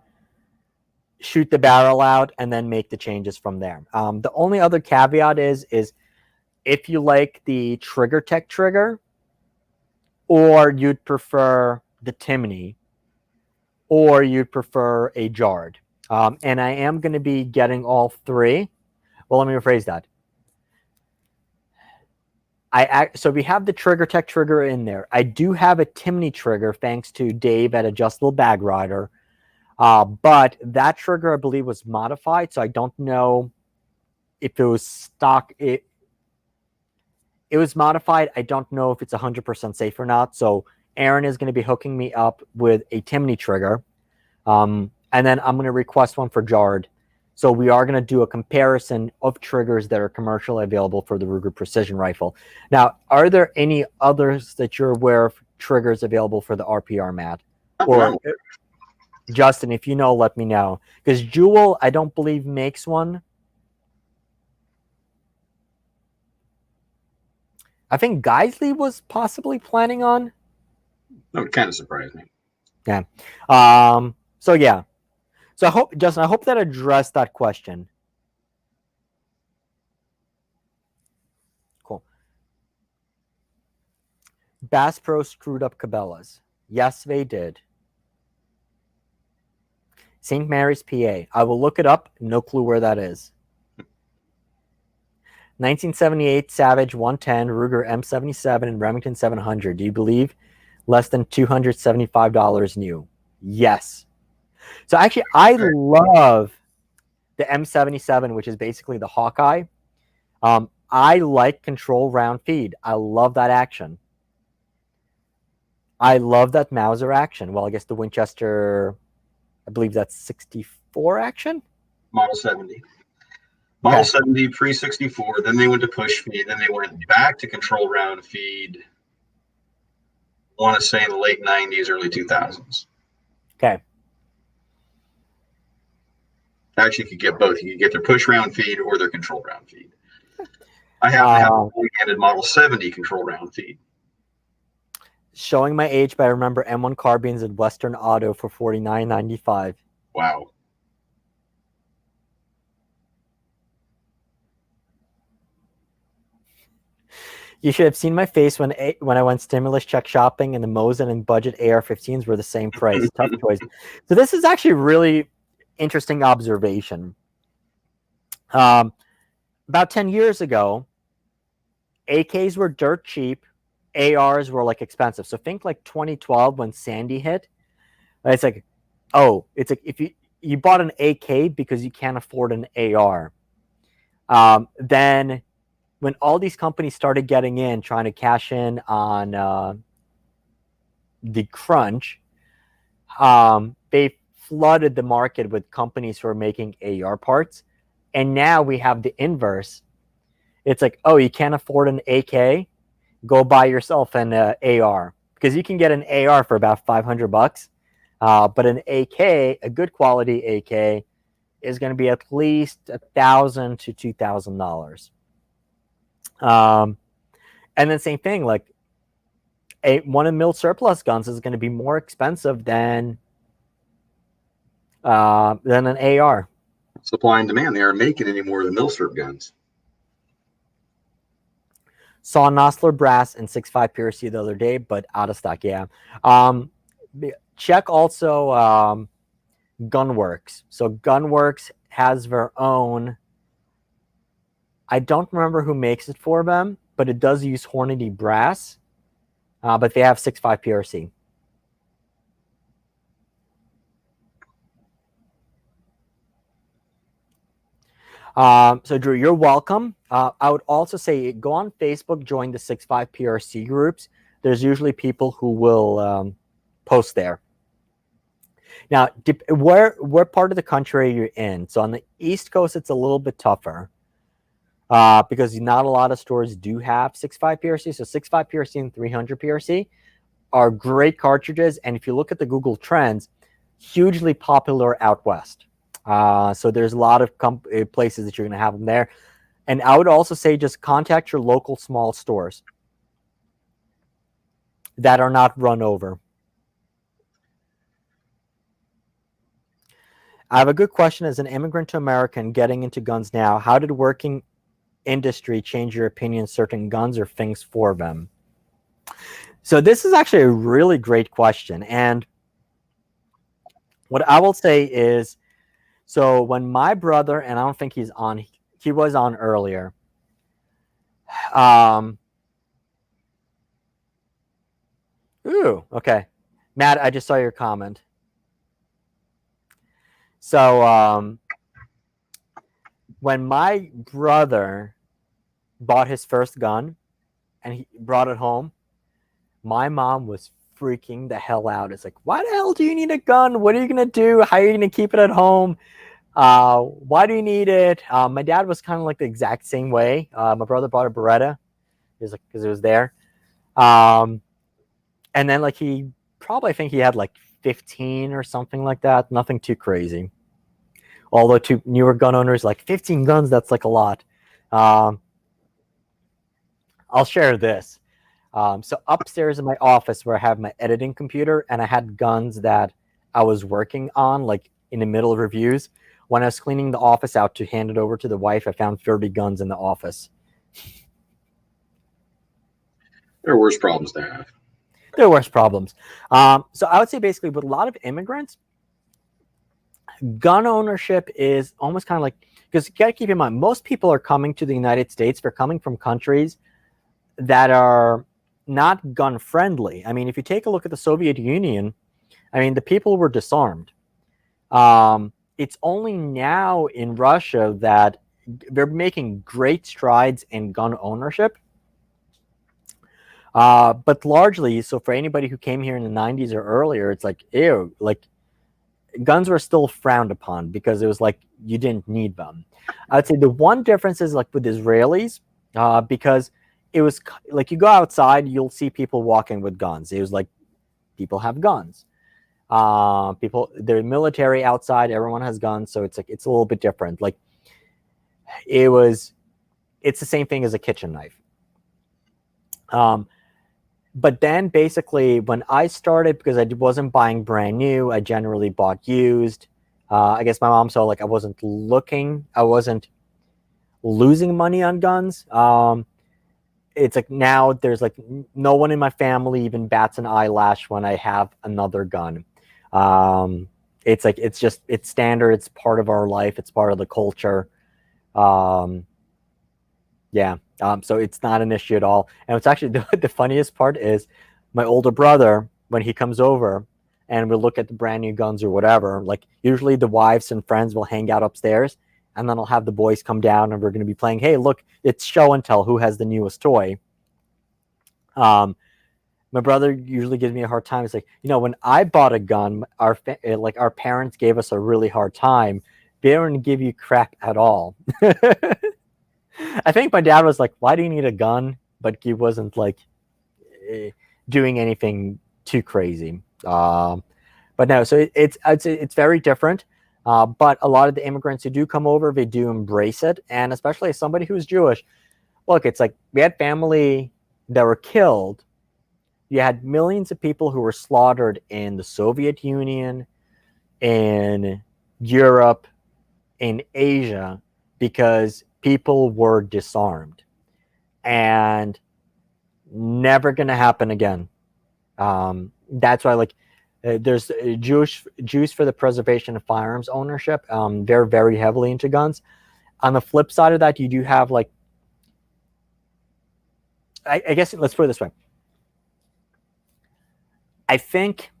shoot the barrel out and then make the changes from there. The only other caveat is if you like the Trigger Tech trigger, or you'd prefer the Timney, or you'd prefer a Jard. And I am going to be getting all three. Well, let me rephrase that. So we have the Trigger Tech trigger in there. I do have a Timney trigger, thanks to Dave at Adjustable Bag Rider. But that trigger, I believe, was modified, so I don't know if it was stock. It was modified. I don't know if it's 100% safe or not. So Aaron is going to be hooking me up with a Timney trigger. And then I'm going to request one for Jard. So we are going to do a comparison of triggers that are commercially available for the Ruger Precision Rifle. Now, are there any others that you're aware of triggers available for the RPR, Matt? Or Justin, if you know, let me know. Because Jewel, I don't believe, makes one. I think Geisley was possibly planning on. That would kind of surprise me. Yeah. So yeah. So I hope, Justin, I hope that addressed that question. Cool. Bass Pro screwed up Cabela's. Yes, they did. St. Mary's, PA. I will look it up. No clue where that is. 1978 Savage 110, Ruger M77, and Remington 700. Do you believe? Less than $275 new. Yes. So actually, I love the M77, which is basically the Hawkeye. I like control round feed. I love that action. I love that Mauser action. Well, I guess the Winchester, I believe that's 64 action? Model 70. Model 70, pre-64. Then they went to push feed. Then they went back to control round feed. I want to say in the late 90s, early 2000s. Okay. Actually, you could get both. You could get their push round feed or their control round feed. I have a handed Model 70 control round feed. Showing my age, but I remember M1 carbines at Western Auto for $49.95. Wow. You should have seen my face when I went stimulus check shopping, and the Mosin and budget AR-15s were the same price. Tough choice. So this is actually really interesting observation. About 10 years ago, AKs were dirt cheap. ARs were like expensive. So think like 2012 when Sandy hit. It's like, it's like if you bought an AK because you can't afford an AR. Then when all these companies started getting in, trying to cash in on the crunch, they flooded the market with companies who are making AR parts. And now we have the inverse. It's like, oh, you can't afford an AK? Go buy yourself an AR, because you can get an AR for about $500. But an AK, a good quality AK, is going to be at least $1,000 to $2,000. And then same thing, like one of mil surplus guns is going to be more expensive than an AR. Supply and demand. They aren't making any more of the mil-surp guns. Saw Nosler brass and 6.5 PRC the other day, but out of stock. Yeah. Check also Gunworks. So Gunworks has their own. I don't remember who makes it for them, but it does use Hornady brass. But they have 6.5 PRC. So Drew, you're welcome. I would also say go on Facebook, join the 6.5 PRC groups. There's usually people who will post there. Now, where part of the country you're in? So on the East Coast, it's a little bit tougher because not a lot of stores do have 6.5 PRC. So 6.5 PRC and 300 PRC are great cartridges. And if you look at the Google Trends, hugely popular out west. So there's a lot of places that you're going to have them there. And I would also say just contact your local small stores that are not run over. I have a good question. As an immigrant to America and getting into guns now, how did working industry change your opinion on certain guns or things for them? So this is actually a really great question. And what I will say is, so when my brother, and I don't think he's on, he was on earlier. Ooh, okay. Matt, I just saw your comment. So when my brother bought his first gun and he brought it home, my mom was freaking the hell out. It's like, why the hell do you need a gun? What are you going to do? How are you going to keep it at home? Why do you need it? My dad was kind of like the exact same way. My brother bought a Beretta. He was like, because it was there. And then like he probably, I think he had like 15 or something like that. Nothing too crazy. Although to newer gun owners, like 15 guns, that's like a lot. I'll share this. So upstairs in my office where I have my editing computer, and I had guns that I was working on, like in the middle of reviews. When I was cleaning the office out to hand it over to the wife, I found 30 guns in the office. There are worse problems to have. There are worse problems. So I would say basically with a lot of immigrants, gun ownership is almost kind of like, because you got to keep in mind, most people are coming to the United States. They're coming from countries that are not gun friendly. I mean, if you take a look at the Soviet Union, I mean, the people were disarmed. It's only now in Russia that they're making great strides in gun ownership. But largely, so for anybody who came here in the 90s or earlier, it's like, ew, like guns were still frowned upon because it was like you didn't need them. I'd say the one difference is like with Israelis, because it was like you go outside, you'll see people walking with guns. It was like people have guns. They're military outside, everyone has guns, so it's like it's a little bit different. Like it's the same thing as a kitchen knife. But then basically when I started, because I wasn't buying brand new, I generally bought used. I guess my mom saw like I wasn't losing money on guns. It's like now there's like no one in my family even bats an eyelash when I have another gun. It's like it's standard. It's part of our life. It's part of the culture. Yeah. So it's not an issue at all. And it's actually the funniest part is my older brother, when he comes over and we look at the brand new guns or whatever, like usually the wives and friends will hang out upstairs, and then I'll have the boys come down and we're going to be playing, hey, look, it's show and tell who has the newest toy. My brother usually gives me a hard time. It's like, when I bought a gun, our parents gave us a really hard time. They didn't give you crap at all. I think my dad was like, "Why do you need a gun?" But he wasn't like doing anything too crazy. But no, so it's very different. But a lot of the immigrants who do come over, they do embrace it, and especially as somebody who's Jewish, look, it's like we had family that were killed. You had millions of people who were slaughtered in the Soviet Union, in Europe, in Asia, because people were disarmed, and never going to happen again. That's why, like, there's Jews for the preservation of firearms ownership. They're very heavily into guns. On the flip side of that, you do have, like, I guess let's put it this way. I think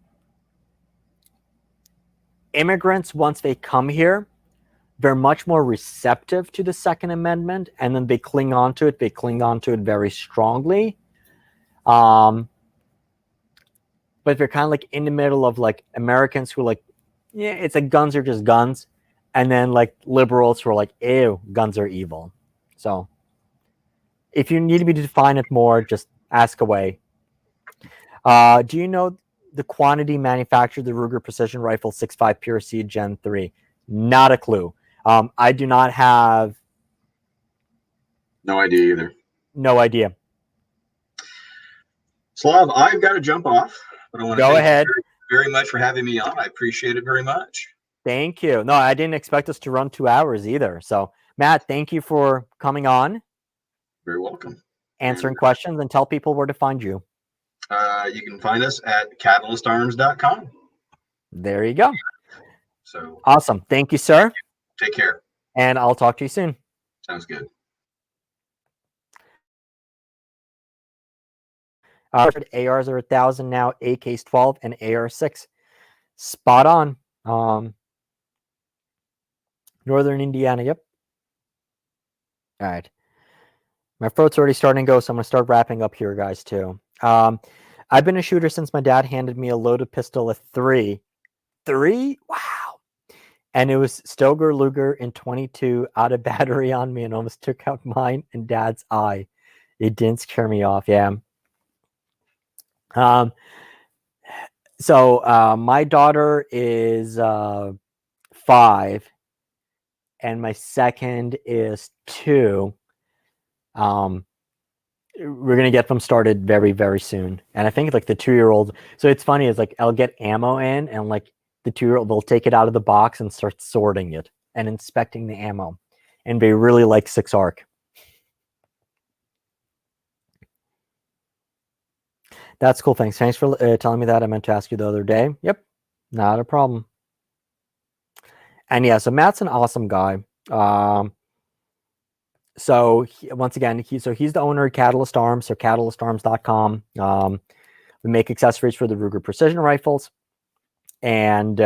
immigrants, once they come here, they're much more receptive to the Second Amendment, and then they cling on to it. They cling on to it very strongly. But they're kind of like in the middle of like Americans who like, yeah, it's like guns are just guns. And then like liberals who are like, ew, guns are evil. So if you need me to define it more, just ask away. Do you know the quantity manufactured the Ruger Precision Rifle 6.5 Pure C Gen 3? Not a clue. I do not have... No idea either. No idea. Slav, I've got to jump off, but I want to Go thank ahead. you very, very much for having me on. I appreciate it very much. Thank you. No, I didn't expect us to run 2 hours either. So, Matt, thank you for coming on. Very welcome. Answering questions, and tell people where to find you. You can find us at catalystarms.com. There you go. So awesome. Thank you, sir. Take care. And I'll talk to you soon. Sounds good. ARs are 1,000 now, AK's 12, and AR6. Spot on. Northern Indiana, yep. All right. My throat's already starting to go, so I'm going to start wrapping up here, guys, too. I've been a shooter since my dad handed me a loaded pistol at 3. 3? Wow. And it was Stoger Luger in 22 out of battery on me and almost took out mine and dad's eye. It didn't scare me off, yeah. So my daughter is 5 and my second is 2. We're gonna get them started very, very soon. And I think like the 2-year-old, so it's funny, is like I'll get ammo in and like the 2-year-old will take it out of the box and start sorting it and inspecting the ammo. And they really like 6 ARC. That's cool. Thanks for telling me that. I meant to ask you the other day. Yep, not a problem. And yeah, so Matt's an awesome guy. So once again, he's the owner of Catalyst Arms, so catalystarms.com. We make accessories for the Ruger Precision Rifles and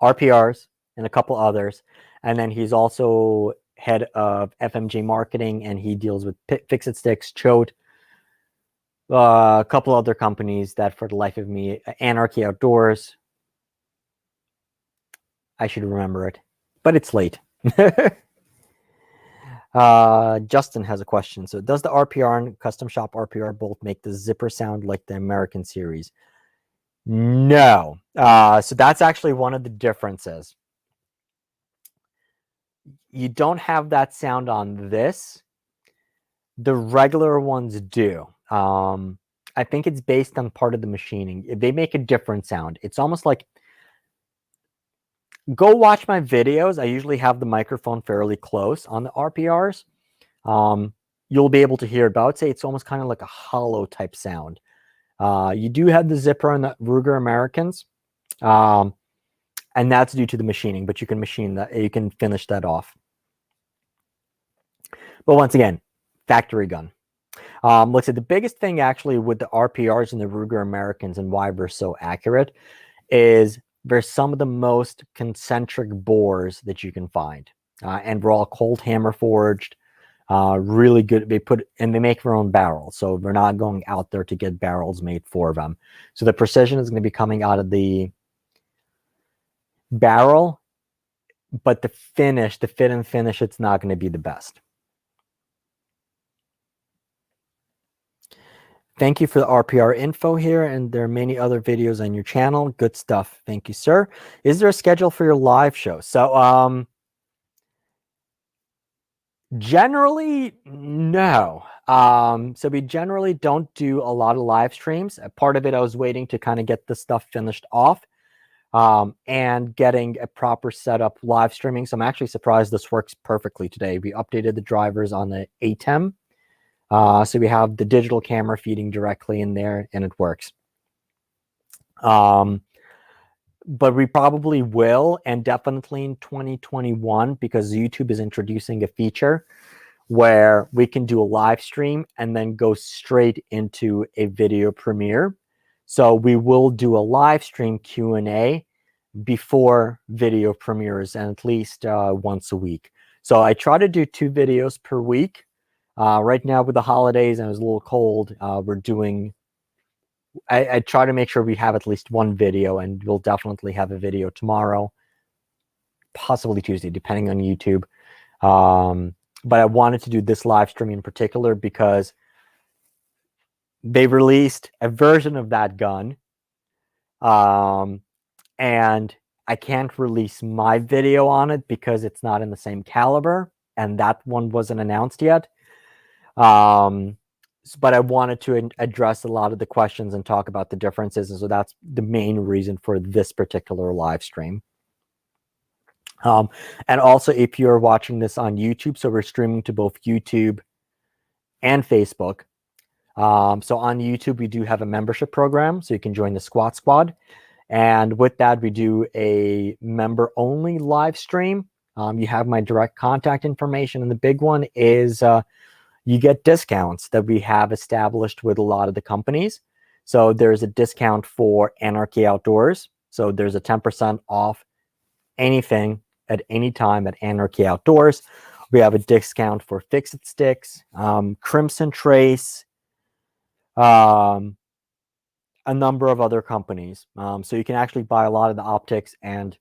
RPRs and a couple others. And then he's also head of FMG marketing, and he deals with Fix-It Sticks, Choate, a couple other companies that for the life of me, Anarchy Outdoors. I should remember it, but it's late. Justin has a question. So does the RPR and Custom Shop RPR both make the zipper sound like the American series? No. So that's actually one of the differences. You don't have that sound on this. The regular ones do. I think it's based on part of the machining. They make a different sound. It's almost like, go watch my videos. I usually have the microphone fairly close on the RPRs. You'll be able to hear it, but I would say it's almost kind of like a hollow type sound. You do have the zipper on the Ruger Americans, and that's due to the machining, but you can machine that. You can finish that off. But once again, factory gun. Let's say the biggest thing actually with the RPRs and the Ruger Americans and why they're so accurate is they're some of the most concentric bores that you can find. And we're all cold hammer forged. Really good. They make their own barrels, so they're not going out there to get barrels made for them. So the precision is going to be coming out of the barrel, but the fit and finish, it's not going to be the best. Thank you for the RPR info here, and there are many other videos on your channel. Good stuff. Thank you, sir. Is there a schedule for your live show? So, generally, no. So we generally don't do a lot of live streams. Part of it, I was waiting to kind of get the stuff finished off, and getting a proper setup live streaming. So I'm actually surprised this works perfectly today. We updated the drivers on the ATEM. So we have the digital camera feeding directly in there, and it works. But we probably will, and definitely in 2021, because YouTube is introducing a feature where we can do a live stream and then go straight into a video premiere. So we will do a live stream Q&A before video premieres, and at least once a week. So I try to do 2 videos per week. Right now with the holidays and it was a little cold, we're doing, I try to make sure we have at least 1 video, and we'll definitely have a video tomorrow, possibly Tuesday, depending on YouTube. But I wanted to do this live stream in particular because they released a version of that gun, and I can't release my video on it because it's not in the same caliber, and that one wasn't announced yet. But I wanted to address a lot of the questions and talk about the differences, and so that's the main reason for this particular live stream. And also, if you're watching this on YouTube, so we're streaming to both YouTube and Facebook. So on YouTube, we do have a membership program, so you can join the Squat Squad. And with that, we do a member-only live stream. You have my direct contact information, and the big one is you get discounts that we have established with a lot of the companies. So there's a discount for Anarchy Outdoors. So there's a 10% off anything at any time at Anarchy Outdoors. We have a discount for Fix-It Sticks, Crimson Trace, a number of other companies. So you can actually buy a lot of the optics, and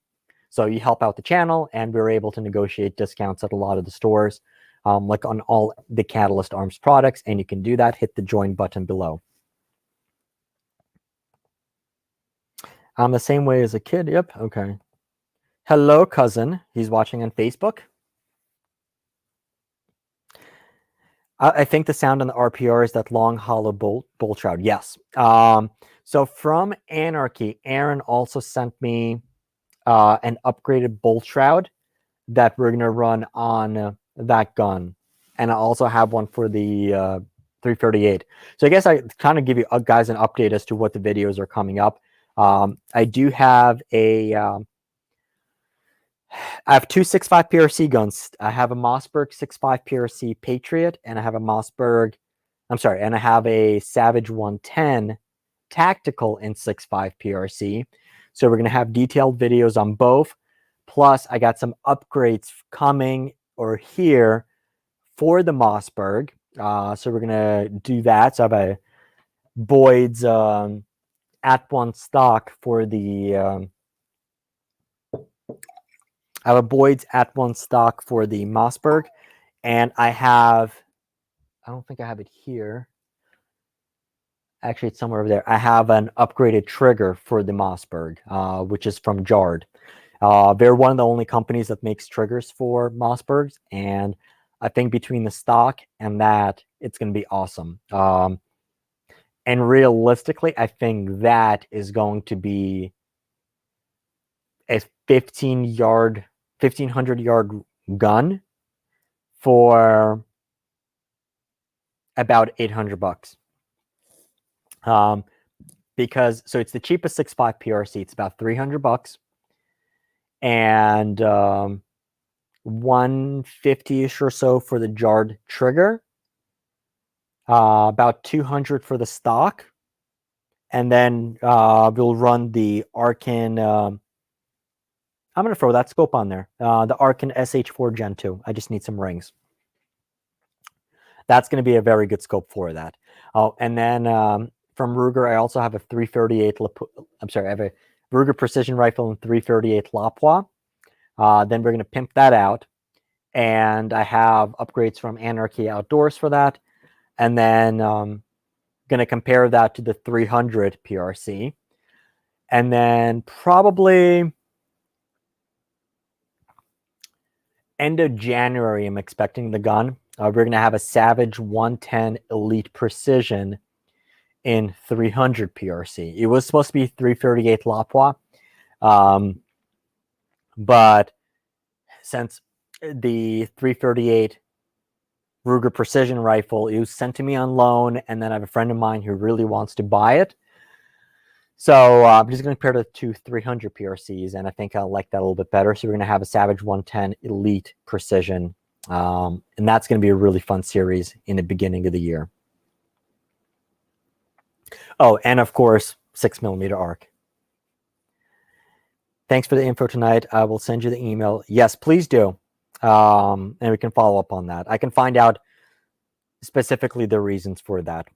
so you help out the channel, and we're able to negotiate discounts at a lot of the stores, like on all the Catalyst Arms products, and you can do that. Hit the join button below. I'm the same way as a kid. Yep. Okay. Hello, cousin. He's watching on Facebook. I think the sound on the RPR is that long, hollow bolt shroud. Yes. So from Anarchy, Aaron also sent me an upgraded bolt shroud that we're going to run on that gun. And I also have one for the 338. So I guess I kind of give you guys an update as to what the videos are coming up. I do have I have 2 6.5 PRC guns. I have a Mossberg 6.5 PRC Patriot, and I have a and I have a Savage 110 Tactical in 6.5 PRC. So we're going to have detailed videos on both. Plus, I got some upgrades coming or here for the Mossberg. So we're going to do that. So I have a Boyd's at-one stock for the... I have a Boyd's at-one stock for the Mossberg, and I don't think I have it here. Actually, it's somewhere over there. I have an upgraded trigger for the Mossberg, which is from Jard. They're one of the only companies that makes triggers for Mossbergs, and I think between the stock and that, it's going to be awesome. And realistically, I think that is going to be a 1,500-yard gun for about $800. Because so it's the cheapest 6.5 PRC. It's about $300, and 150-ish or so for the Jard trigger. About $200 for the stock, and then we'll run the Arken. I'm going to throw that scope on there. The Arken SH4 Gen 2. I just need some rings. That's going to be a very good scope for that. Oh, and then from Ruger, I also have a 338. I'm sorry, I have a Ruger precision rifle and 338 Lapua. Then we're going to pimp that out, and I have upgrades from Anarchy Outdoors for that, and then going to compare that to the 300 PRC, and then probably end of January, I'm expecting the gun. We're going to have a Savage 110 Elite Precision in 300 PRC. It was supposed to be 338 Lapua, but since the 338 Ruger Precision rifle, it was sent to me on loan, and then I have a friend of mine who really wants to buy it. So I'm just going to compare it to 300 PRCs, and I think I'll like that a little bit better. So we're going to have a Savage 110 Elite Precision, and that's going to be a really fun series in the beginning of the year. Oh, and of course, 6mm ARC. Thanks for the info tonight. I will send you the email. Yes, please do. And we can follow up on that. I can find out specifically the reasons for that.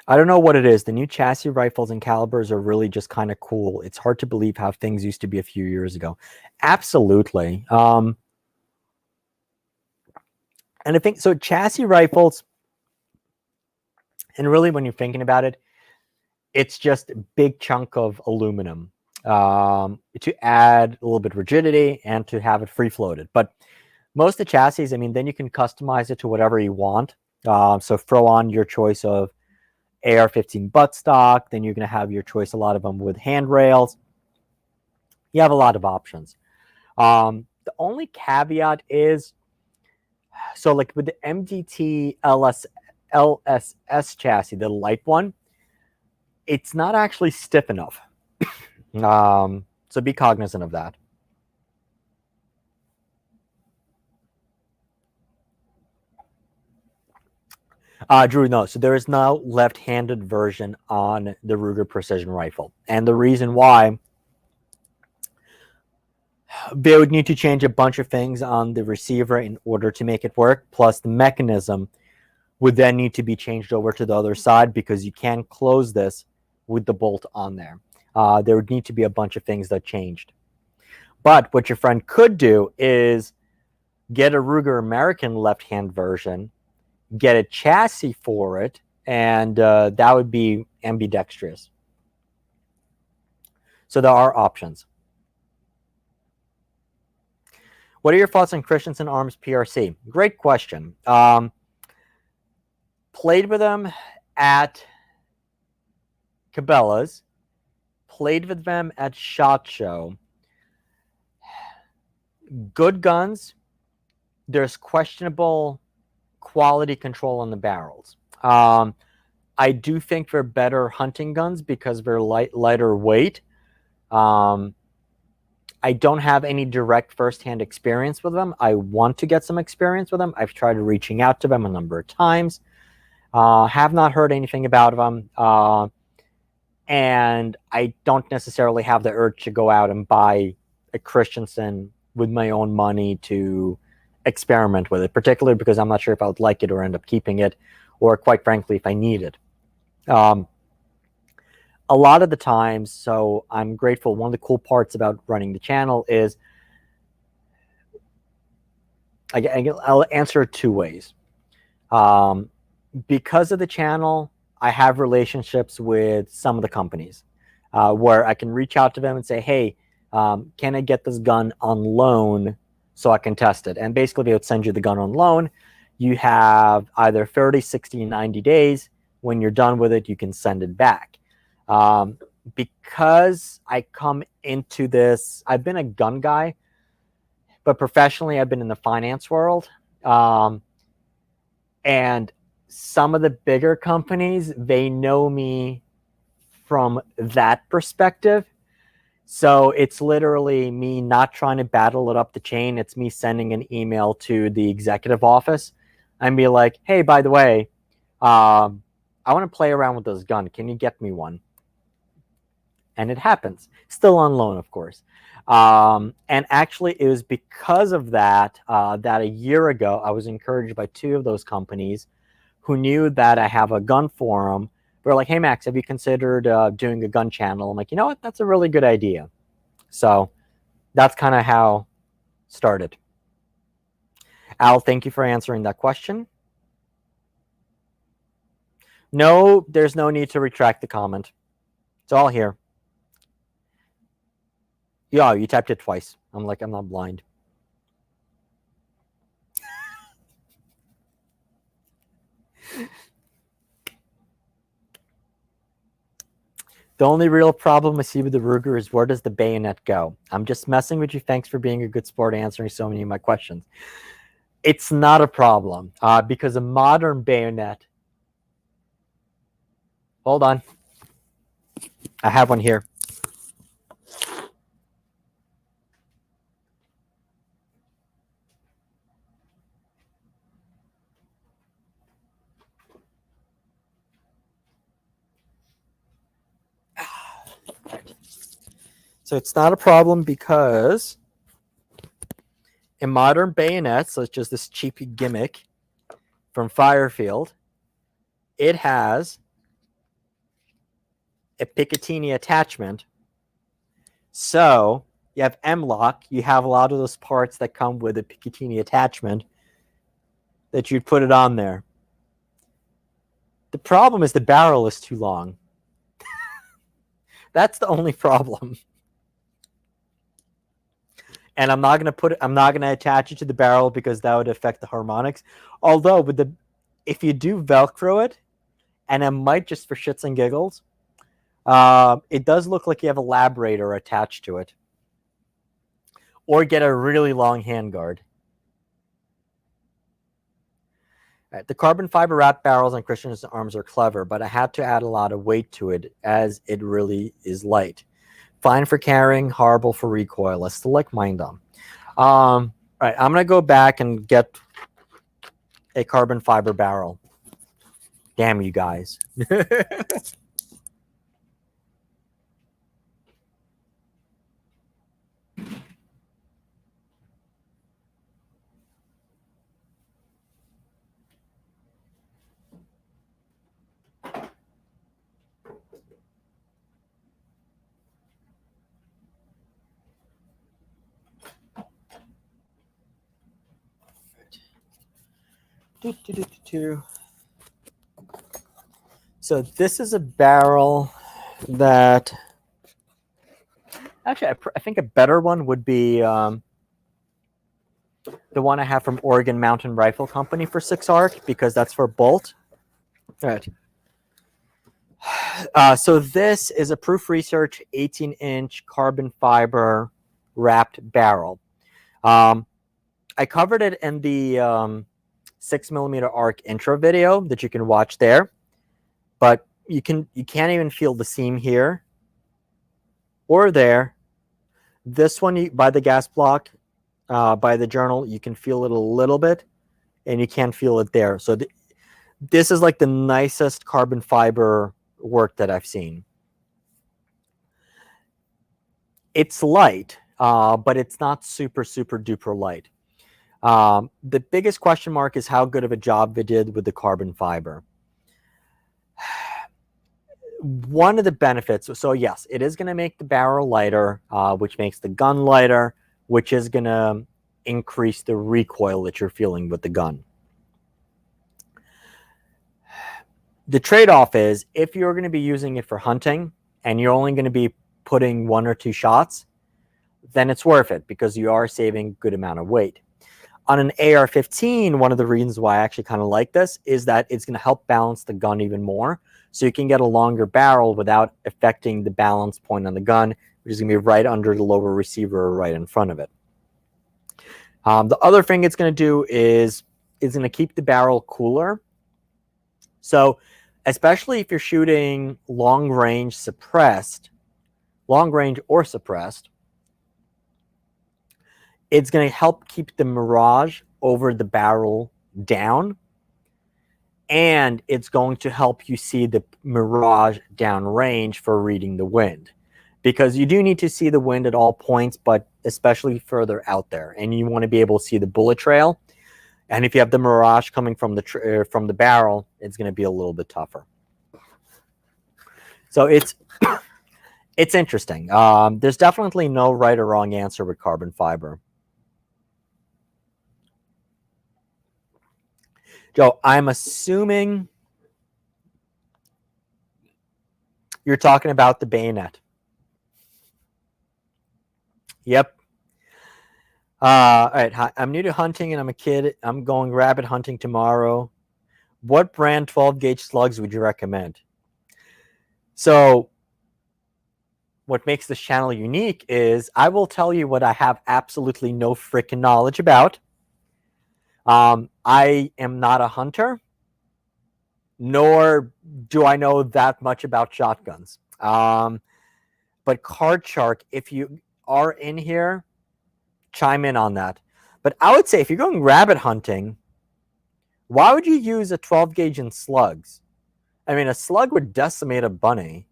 I don't know what it is. The new chassis rifles and calibers are really just kind of cool. It's hard to believe how things used to be a few years ago. Absolutely. And I think, so chassis rifles, and really when you're thinking about it, it's just a big chunk of aluminum to add a little bit of rigidity and to have it free floated. But most of the chassis, I mean, then you can customize it to whatever you want. So throw on your choice of AR-15 buttstock, then you're going to have your choice, a lot of them with handrails. You have a lot of options. The only caveat is, so like with the MDT LSS chassis, the light one, it's not actually stiff enough. So be cognizant of that. Drew, no. So there is no left-handed version on the Ruger Precision Rifle. And the reason why, they would need to change a bunch of things on the receiver in order to make it work. Plus the mechanism would then need to be changed over to the other side, because you can't close this with the bolt on there. There would need to be a bunch of things that changed. But what your friend could do is get a Ruger American left-hand version, get a chassis for it, and that would be ambidextrous. So there are options. What are your thoughts on Christensen Arms PRC? Great question. Played with them at Cabela's, played with them at SHOT Show. Good guns. There's questionable quality control on the barrels. I do think they're better hunting guns because they're lighter weight. I don't have any direct firsthand experience with them. I want to get some experience with them. I've tried reaching out to them a number of times. Have not heard anything about them. And I don't necessarily have the urge to go out and buy a Christensen with my own money to experiment with it, particularly because I'm not sure if I would like it or end up keeping it, or quite frankly, if I need it. A lot of the times, so I'm grateful. One of the cool parts about running the channel is I'll answer it two ways. Because of the channel, I have relationships with some of the companies where I can reach out to them and say, hey, can I get this gun on loan so I can test it? And basically, they would send you the gun on loan. You have either 30, 60, 90 days. When you're done with it, you can send it back. Because I come into this, I've been a gun guy, but professionally, I've been in the finance world. And some of the bigger companies, they know me from that perspective. So it's literally me not trying to battle it up the chain. It's me sending an email to the executive office and be like, hey, by the way, I want to play around with this gun. Can you get me one? and it happens. Still on loan, of course. And actually, it was because of that that a year ago, I was encouraged by two of those companies who knew that I have a gun forum. They're like, hey, Max, have you considered doing a gun channel? I'm like, you know what? That's a really good idea. So that's kind of how it started. Al, thank you for answering that question. No, there's no need to retract the comment. It's all here. Yeah, you tapped it twice. I'm like, I'm not blind. The only real problem I see with the Ruger is where does the bayonet go? I'm just messing with you. Thanks for being a good sport answering so many of my questions. It's not a problem because a modern bayonet. Hold on. I have one here. So it's not a problem because in modern bayonets, such as this cheapy gimmick from Firefield, it has a Picatinny attachment. So you have M-lock. You have a lot of those parts that come with a Picatinny attachment that you'd put it on there. The problem is the barrel is too long. That's the only problem. And I'm not gonna attach it to the barrel because that would affect the harmonics. Although if you do Velcro it, and it might just for shits and giggles, it does look like you have a labrador attached to it. Or get a really long handguard. Right, the carbon fiber wrap barrels on Christian's arms are clever, but I had to add a lot of weight to it as it really is light. Fine for carrying, horrible for recoil. I still like mine though. All right, I'm gonna go back and get a carbon fiber barrel. Damn you guys. So this is a barrel that actually I think a better one would be the one I have from Oregon Mountain Rifle Company for 6 ARC because that's for bolt. All right. So this is a Proof Research 18-inch carbon fiber wrapped barrel. I covered it in the 6mm ARC intro video that you can watch there, but you can't even feel the seam here or there. This one by the gas block, by the journal, you can feel it a little bit, and you can't feel it there. So this is like the nicest carbon fiber work that I've seen. It's light, but it's not super duper light. The biggest question mark is how good of a job they did with the carbon fiber. One of the benefits, so yes, it is going to make the barrel lighter, which makes the gun lighter, which is going to increase the recoil that you're feeling with the gun. The trade-off is if you're going to be using it for hunting and you're only going to be putting 1 or 2 shots, then it's worth it because you are saving a good amount of weight. On an AR-15, one of the reasons why I actually kind of like this is that it's going to help balance the gun even more. So you can get a longer barrel without affecting the balance point on the gun, which is going to be right under the lower receiver or right in front of it. The other thing it's going to do is it's going to keep the barrel cooler. So especially if you're shooting long range or suppressed, it's going to help keep the mirage over the barrel down, and it's going to help you see the mirage downrange for reading the wind. because you do need to see the wind at all points, but especially further out there, and you want to be able to see the bullet trail. And if you have the mirage coming from the barrel, it's going to be a little bit tougher. So it's interesting. There's definitely no right or wrong answer with carbon fiber. Joe, I'm assuming you're talking about the bayonet. Yep. All right. Hi, I'm new to hunting and I'm a kid. I'm going rabbit hunting tomorrow. What brand 12 gauge slugs would you recommend? So what makes this channel unique is I will tell you what I have absolutely no freaking knowledge about. I am not a hunter, nor do I know that much about shotguns. But Card Shark, if you are in here, chime in on that. But I would say if you're going rabbit hunting, why would you use a 12 gauge in slugs? I mean, a slug would decimate a bunny.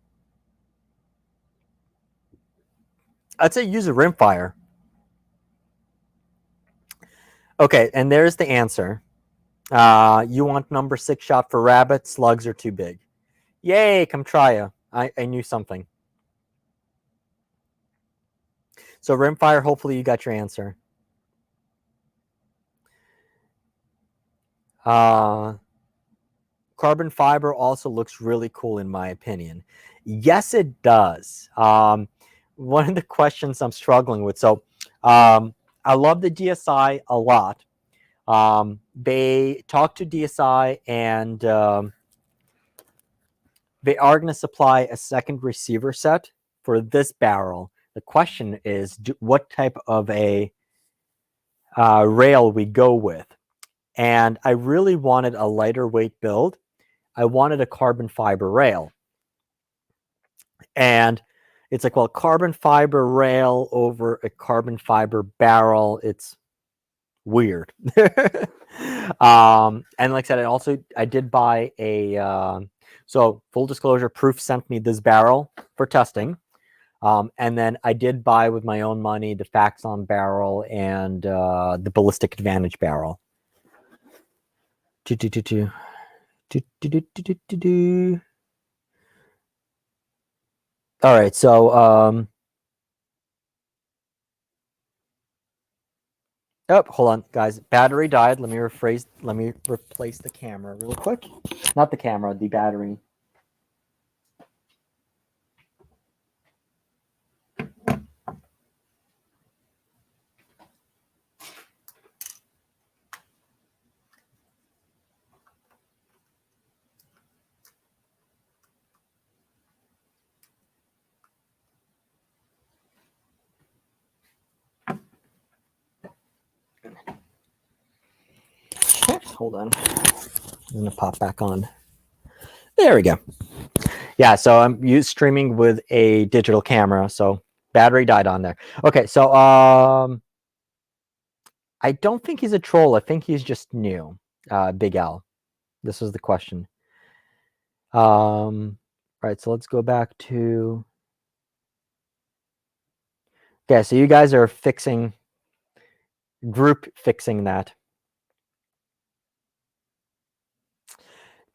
I'd say use a rimfire. Okay, and there's the answer. You want number 6 shot for rabbit. Slugs are too big. Yay, come try ya. I knew something. So rimfire, hopefully you got your answer. Carbon fiber also looks really cool in my opinion. Yes, it does. One of the questions I'm struggling with. So I love the DSI a lot. They talked to DSI and they are going to supply a second receiver set for this barrel. The question is, what type of a rail we go with? And I really wanted a lighter weight build. I wanted a carbon fiber rail. And it's like, well, carbon fiber rail over a carbon fiber barrel, it's weird. And like I said, I did buy a, so full disclosure, Proof sent me this barrel for testing. And then I did buy with my own money the Faxon barrel and the Ballistic Advantage barrel. All right, so oh, hold on, guys. Battery died. Let me replace the camera real quick. Not the camera, the battery. Hold on. I'm gonna pop back on. There we go. Yeah, so I'm streaming with a digital camera, so battery died on there. Okay, so I don't think he's a troll. I think he's just new. Big Al. This was the question. Right, so let's go back to. Okay, so you guys are group fixing that.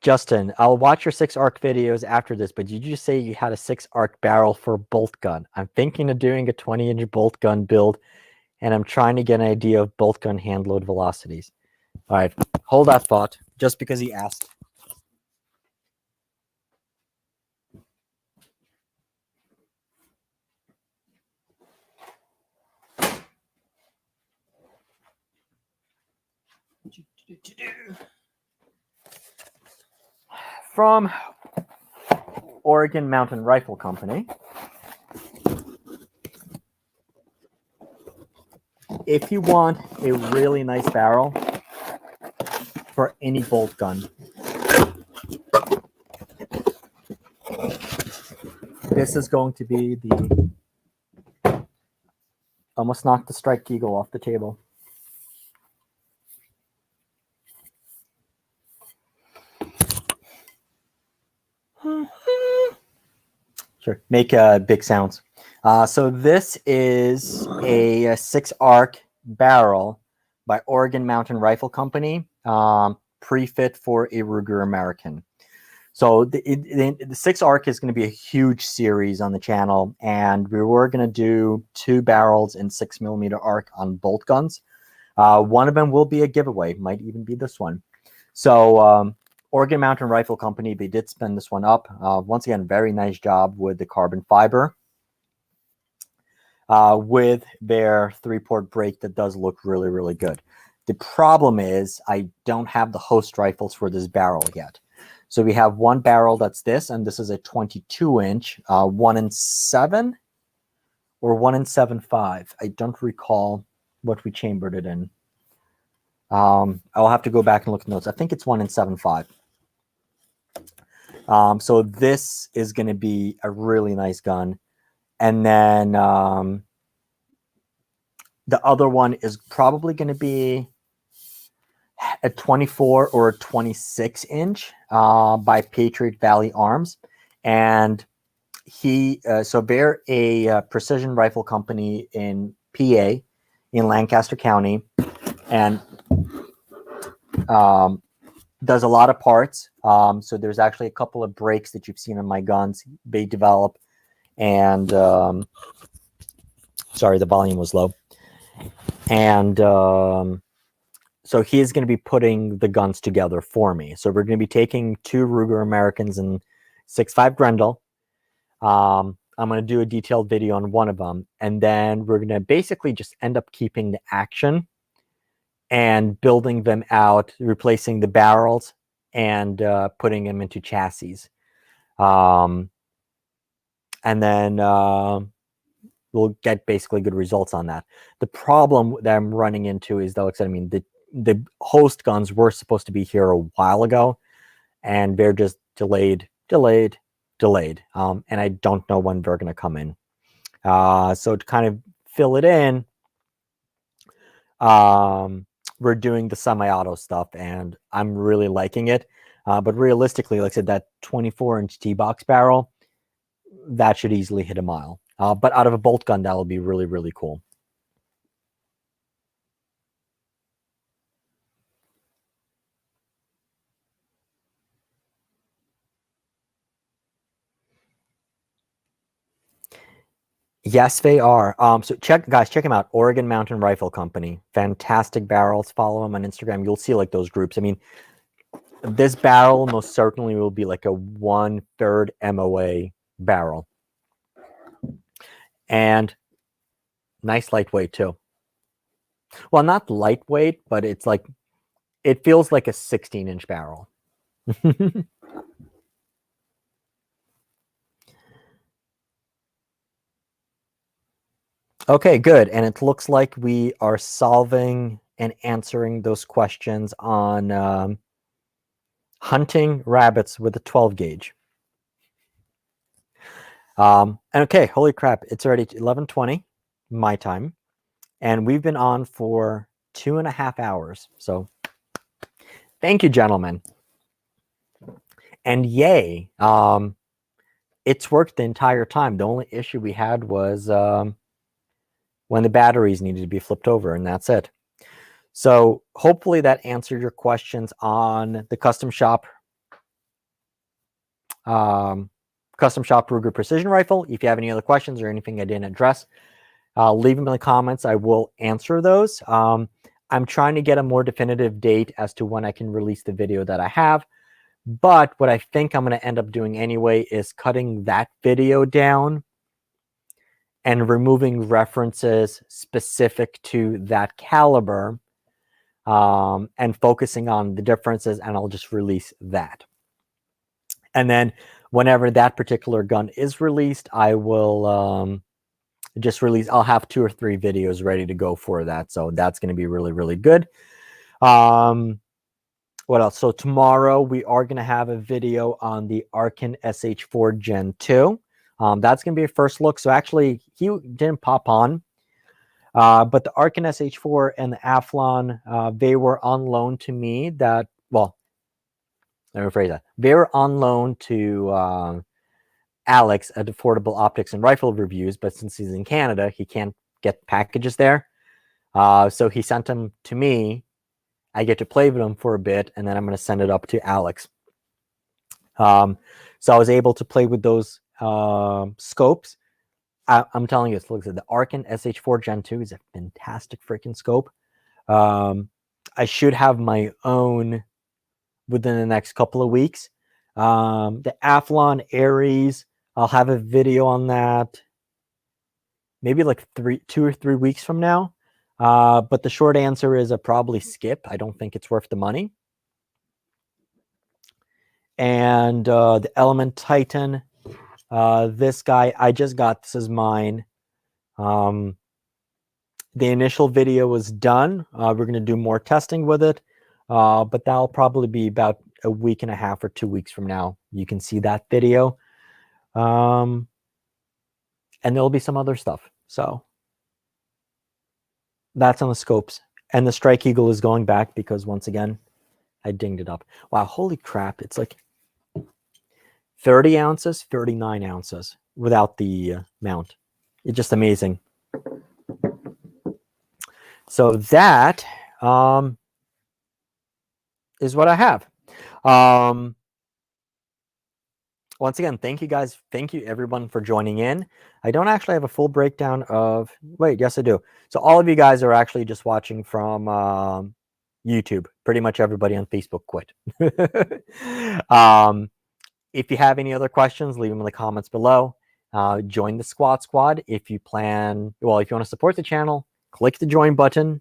Justin, I'll watch your 6-arc videos after this, but did you say you had a 6-arc barrel for a bolt gun? I'm thinking of doing a 20-inch bolt gun build, and I'm trying to get an idea of bolt gun hand load velocities. All right, hold that thought, just because he asked. From Oregon Mountain Rifle Company. If you want a really nice barrel for any bolt gun, this is going to be the... Almost knocked the Strike Eagle off the table. Sure, make big sounds. So this is a 6 ARC barrel by Oregon Mountain Rifle Company, pre-fit for a Ruger American. So the 6 ARC is going to be a huge series on the channel, and we were going to do 2 barrels in 6mm arc on bolt guns. One of them will be a giveaway, might even be this one. So Oregon Mountain Rifle Company, they did spin this one up. Once again, very nice job with the carbon fiber. With their 3-port brake that does look really, really good. The problem is I don't have the host rifles for this barrel yet. So we have one barrel that's this, and this is a 22-inch, 1-in-7 or 1-in-7.5. I don't recall what we chambered it in. I'll have to go back and look at notes. I think it's 1-in-7.5. So this is going to be a really nice gun. And then the other one is probably going to be a 24 or a 26-inch by Patriot Valley Arms. And so they're a precision rifle company in PA, in Lancaster County, and does a lot of parts. So there's actually a couple of brakes that you've seen on my guns they develop. And sorry, the volume was low. And so he is going to be putting the guns together for me. So we're going to be taking 2 Ruger Americans and 6.5 Grendel. I'm going to do a detailed video on one of them. And then we're going to basically just end up keeping the action and building them out, replacing the barrels and putting them into chassis. And then we'll get basically good results on that. The problem that I'm running into is, though, I mean, the host guns were supposed to be here a while ago, and they're just delayed. And I don't know when they're going to come in. So to kind of fill it in, we're doing the semi-auto stuff, and I'm really liking it. But realistically, like I said, that 24-inch T-box barrel, that should easily hit a mile. But out of a bolt gun, that will be really, really cool. Yes, they are. So check them out. Oregon Mountain Rifle Company. Fantastic barrels. Follow them on Instagram. You'll see like those groups. I mean, this barrel most certainly will be like a 1/3 MOA barrel. And nice lightweight too. Well, not lightweight, but it's like, it feels like a 16-inch barrel. Okay, good. And it looks like we are solving and answering those questions on hunting rabbits with a 12 gauge. And okay, holy crap, it's already 11:20 my time, and we've been on for 2.5 hours. So thank you, gentlemen. And yay, it's worked the entire time. The only issue we had was when the batteries needed to be flipped over, and that's it. So hopefully that answered your questions on the custom shop Ruger precision rifle. If you have any other questions or anything I didn't address, leave them in the comments. I will answer those. I'm trying to get a more definitive date as to when I can release the video that I have. But what I think I'm going to end up doing anyway is cutting that video down and removing references specific to that caliber, and focusing on the differences, and I'll just release that. And then whenever that particular gun is released, I will just release, I'll have 2 or 3 videos ready to go for that. So that's going to be really, really good. What else? So tomorrow we are going to have a video on the Arken SH4 Gen 2. That's going to be a first look. So actually, he didn't pop on. But the Arken SH4 and the Athlon, they were on loan to me. Well, let me rephrase that. They were on loan to Alex at Affordable Optics and Rifle Reviews, but since he's in Canada, he can't get packages there. So he sent them to me. I get to play with them for a bit, and then I'm going to send it up to Alex. So I was able to play with those scopes. I'm telling you, look at the Arken SH4 Gen 2 is a fantastic freaking scope. I should have my own within the next couple of weeks. The Athlon Aries, I'll have a video on that maybe like 2 or 3 weeks from now. But the short answer is I probably skip. I don't think it's worth the money. And the Element Titan, this guy, I just got, this is mine. The initial video was done. We're going to do more testing with it. But that'll probably be about a week and a half or 2 weeks from now. You can see that video. And there'll be some other stuff. So that's on the scopes. And the Strike Eagle is going back because once again, I dinged it up. Wow, holy crap. It's like 30 ounces, 39 ounces without the mount. It's just amazing. So that is what I have. Once again, thank you guys. Thank you everyone for joining in. I don't actually have a full breakdown of, wait, yes I do. So all of you guys are actually just watching from YouTube. Pretty much everybody on Facebook quit. If you have any other questions, leave them in the comments below. Join the Squad. If you plan, well, if you want to support the channel, click the join button.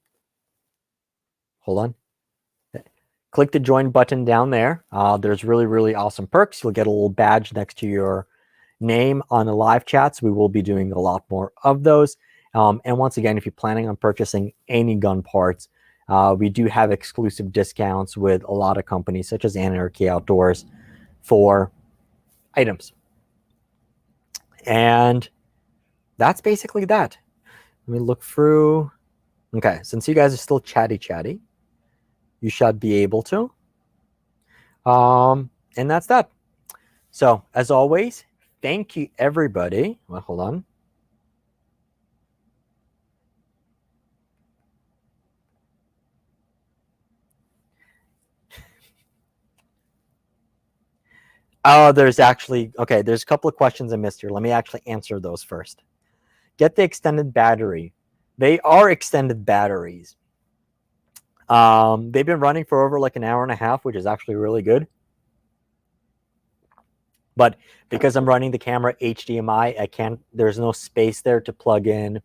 Hold on. Click the join button down there. There's really, really awesome perks. You'll get a little badge next to your name on the live chats. We will be doing a lot more of those. And once again, if you're planning on purchasing any gun parts, we do have exclusive discounts with a lot of companies such as Anarchy Outdoors for items. And that's basically that. Let me look through. Okay, since you guys are still chatty, you should be able to. And that's that. So, as always, thank you, everybody. Well, hold on. Oh, there's actually, okay, there's a couple of questions I missed here. Let me actually answer those first. Get the extended battery. They are extended batteries. They've been running for over like an hour and a half, which is actually really good. But because I'm running the camera HDMI, I can't, there's no space there to plug in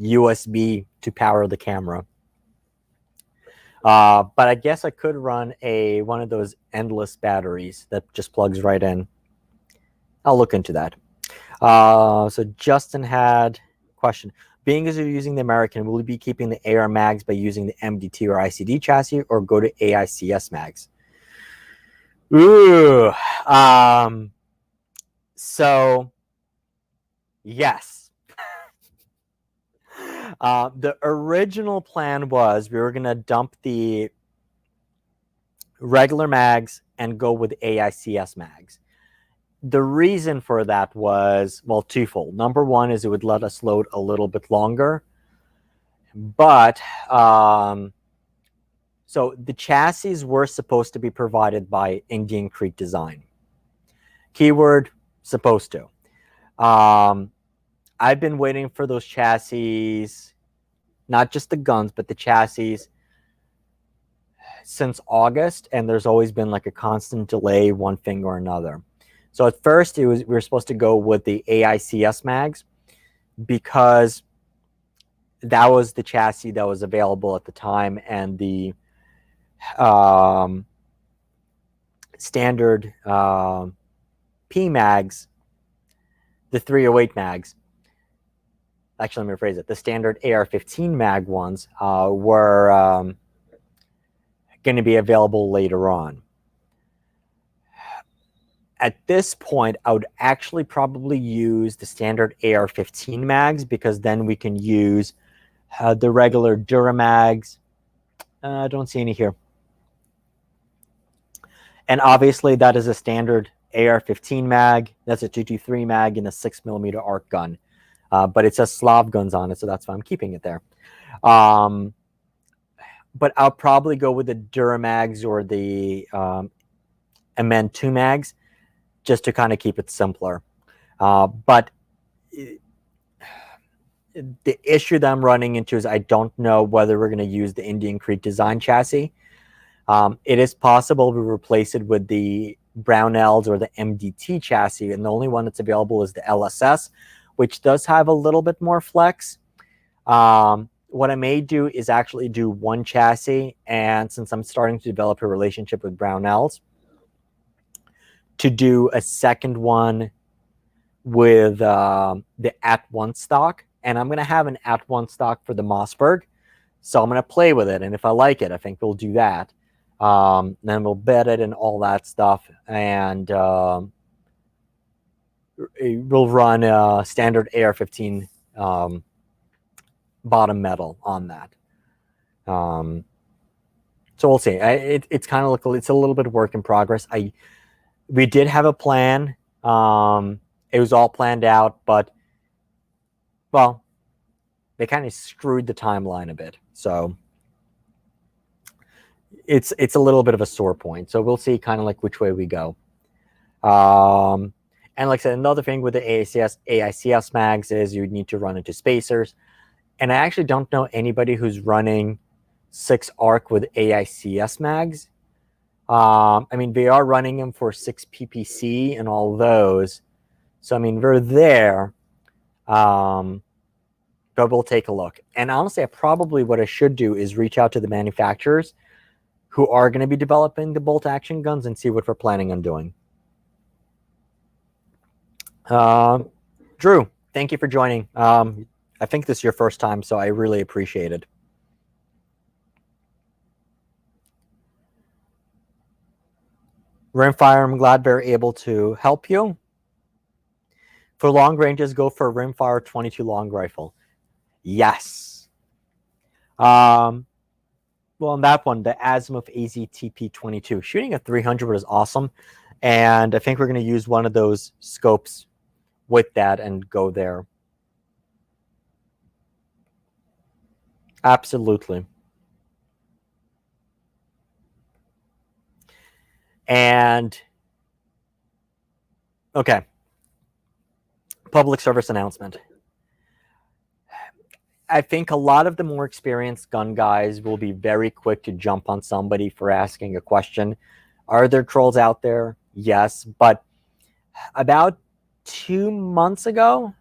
USB to power the camera. But I guess I could run one of those endless batteries that just plugs right in. I'll look into that. So Justin had a question. Being as you're using the American, will you be keeping the AR mags by using the MDT or ICD chassis, or go to AICS mags? Ooh. So, yes. The original plan was we were going to dump the regular mags and go with AICS mags. The reason for that was, well, twofold. Number one is it would let us load a little bit longer. But, so the chassis were supposed to be provided by Indian Creek Design. Keyword, supposed to. I've been waiting for those chassis, not just the guns, but the chassis since August, and there's always been like a constant delay, one thing or another. So at first we were supposed to go with the AICS mags because that was the chassis that was available at the time, and the standard P mags, the 308 mags, actually let me rephrase it, the standard AR-15 mag ones were going to be available later on. At this point, I would actually probably use the standard AR-15 mags, because then we can use the regular Duramags. I don't see any here. And obviously that is a standard AR-15 mag. That's a 223 mag and a 6mm arc gun. But it says Slav Guns on it, so that's why I'm keeping it there. But I'll probably go with the Duramags or the Amend 2 mags just to kind of keep it simpler. But the issue that I'm running into is I don't know whether we're going to use the Indian Creek design chassis. It is possible we replace it with the Brownells or the MDT chassis, and the only one that's available is the LSS, which does have a little bit more flex. What I may do is actually do one chassis, and since I'm starting to develop a relationship with Brownells, to do a second one with the At-1 stock, and I'm going to have an At-1 stock for the Mossberg, so I'm going to play with it, and if I like it, I think we'll do that. Then we'll bed it and all that stuff, and we'll run standard AR-15 bottom metal on that. So we'll see. It's kind of it's a little bit of work in progress. We did have a plan. It was all planned out, but well, they kind of screwed the timeline a bit. So it's a little bit of a sore point. So we'll see kind of like which way we go. And like I said, another thing with the AICS mags is you need to run into spacers. And I actually don't know anybody who's running 6 ARC with AICS mags. I mean, they are running them for 6 PPC and all those. So, I mean, we're there. But we'll take a look. And honestly, what I should do is reach out to the manufacturers who are going to be developing the bolt action guns and see what we're planning on doing. Drew, thank you for joining. I think this is your first time, so I really appreciate it. Rimfire, I'm glad we're able to help you. For long ranges, go for a Rimfire 22 long rifle. Yes. Well, on that one, the Azimuth AZTP22. Shooting at 300 is awesome. And I think we're going to use one of those scopes with that and go there. Absolutely. And, okay. Public service announcement. I think a lot of the more experienced gun guys will be very quick to jump on somebody for asking a question. Are there trolls out there? Yes. But about 2 months ago,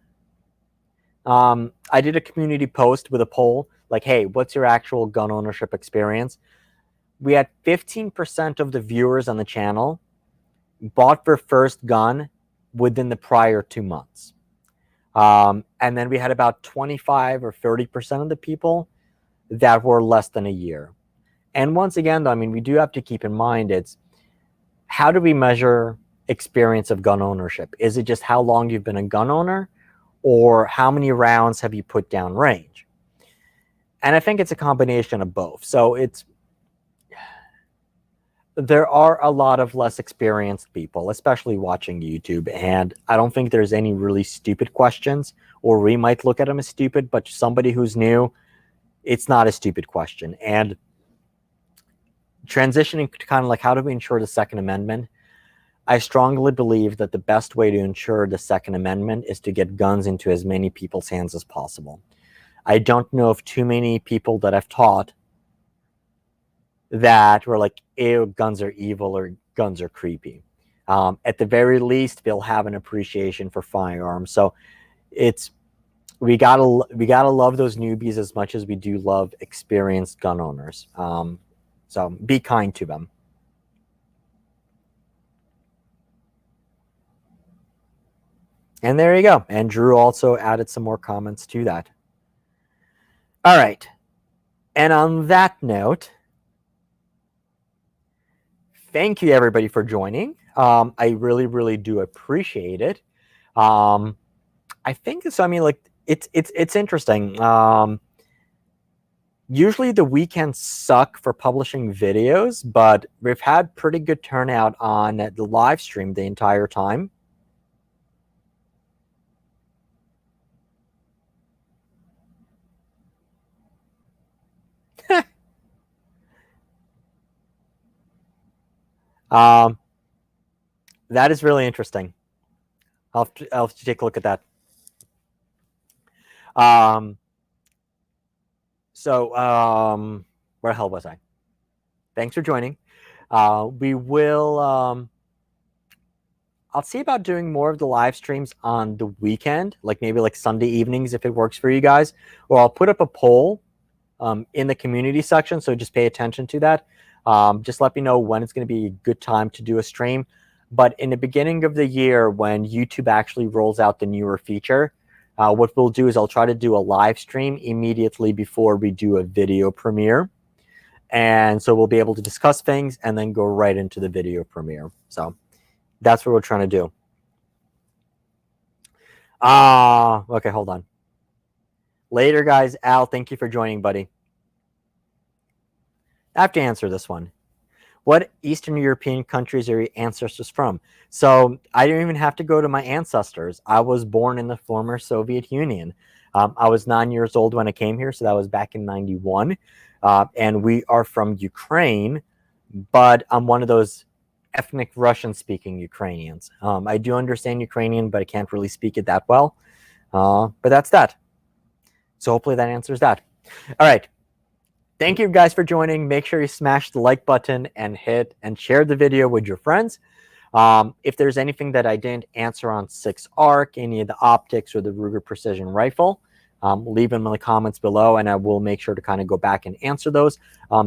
I did a community post with a poll like, hey, what's your actual gun ownership experience? We had 15% of the viewers on the channel bought their first gun within the prior 2 months. And then we had about 25 or 30% of the people that were less than a year. And once again, though, I mean, we do have to keep in mind, it's how do we measure experience of gun ownership? Is it just how long you've been a gun owner, or how many rounds have you put down range? And I think it's a combination of both. So there are a lot of less experienced people, especially watching YouTube, and I don't think there's any really stupid questions, or we might look at them as stupid, but somebody who's new, it's not a stupid question. And transitioning to kind of like, how do we ensure the Second Amendment? I strongly believe that the best way to ensure the Second Amendment is to get guns into as many people's hands as possible. I don't know of too many people that I've taught that were like, ew, guns are evil or guns are creepy. At the very least, they'll have an appreciation for firearms. So we gotta love those newbies as much as we do love experienced gun owners. So be kind to them. And there you go. And Drew also added some more comments to that. All right. And on that note, thank you everybody for joining. I really, really do appreciate it. I think so. I mean, like it's interesting. Usually the weekends suck for publishing videos, but we've had pretty good turnout on the live stream the entire time. That is really interesting. I'll have to take a look at that. Where the hell was I? Thanks for joining. We will, I'll see about doing more of the live streams on the weekend, like maybe like Sunday evenings if it works for you guys, or I'll put up a poll in the community section, so just pay attention to that. Just let me know when it's going to be a good time to do a stream. But in the beginning of the year, when YouTube actually rolls out the newer feature, what we'll do is I'll try to do a live stream immediately before we do a video premiere. And so we'll be able to discuss things and then go right into the video premiere. So that's what we're trying to do. Okay, hold on. Later, guys. Al, thank you for joining, buddy. I have to answer this one. What Eastern European countries are your ancestors from? So I didn't even have to go to my ancestors. I was born in the former Soviet Union. I was 9 years old when I came here, so that was back in '91. And we are from Ukraine, but I'm one of those ethnic Russian-speaking Ukrainians. I do understand Ukrainian, but I can't really speak it that well. But that's that. So hopefully that answers that. All right. Thank you guys for joining. Make sure you smash the like button and share the video with your friends. If there's anything that I didn't answer on 6 Arc, any of the optics or the Ruger Precision Rifle, leave them in the comments below, and I will make sure to kind of go back and answer those.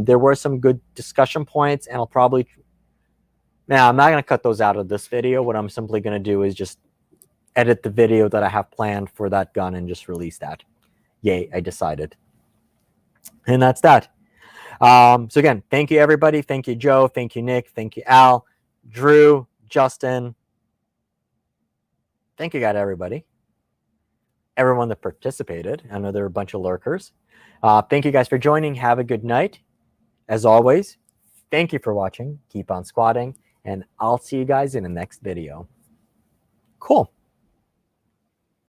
There were some good discussion points, and I'll probably... Now, I'm not going to cut those out of this video. What I'm simply going to do is just edit the video that I have planned for that gun and just release that. Yay, I decided. And that's that. So again, thank you, everybody. Thank you, Joe. Thank you, Nick. Thank you, Al, Drew, Justin. Thank you, God, everybody. Everyone that participated. I know there were a bunch of lurkers. Thank you guys for joining. Have a good night. As always, thank you for watching. Keep on squatting, and I'll see you guys in the next video. Cool.